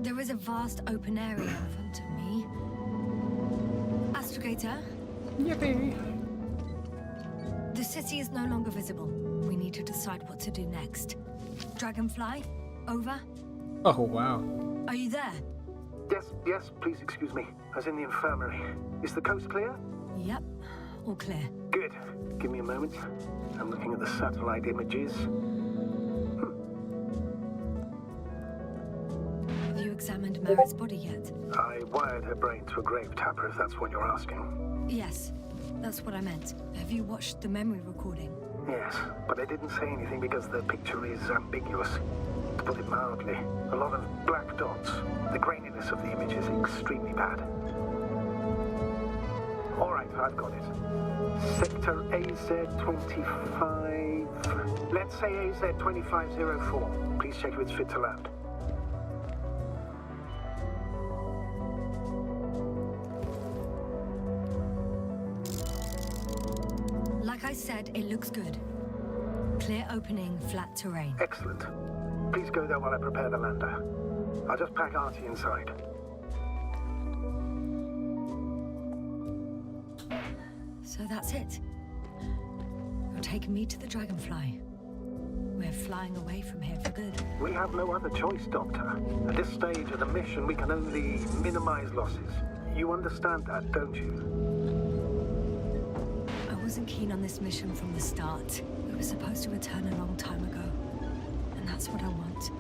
There is a vast open area in front of me. Astrogator? Yippee! The city is no longer visible. We need to decide what to do next. Dragonfly? Over? Oh, wow. Are you there? Yes, please excuse me. I was in the infirmary. Is the coast clear? Yep. All clear. Good. Give me a moment. I'm looking at the satellite images. Have you examined Merritt's body yet? I wired her brain to a grave tapper, if that's what you're asking. Yes. That's what I meant. Have you watched the memory recording? Yes, but I didn't say anything because the picture is ambiguous. To put it mildly, a lot of black dots. The graininess of the image is extremely bad. All right, I've got it. Sector AZ-25... Let's say AZ-2504. Please check if it's fit to land. Like I said, it looks good. Clear opening, flat terrain. Excellent. Please go there while I prepare the lander. I'll just pack Artie inside. So that's it. You're taking me to the Dragonfly. We're flying away from here for good. We have no other choice, Doctor. At this stage of the mission, we can only minimize losses. You understand that, don't you? I wasn't keen on this mission from the start. We were supposed to return a long time ago. And that's what I want.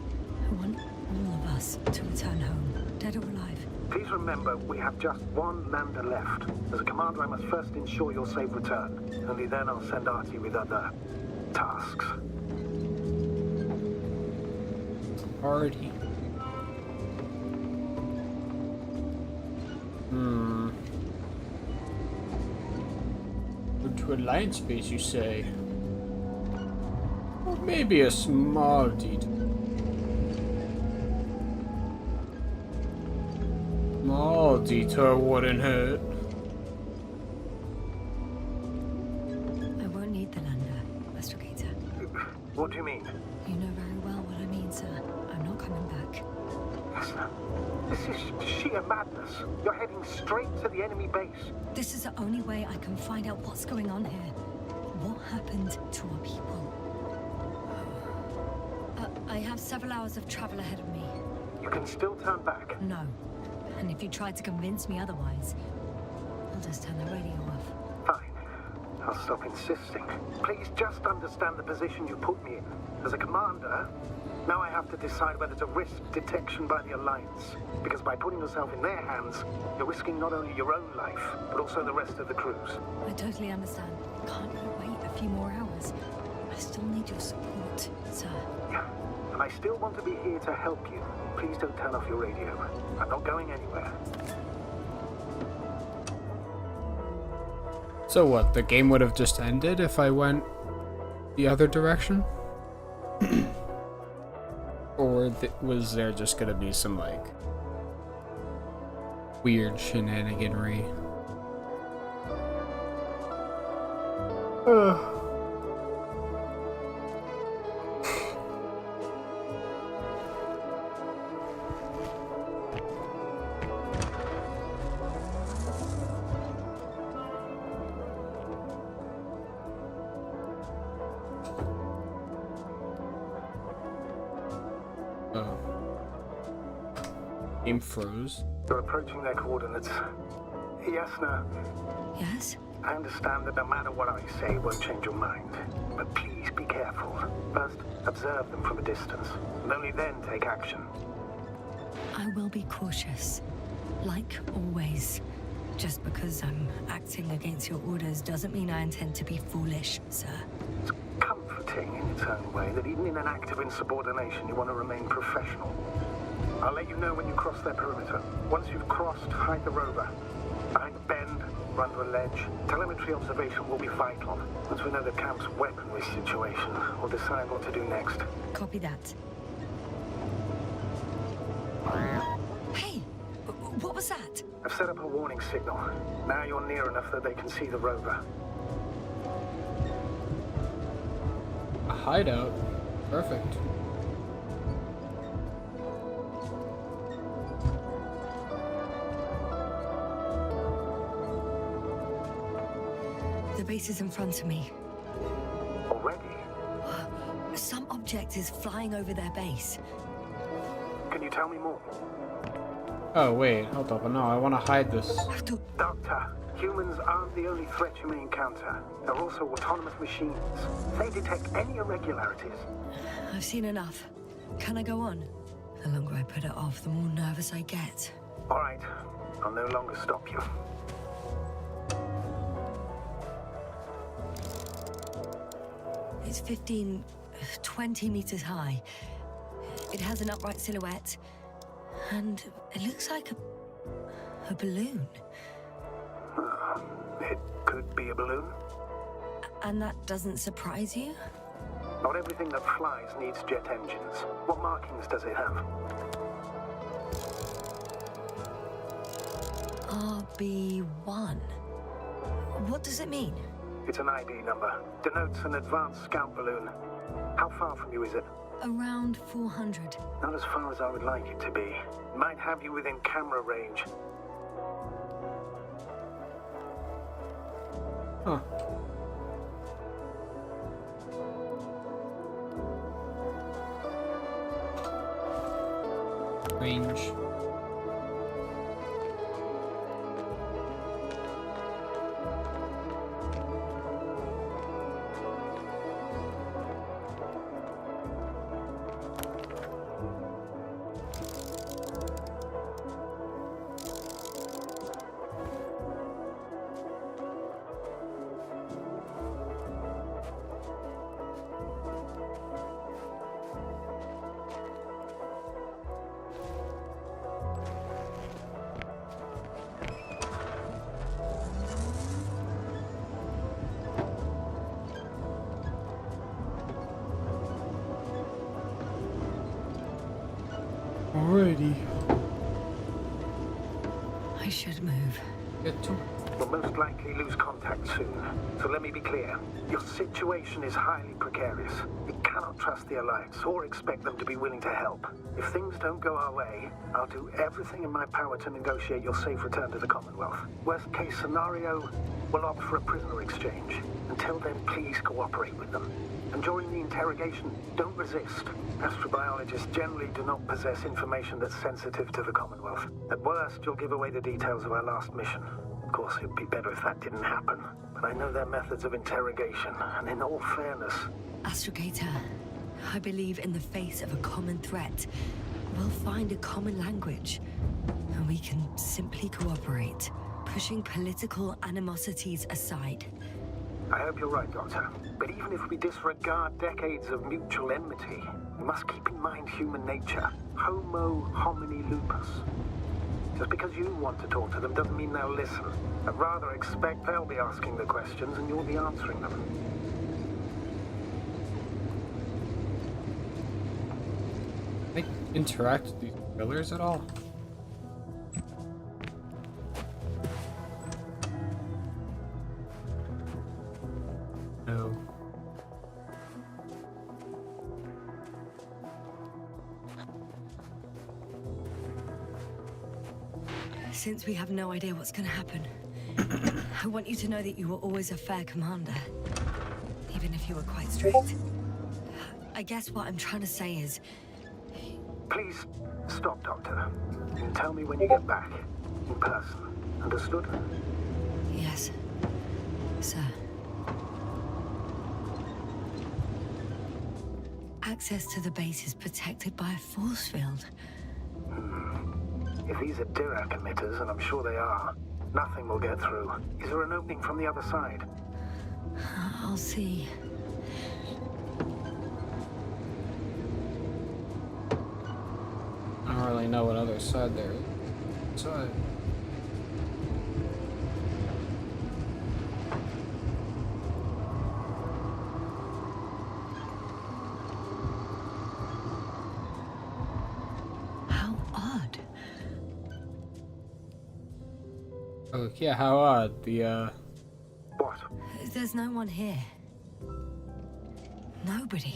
I want all of us to return home, dead or alive. Please remember, we have just one lander left. As a commander, I must first ensure your safe return. Only then I'll send Artie with other tasks. Artie. Go to Alliance base, you say? Or maybe a small detour. Small detour wouldn't hurt. I won't need the lander, Astrogator. What do you mean? You know very well what I mean, sir. I'm not coming back. Listen, this is sheer madness. You're heading straight to the enemy base. This is the only way I can find out what's going on here. What happened to our people? I have several hours of travel ahead of me. You can still turn back. No. And if you try to convince me otherwise, I'll just turn the radio off. Fine. I'll stop insisting. Please just understand the position you put me in. As a commander, now I have to decide whether to risk detection by the Alliance. Because by putting yourself in their hands, you're risking not only your own life, but also the rest of the crew's. I totally understand. Can't you wait a few more hours? I still need your support, sir. Yeah. And I still want to be here to help you. Please don't turn off your radio. I'm not going anywhere. So what, the game would have just ended if I went the other direction? Or or was there just gonna be some, like, weird shenaniganry? Oh. Game froze. You're approaching their coordinates. Yasna, Yes? I understand that no matter what I say won't change your mind. But please be careful. First, observe them from a distance, and only then take action. I will be cautious. Like always. Just because I'm acting against your orders doesn't mean I intend to be foolish, sir. It's comforting in its own way that even in an act of insubordination you want to remain professional. I'll let you know when you cross their perimeter. Once you've crossed, hide the rover. Behind a bend, or under a ledge. Telemetry observation will be vital. Once we know the camp's weaponry situation, we'll decide what to do next. Copy that. Hey! What was that? I've set up a warning signal. Now you're near enough that they can see the rover. A hideout? Perfect. The base is in front of me. Already? Some object is flying over their base. Can you tell me more? Oh, wait, hold up. No, I want to hide this. Doctor, humans aren't the only threat you may encounter. They're also autonomous machines. If they detect any irregularities, I've seen enough. Can I go on? The longer I put it off, the more nervous I get. all right, I'll no longer stop you. It's 15, 20 meters high. It has an upright silhouette. And it looks like a balloon. It could be a balloon. And that doesn't surprise you? Not everything that flies needs jet engines. What markings does it have? RB1. What does it mean? It's an ID number. Denotes an advanced scout balloon. How far from you is it? Around 400. Not as far as I would like it to be. It might have you within camera range. Huh. Range. Alrighty. I should move. Get to We'll most likely lose contact soon. So let me be clear. Your situation is highly precarious. You cannot trust the Alliance or expect them to be willing to help. If things don't go our way, I'll do everything in my power to negotiate your safe return to the Commonwealth. Worst case scenario, we'll opt for a prisoner exchange. Until then, please cooperate with them. And during the interrogation, don't resist. Astrobiologists generally do not possess information that's sensitive to the Commonwealth. At worst, you'll give away the details of our last mission. Of course, it'd be better if that didn't happen. But I know their methods of interrogation, and in all fairness... Astrogator, I believe in the face of a common threat, we'll find a common language. And we can simply cooperate, pushing political animosities aside. I hope you're right, Doctor. But even if we disregard decades of mutual enmity, we must keep in mind human nature. Homo homini lupus. Just because you want to talk to them doesn't mean they'll listen. I'd rather expect they'll be asking the questions and you'll be answering them. I interact with these pillars at all? No. Since we have no idea what's gonna happen, I want you to know that you were always a fair commander, even if you were quite strict. I guess what I'm trying to say is, Please stop, Doctor. And tell me when you get back. In person. Understood? yes, sir. Access to the base is protected by a force field. If these are Dirac emitters, and I'm sure they are, nothing will get through. Is there an opening from the other side? I'll see. I don't really know what other side there is. Side. How odd. Oh, yeah, how odd. The, What? There's no one here. Nobody.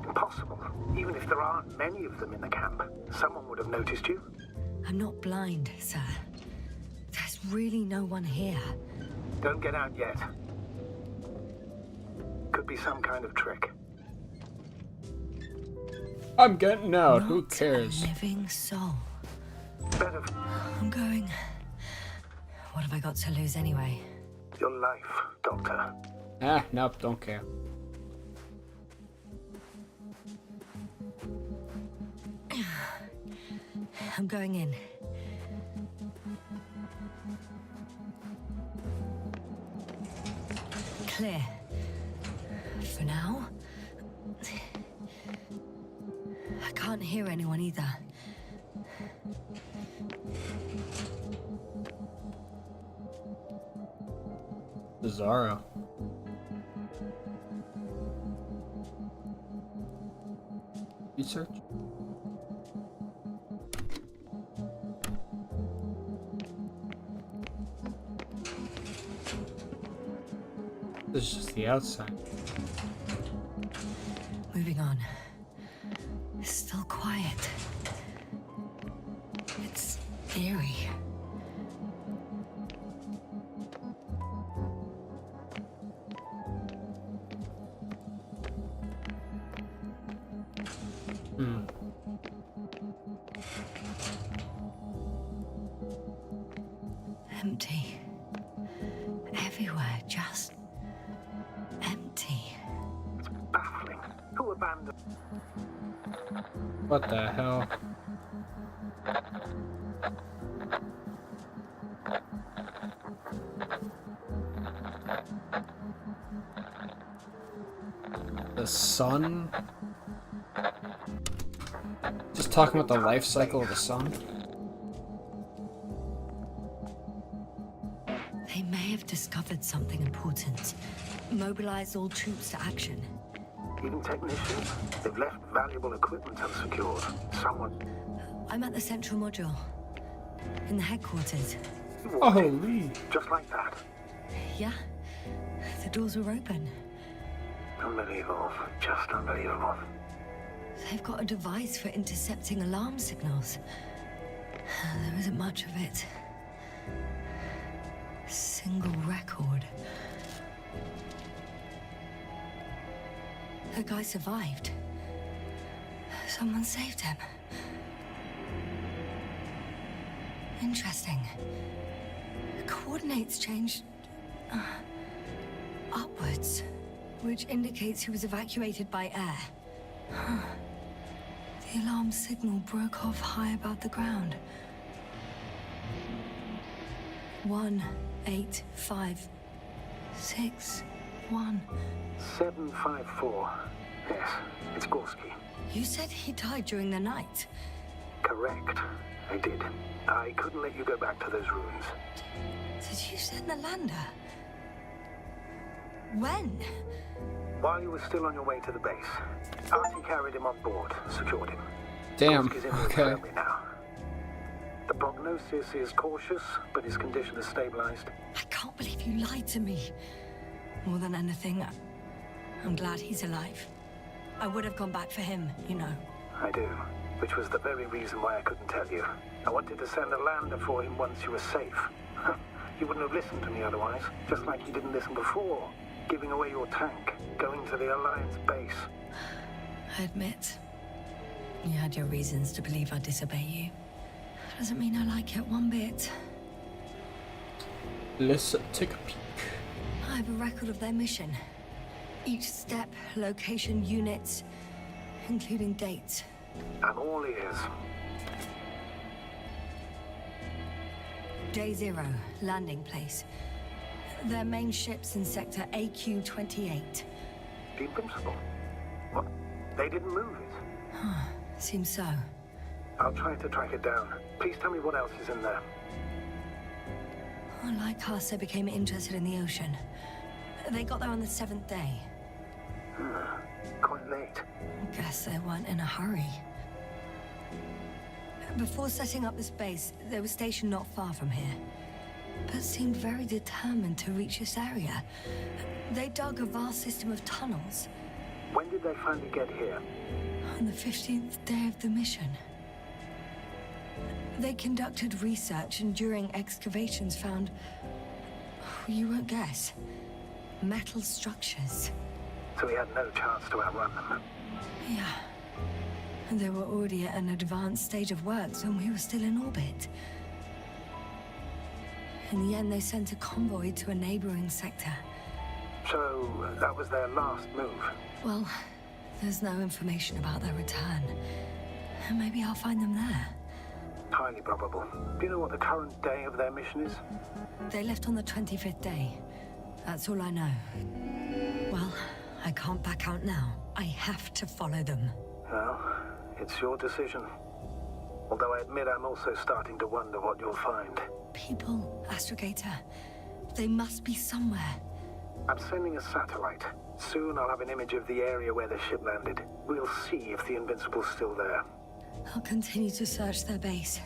Impossible. Even if there aren't many of them in the camp, someone would have noticed you. I'm not blind, sir. There's really no one here. Don't get out yet. Could be some kind of trick. I'm getting out. Who Not cares? a living soul. Better I'm going. What have I got to lose anyway? your life, Doctor. Ah, nope, don't care. I'm going in. Clear. For now. I can't hear anyone either. Bizarro. Research? This is just the outside. Moving on. It's still quiet. It's eerie. Empty. Everywhere, just empty. Baffling. Who abandoned? What the hell? The sun? Just talking about the life cycle of the sun? They may have discovered something important. Mobilized all troops to action. Even technicians? They've left valuable equipment unsecured. Someone... I'm at the central module. In the headquarters. Holy! Just like that. Yeah. The doors were open. Unbelievable. Just unbelievable. They've got a device for intercepting alarm signals. There isn't much of it. Single record. The guy survived. Someone saved him. Interesting. The coordinates changed upwards, which indicates he was evacuated by air. The alarm signal broke off high above the ground. 18561. 754. Yes, it's Gorski. You said he died during the night. Correct. I did. I couldn't let you go back to those ruins. Did you send the lander? When? While you were still on your way to the base, Artie carried him on board, secured him. Damn, Gorski's in okay. infirmary now. The prognosis is cautious, but his condition has stabilized. I can't believe you lied to me. More than anything, I'm glad he's alive. I would have gone back for him, you know. I do, which was the very reason why I couldn't tell you. I wanted to send a lander for him once you were safe. You wouldn't have listened to me otherwise, just like you didn't listen before. Giving away your tank, going to the Alliance base. I admit, you had your reasons to believe I'd disobey you. Doesn't mean I like it one bit. Let's take a peek. I have a record of their mission. Each step, location, units, including dates. I'm all ears. Day 0, landing place. Their main ship's in sector AQ-28. The Invincible? What? They didn't move it? Seems so. I'll try to track it down. Please tell me what else is in there. Like us, they became interested in the ocean. They got there on the 7th day. Quite late. Guess they weren't in a hurry. Before setting up this base, they were stationed not far from here, but seemed very determined to reach this area. They dug a vast system of tunnels. When did they finally get here? On the 15th day of the mission. They conducted research and during excavations found, you won't guess, metal structures. So we had no chance to outrun them. Yeah. And they were already at an advanced stage of works when we were still in orbit. In the end, they sent a convoy to a neighboring sector. So that was their last move. Well, there's no information about their return. Maybe I'll find them there. Highly probable. Do you know what the current day of their mission is? They left on the 25th day. That's all I know. Well, I can't back out now. I have to follow them. Well, it's your decision. Although I admit I'm also starting to wonder what you'll find. People, Astrogator. They must be somewhere. I'm sending a satellite. Soon I'll have an image of the area where the ship landed. We'll see if the Invincible's still there. I'll continue to search their base.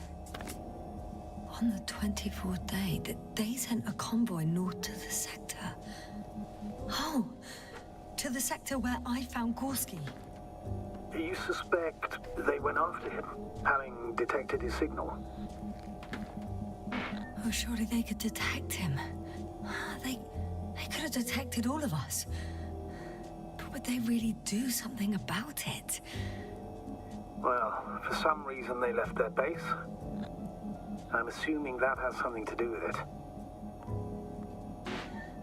On the 24th day, they sent a convoy north to the sector. Oh, to the sector where I found Gorski. You suspect they went after him, having detected his signal? Oh, surely they could detect him. They could have detected all of us. But would they really do something about it? Well, for some reason they left their base. I'm assuming that has something to do with it.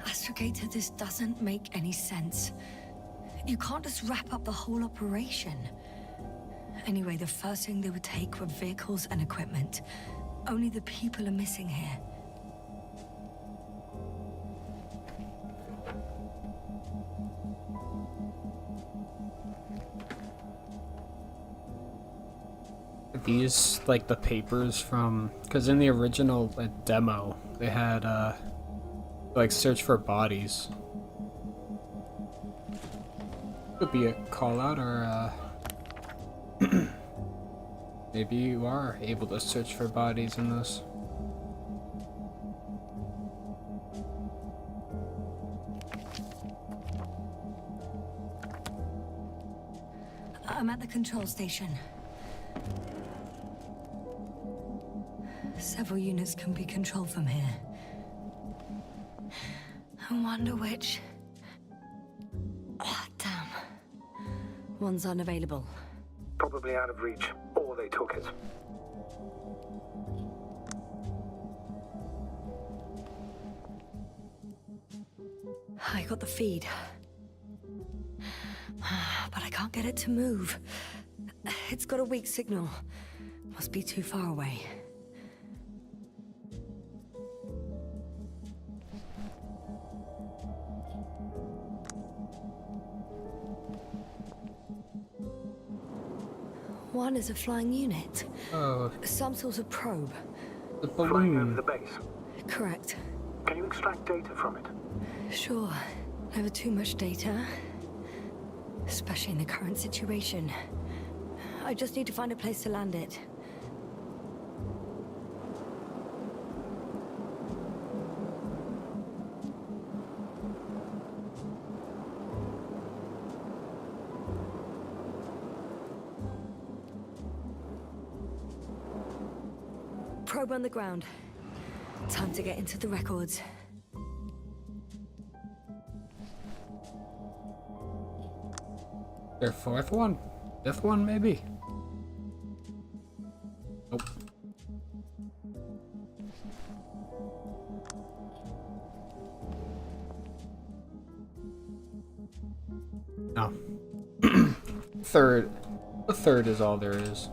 Astrogator, this doesn't make any sense. You can't just wrap up the whole operation. Anyway, the first thing they would take were vehicles and equipment. Only the people are missing here. These, like, the papers from... Because in the original demo, they had, like, search for bodies. Could be a call-out, or, maybe you are able to search for bodies in this. I'm at the control station. Several units can be controlled from here. I wonder which... Oh, damn. One's unavailable. Probably out of reach, or they took it. I got the feed. But I can't get it to move. It's got a weak signal. Must be too far away. One is a flying unit. Oh, Some sort of probe. the Flying over balloon. the base. Correct. Can you extract data from it? Sure. Never too much data. Especially in the current situation. I just need to find a place to land it. Probe on the ground. Time to get into the records. Their fourth one? Fifth one, maybe? Nope. No. Third. The third is all there is.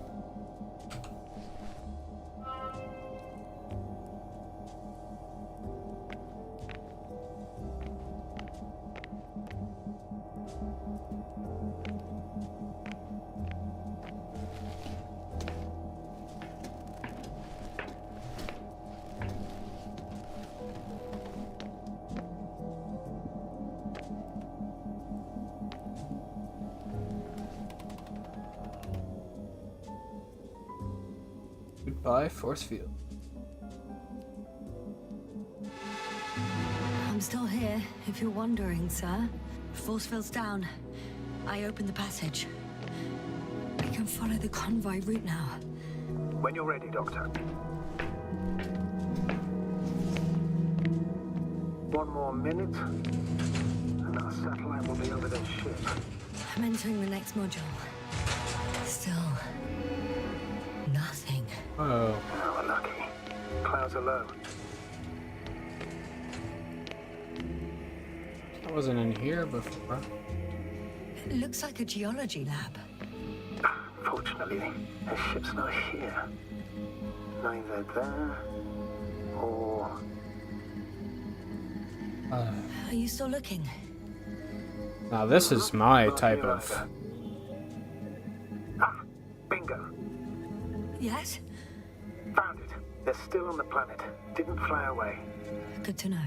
Goodbye, force field. I'm still here, if you're wondering, sir. Force field's down. I opened the passage. We can follow the convoy route now. When you're ready, Doctor. One more minute, and our satellite will be over their ship. I'm entering the next module. Still... nothing. Oh. Oh, we're lucky. Clouds are low. I wasn't in here before. It looks like a geology lab. Fortunately, the ship's not here. Neither there or... Are you still looking? Now this is my type of... Ah, bingo. Yes? Found it. They're still on the planet. Didn't fly away. Good to know.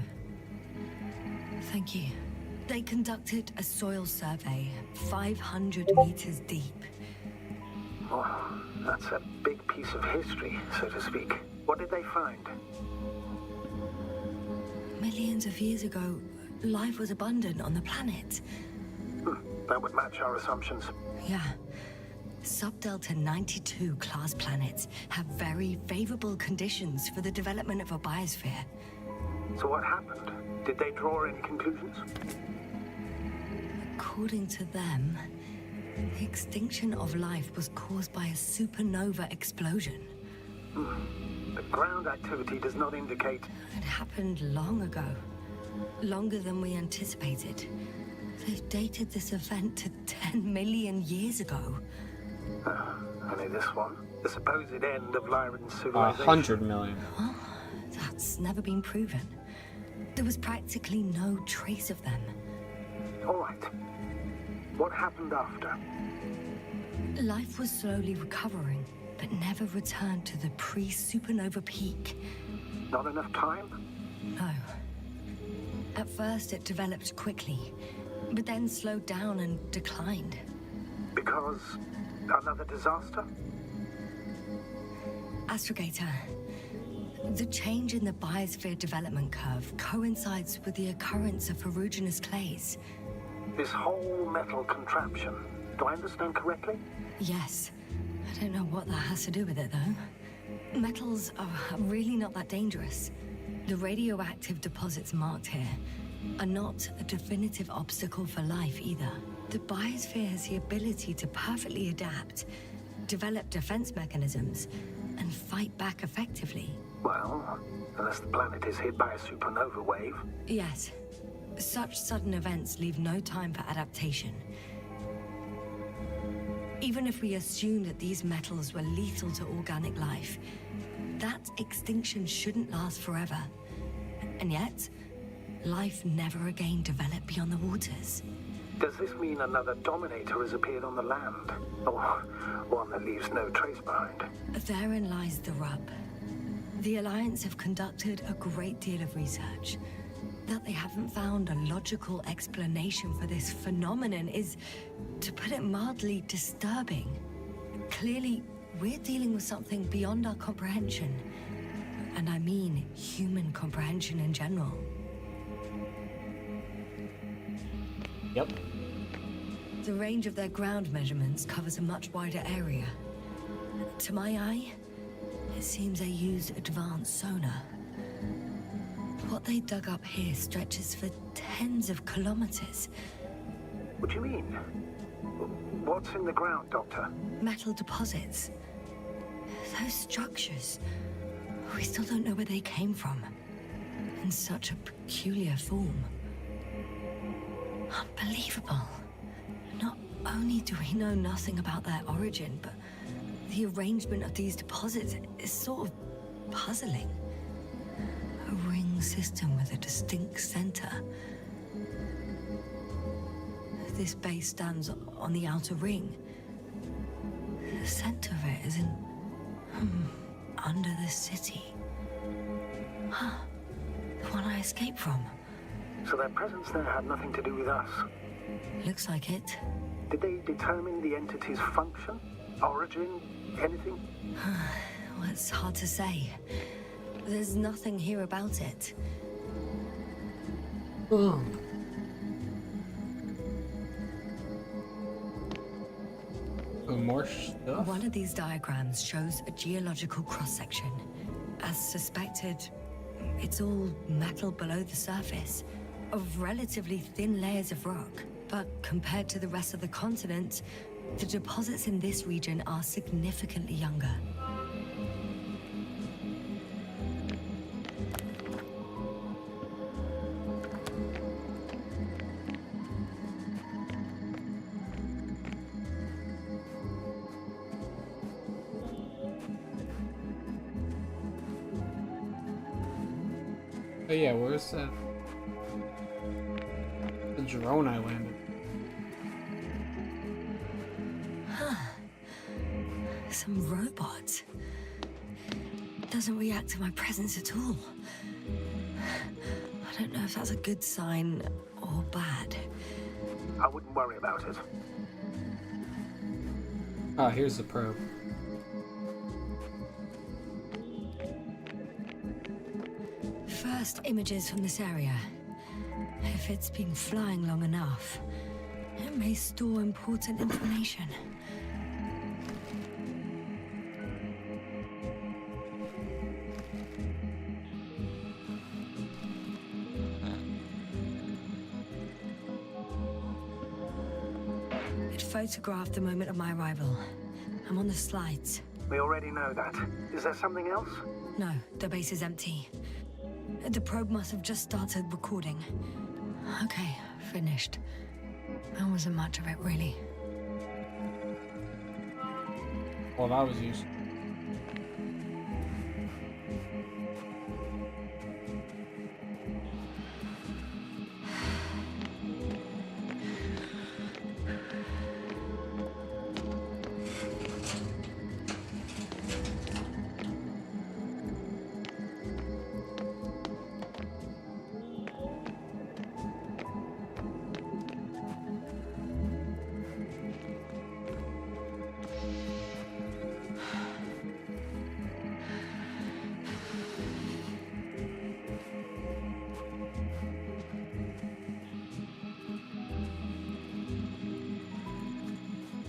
Thank you. They conducted a soil survey, 500 meters deep. Oh, that's a big piece of history, so to speak. What did they find? Millions of years ago, life was abundant on the planet. That would match our assumptions. Yeah. Subdelta 92 class planets have very favorable conditions for the development of a biosphere. So what happened? Did they draw any conclusions? According to them, the extinction of life was caused by a supernova explosion. The ground activity does not indicate... It happened long ago. Longer than we anticipated. They've dated this event to 10 million years ago. Only this one. The supposed end of Lyran's civilization. 100 million. Well, that's never been proven. There was practically no trace of them. All right. What happened after? Life was slowly recovering, but never returned to the pre-supernova peak. Not enough time? No. At first, it developed quickly, but then slowed down and declined. Because another disaster? Astrogator, the change in the biosphere development curve coincides with the occurrence of ferruginous clays. This whole metal contraption, do I understand correctly? Yes. I don't know what that has to do with it, though. Metals are really not that dangerous. The radioactive deposits marked here are not a definitive obstacle for life either. The biosphere has the ability to perfectly adapt, develop defense mechanisms, and fight back effectively. Well, unless the planet is hit by a supernova wave. Yes. Such sudden events leave no time for adaptation. Even if we assume that these metals were lethal to organic life, that extinction shouldn't last forever. And yet, life never again developed beyond the waters. Does this mean another Dominator has appeared on the land? Or one that leaves no trace behind? Therein lies the rub. The Alliance have conducted a great deal of research. That they haven't found a logical explanation for this phenomenon is, to put it mildly, disturbing. Clearly, we're dealing with something beyond our comprehension. And I mean human comprehension in general. Yep. The range of their ground measurements covers a much wider area. To my eye, it seems they used advanced sonar. What they dug up here stretches for tens of kilometers. What do you mean? What's in the ground, Doctor? Metal deposits. Those structures. We still don't know where they came from. In such a peculiar form. Unbelievable. Not only do we know nothing about their origin, but the arrangement of these deposits is sort of puzzling. A ring system with a distinct center. This base stands on the outer ring. The center of it is in... under the city. Huh. The one I escaped from. So their presence there had nothing to do with us? Looks like it. Did they determine the entity's function? Origin? Anything? Well, it's hard to say. There's nothing here about it. Oh, more stuff? One of these diagrams shows a geological cross-section. As suspected, it's all metal below the surface, of relatively thin layers of rock. But compared to the rest of the continent, the deposits in this region are significantly younger. Oh yeah, where's that? The drone I landed. Some robot. Doesn't react to my presence at all. I don't know if that's a good sign or bad. I wouldn't worry about it. Ah, here's the probe. First images from this area. If it's been flying long enough, it may store important information. It photographed the moment of my arrival. I'm on the slides. We already know that. Is there something else? No, the base is empty. The probe must have just started recording. Okay, finished. There wasn't much of it, really. Well, that was useful.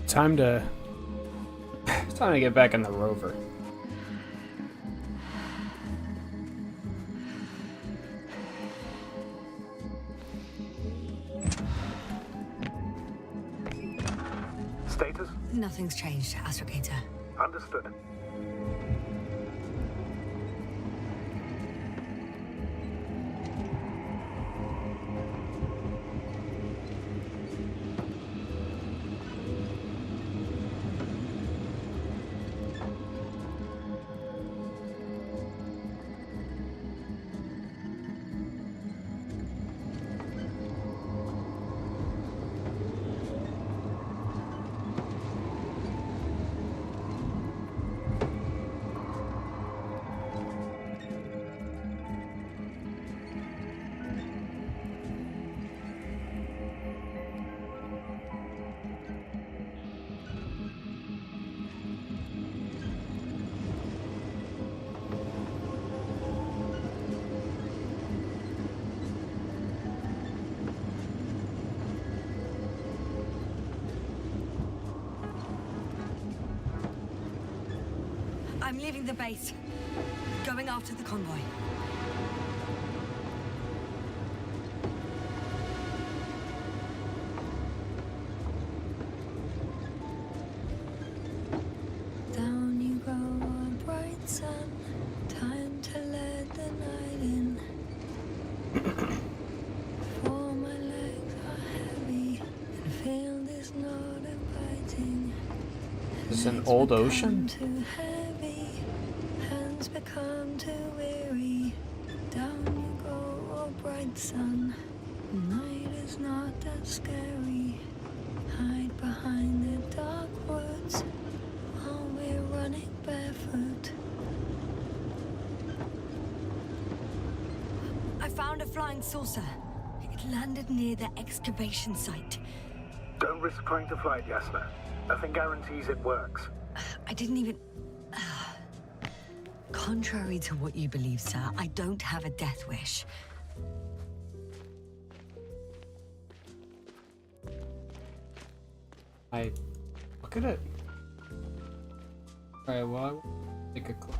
Time to get back in the rover. Status? Nothing's changed, Astrogator. Understood. I'm leaving the base. Going after the convoy. Down you go, a bright sun. Time to let the night in. For my legs are heavy, and field is not inviting. Is this an old ocean? Too heavy, hands become too weary. Down you go, oh bright sun. Night is not that scary. Hide behind the dark woods while we're running barefoot. I found a flying saucer. It landed near the excavation site. Don't risk trying to fly it, Yasna. Nothing guarantees it works. I didn't even... Contrary to what you believe, sir, I don't have a death wish. Look at it. Alright, well, I will take a clip.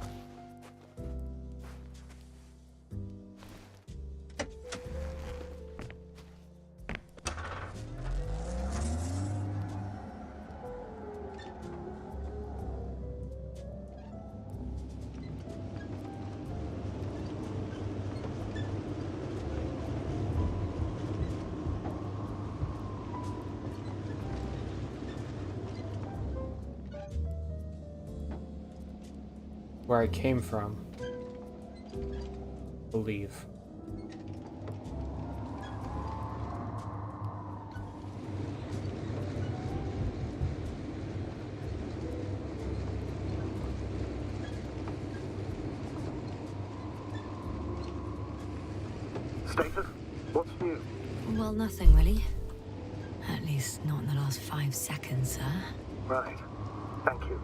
Where I came from. Believe. Status? What's new? Well, nothing really. At least not in the last 5 seconds, sir. Right. Thank you.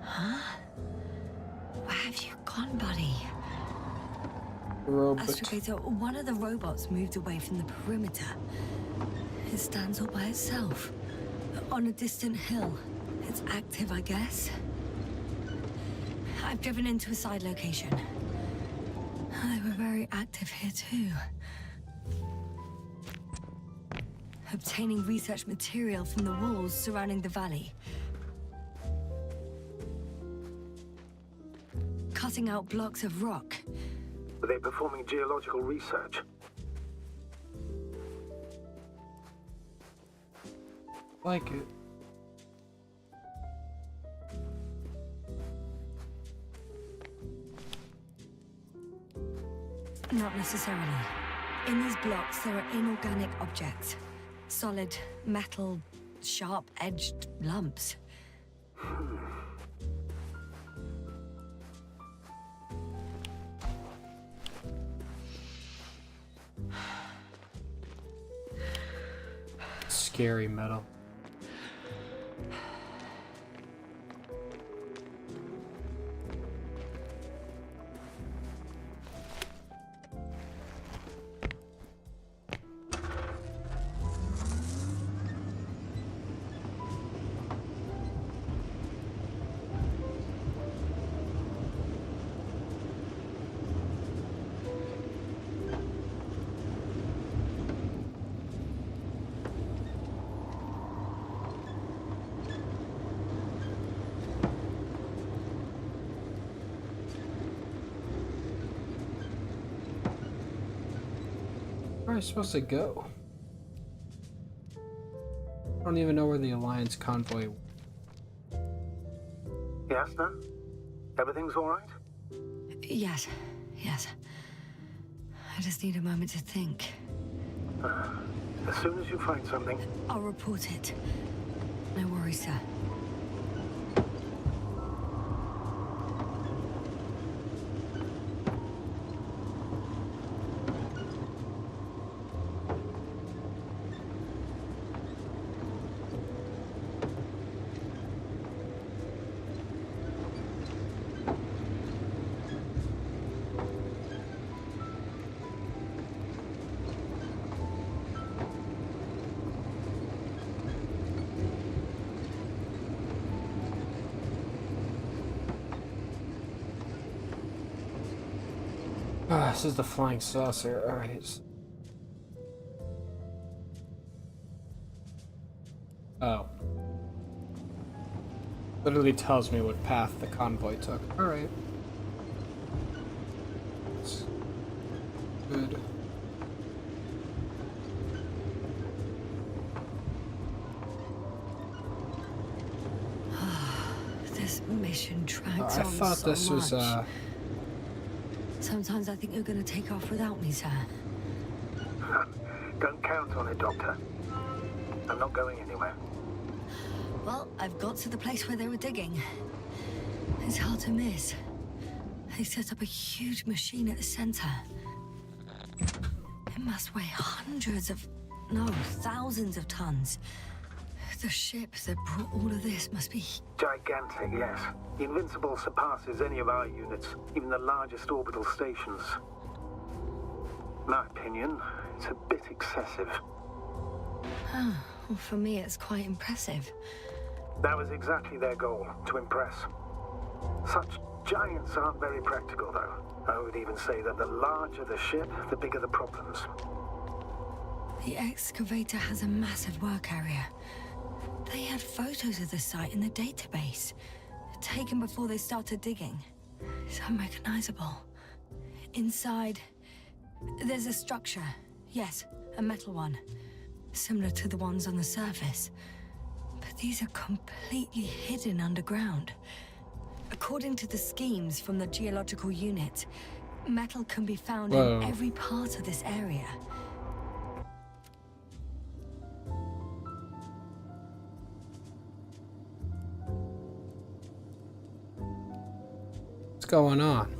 Huh? Where have you gone, buddy? Robot. Astrogator, one of the robots moved away from the perimeter. It stands all by itself. On a distant hill. It's active, I guess. I've driven into a side location. They were very active here, too. Obtaining research material from the walls surrounding the valley. Cutting out blocks of rock. Were they performing geological research? Like it. Not necessarily. In these blocks, there are inorganic objects. Solid, metal, sharp-edged lumps. Scary metal. Where am I supposed to go? I don't even know where the Alliance convoy. Yasna? Everything's all right? Yes, yes. I just need a moment to think. As soon as you find something... I'll report it. No worries, sir. Ah, this is the flying saucer. Alright. Oh. Literally tells me what path the convoy took. Alright. That's good. This mission drags I on thought so this was, much. Sometimes I think you're gonna take off without me, sir. Don't count on it, Doctor. I'm not going anywhere. Well, I've got to the place where they were digging. It's hard to miss. They set up a huge machine at the center. It must weigh hundreds of, no, thousands of tons. The ship that brought all of this must be... Gigantic, yes. The Invincible surpasses any of our units, even the largest orbital stations. In my opinion, it's a bit excessive. Well, for me, it's quite impressive. That was exactly their goal, to impress. Such giants aren't very practical, though. I would even say that the larger the ship, the bigger the problems. The excavator has a massive work area. They had photos of the site in the database, taken before they started digging. It's unrecognizable. Inside, there's a structure. Yes, a metal one. Similar to the ones on the surface. But these are completely hidden underground. According to the schemes from the geological unit, metal can be found in every part of this area. What's going on?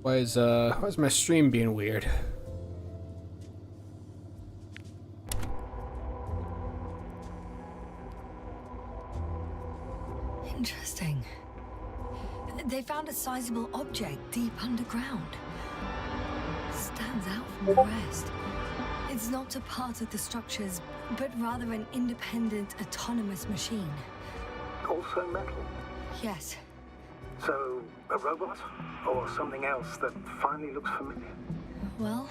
Why is my stream being weird? Interesting. They found a sizable object deep underground. Stands out from the rest. It's not a part of the structures, but rather an independent, autonomous machine. Also metal? Yes. So, a robot? Or something else that finally looks familiar? Well,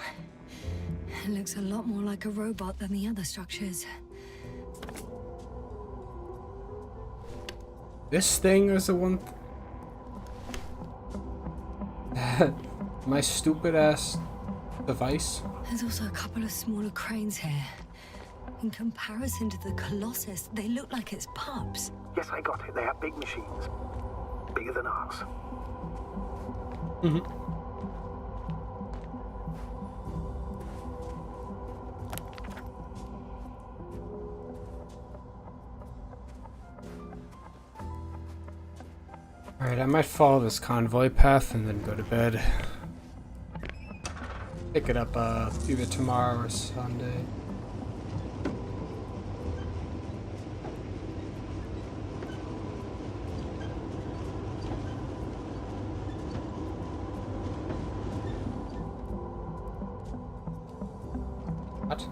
it looks a lot more like a robot than the other structures. This thing is the one... My stupid ass device. There's also a couple of smaller cranes here. In comparison to the Colossus, they look like it's pups. Yes, I got it. They have big machines. Bigger than ours. Mm-hmm. Alright, I might follow this convoy path and then go to bed. Pick it up either tomorrow or Sunday. What?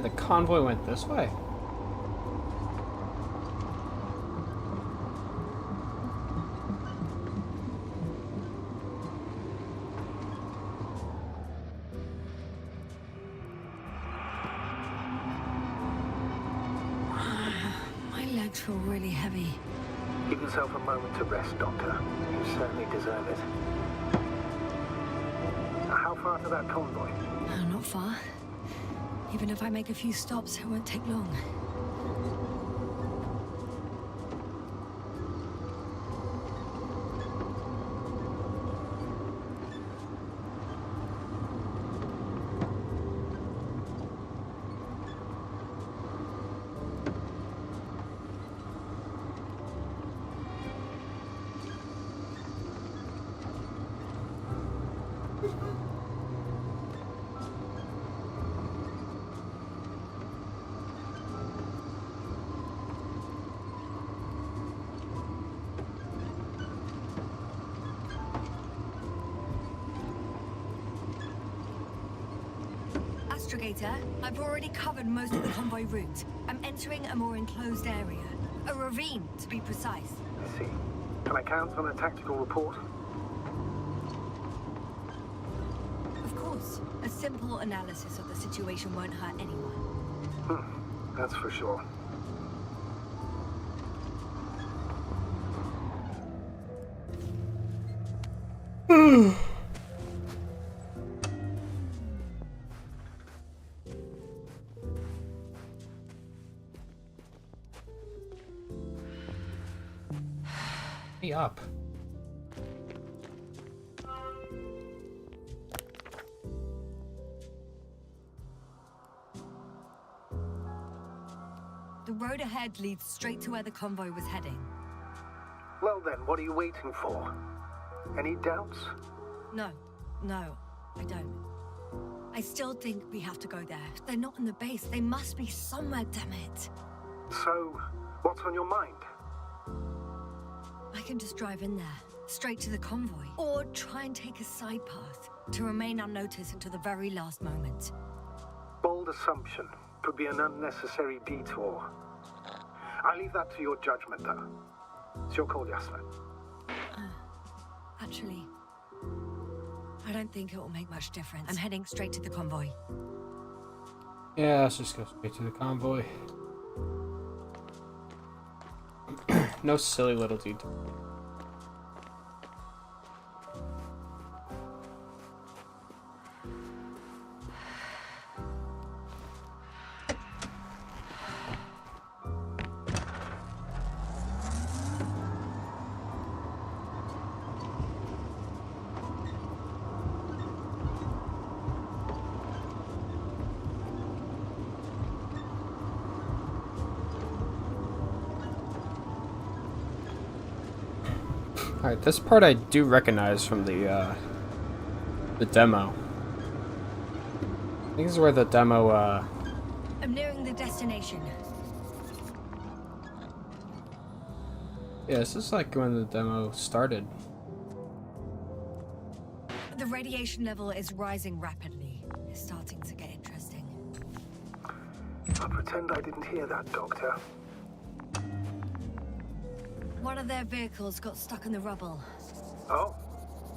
The convoy went this way. My legs feel really heavy. Give yourself a moment to rest, Doctor. You certainly deserve it. How far to that convoy? Not far. Even if I make a few stops, it won't take long. Astrogator. I've already covered most of the convoy route. I'm entering a more enclosed area. A ravine, to be precise. I see. Can I count on a tactical report? Of course. A simple analysis of the situation won't hurt anyone. That's for sure. Me up. The road ahead leads straight to where the convoy was heading. Well then, what are you waiting for? Any doubts? No, I don't. I still think we have to go there. They're not in the base. They must be somewhere, damn it. So, what's on your mind? I can just drive in there, straight to the convoy. Or try and take a side path, to remain unnoticed until the very last moment. Bold assumption. Could be an unnecessary detour. I leave that to your judgment, though. It's your call, Yasna. Actually, I don't think it will make much difference. I'm heading straight to the convoy. Yeah, let's just go straight to the convoy. No silly little detail. Alright, this part I do recognize from the demo. I think this is where the demo, I'm nearing the destination. yeah, this is like when the demo started. The radiation level is rising rapidly. It's starting to get interesting. I'll pretend I didn't hear that, Doctor. One of their vehicles got stuck in the rubble. Oh?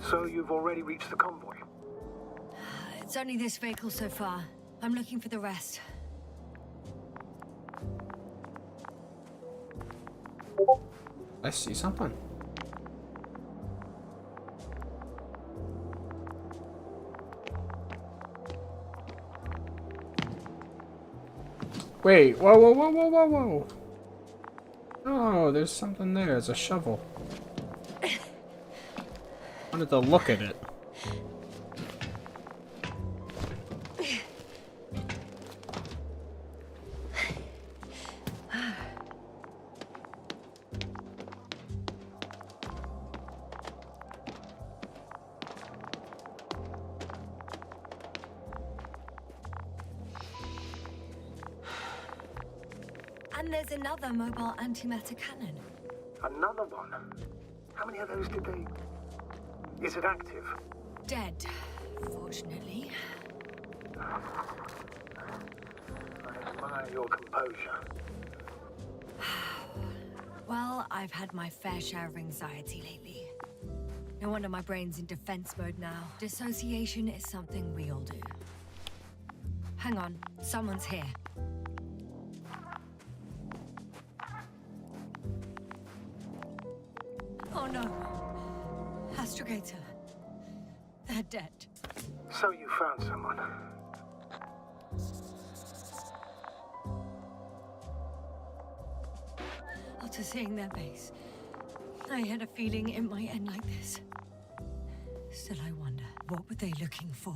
So you've already reached the convoy? It's only this vehicle so far. I'm looking for the rest. I see something. Wait, whoa. Oh, there's something there. It's a shovel. Wanted to look at it. And there's another mobile antimatter cannon. Another one? How many of those did they... Is it active? Dead, fortunately. I admire your composure. Well, I've had my fair share of anxiety lately. No wonder my brain's in defense mode now. Dissociation is something we all do. Hang on, someone's here. Oh no. Astrogator. They're dead. So you found someone. After seeing their base, I had a feeling it might end like this. Still, I wonder, what were they looking for?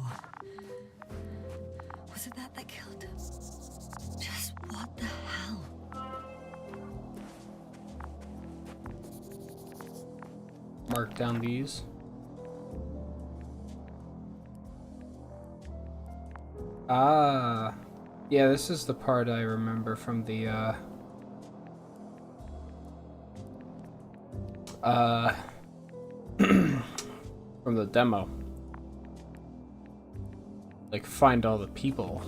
Was it that killed them? Just what the hell? Mark down these. Ah. Yeah, this is the part I remember from the, from the demo. like find all the people.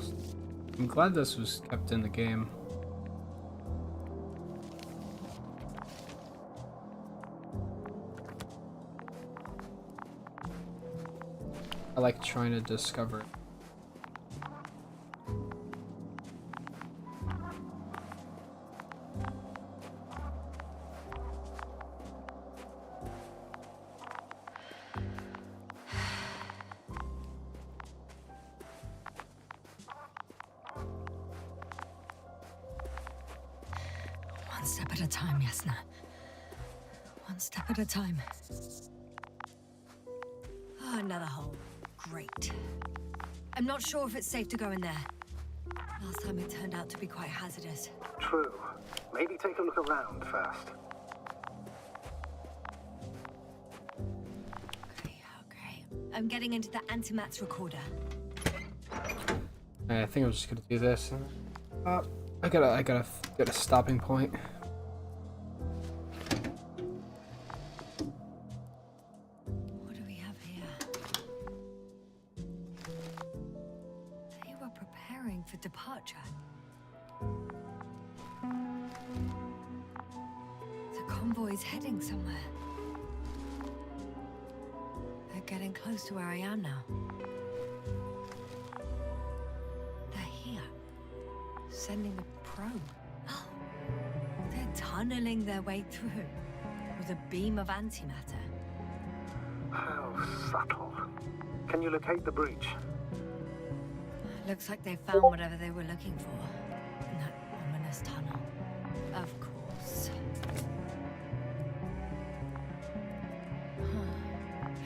I'm glad this was kept in the game. I like trying to discover it. One step at a time, Yasna. One step at a time. Oh, another hole. Great. I'm not sure if it's safe to go in there. Last time it turned out to be quite hazardous. True. Maybe take a look around first. Okay. I'm getting into the antimat's recorder. I think I'm just gonna do this. I gotta get a stopping point. What do we have here? They were preparing for departure. The convoy's heading somewhere. They're getting close to where I am now. They're here. Sending a probe. Oh, they're tunneling their way through with a beam of antimatter. How subtle. Can you locate the breach? Looks like they found whatever they were looking for in that ominous tunnel. Of course.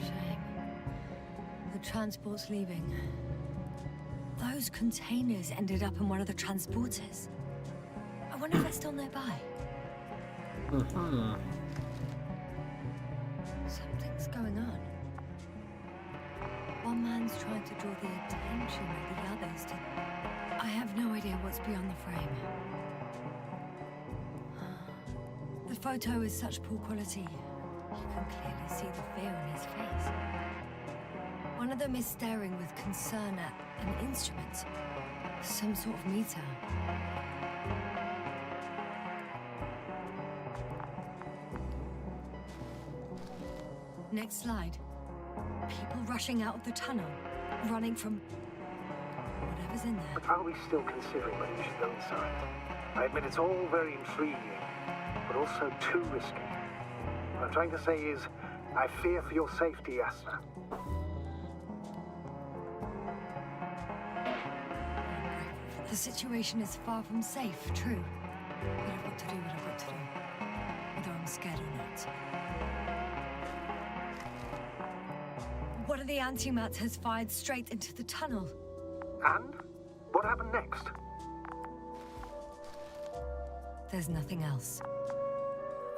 Shame. The transport's leaving. Those containers ended up in one of the transporters. I wonder if they're still nearby. Something's going on. One man's trying to draw the attention of the others to... I have no idea what's beyond the frame. The photo is such poor quality. You can clearly see the fear in his face. One of them is staring with concern at an instrument. Some sort of meter. Next slide. People rushing out of the tunnel, running from whatever's in there. But are we still considering whether you should go inside? I admit it's all very intriguing, but also too risky. What I'm trying to say is, I fear for your safety, Yasna. The situation is far from safe, true. But I've got to do what I've got to do. Whether I'm scared or not. One of the antimats has fired straight into the tunnel. And? What happened next? There's nothing else.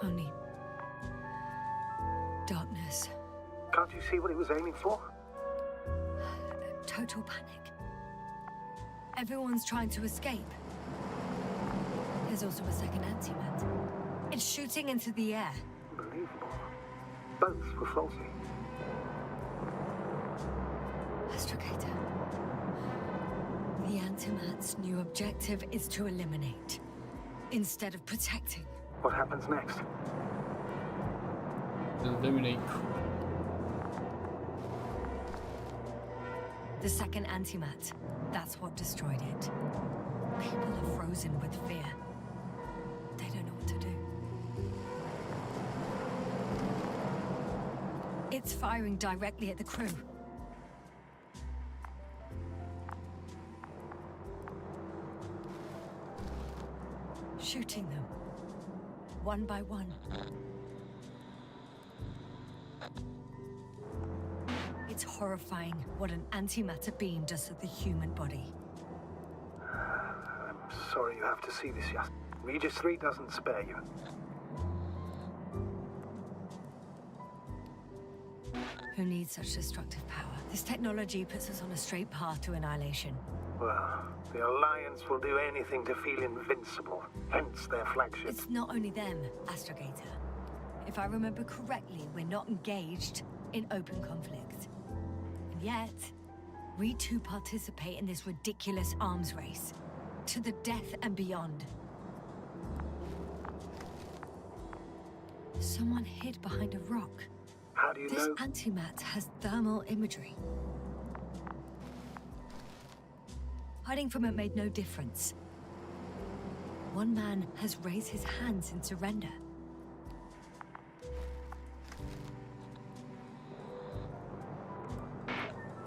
Only... darkness. Can't you see what it was aiming for? Total panic. Everyone's trying to escape. There's also a second antimat. It's shooting into the air. Unbelievable. Both were faulty. Astrogator. The antimat's new objective is to eliminate, instead of protecting. What happens next? Eliminate. The second antimat. That's what destroyed it. People are frozen with fear. They don't know what to do. It's firing directly at the crew. Shooting them. One by one. It's horrifying what an antimatter beam does to the human body. I'm sorry you have to see this, Yasna. Regis 3 doesn't spare you. Who needs such destructive power? This technology puts us on a straight path to annihilation. Well, the Alliance will do anything to feel invincible, hence their flagship. It's not only them, Astrogator. If I remember correctly, we're not engaged in open conflict. And yet, We too participate in this ridiculous arms race. To the death and beyond. Someone hid behind a rock. How do you This know? antimat has thermal imagery. Hiding from it made no difference. One man has raised his hands in surrender.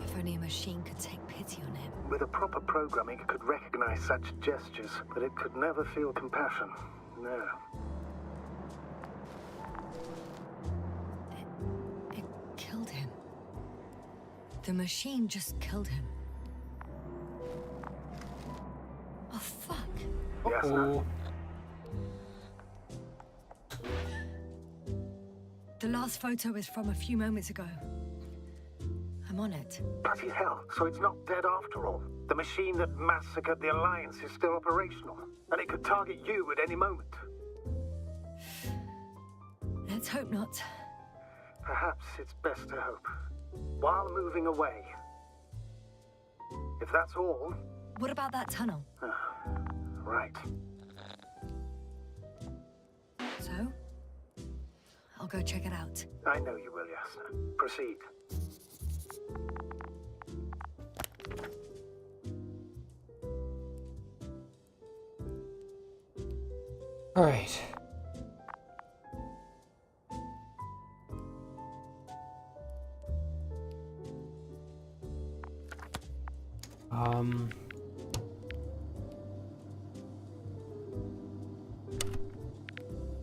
If only a machine could take pity on him. With a proper programming, it could recognize such gestures, but it could never feel compassion. No. It killed him. The machine just killed him. Oh, fuck. Yes, Oh. The last photo is from a few moments ago. I'm on it. bloody hell. So it's not dead after all. The machine that massacred the Alliance is still operational, and it could target you at any moment. Let's hope not. Perhaps it's best to hope. While moving away. If that's all... What about that tunnel? Right. So? I'll go check it out. I know you will, Yasna. Proceed. All right.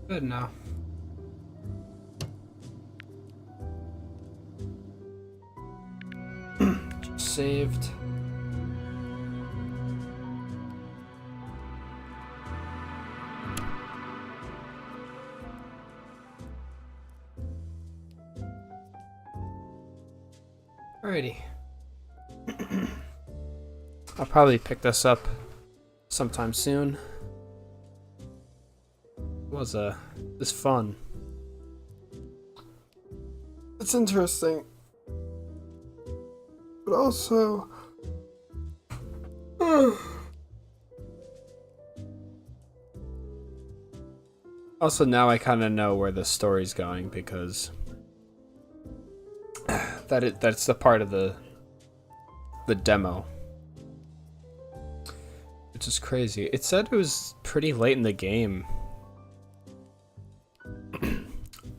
Good now. Just saved. Alrighty. I'll probably pick this up sometime soon. It was this fun. It's interesting. But also also now I kind of know where the story's going because that's the part of the demo, which is crazy. It said it was pretty late in the game,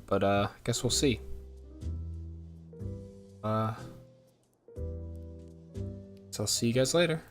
but I guess we'll see. So I'll see you guys later.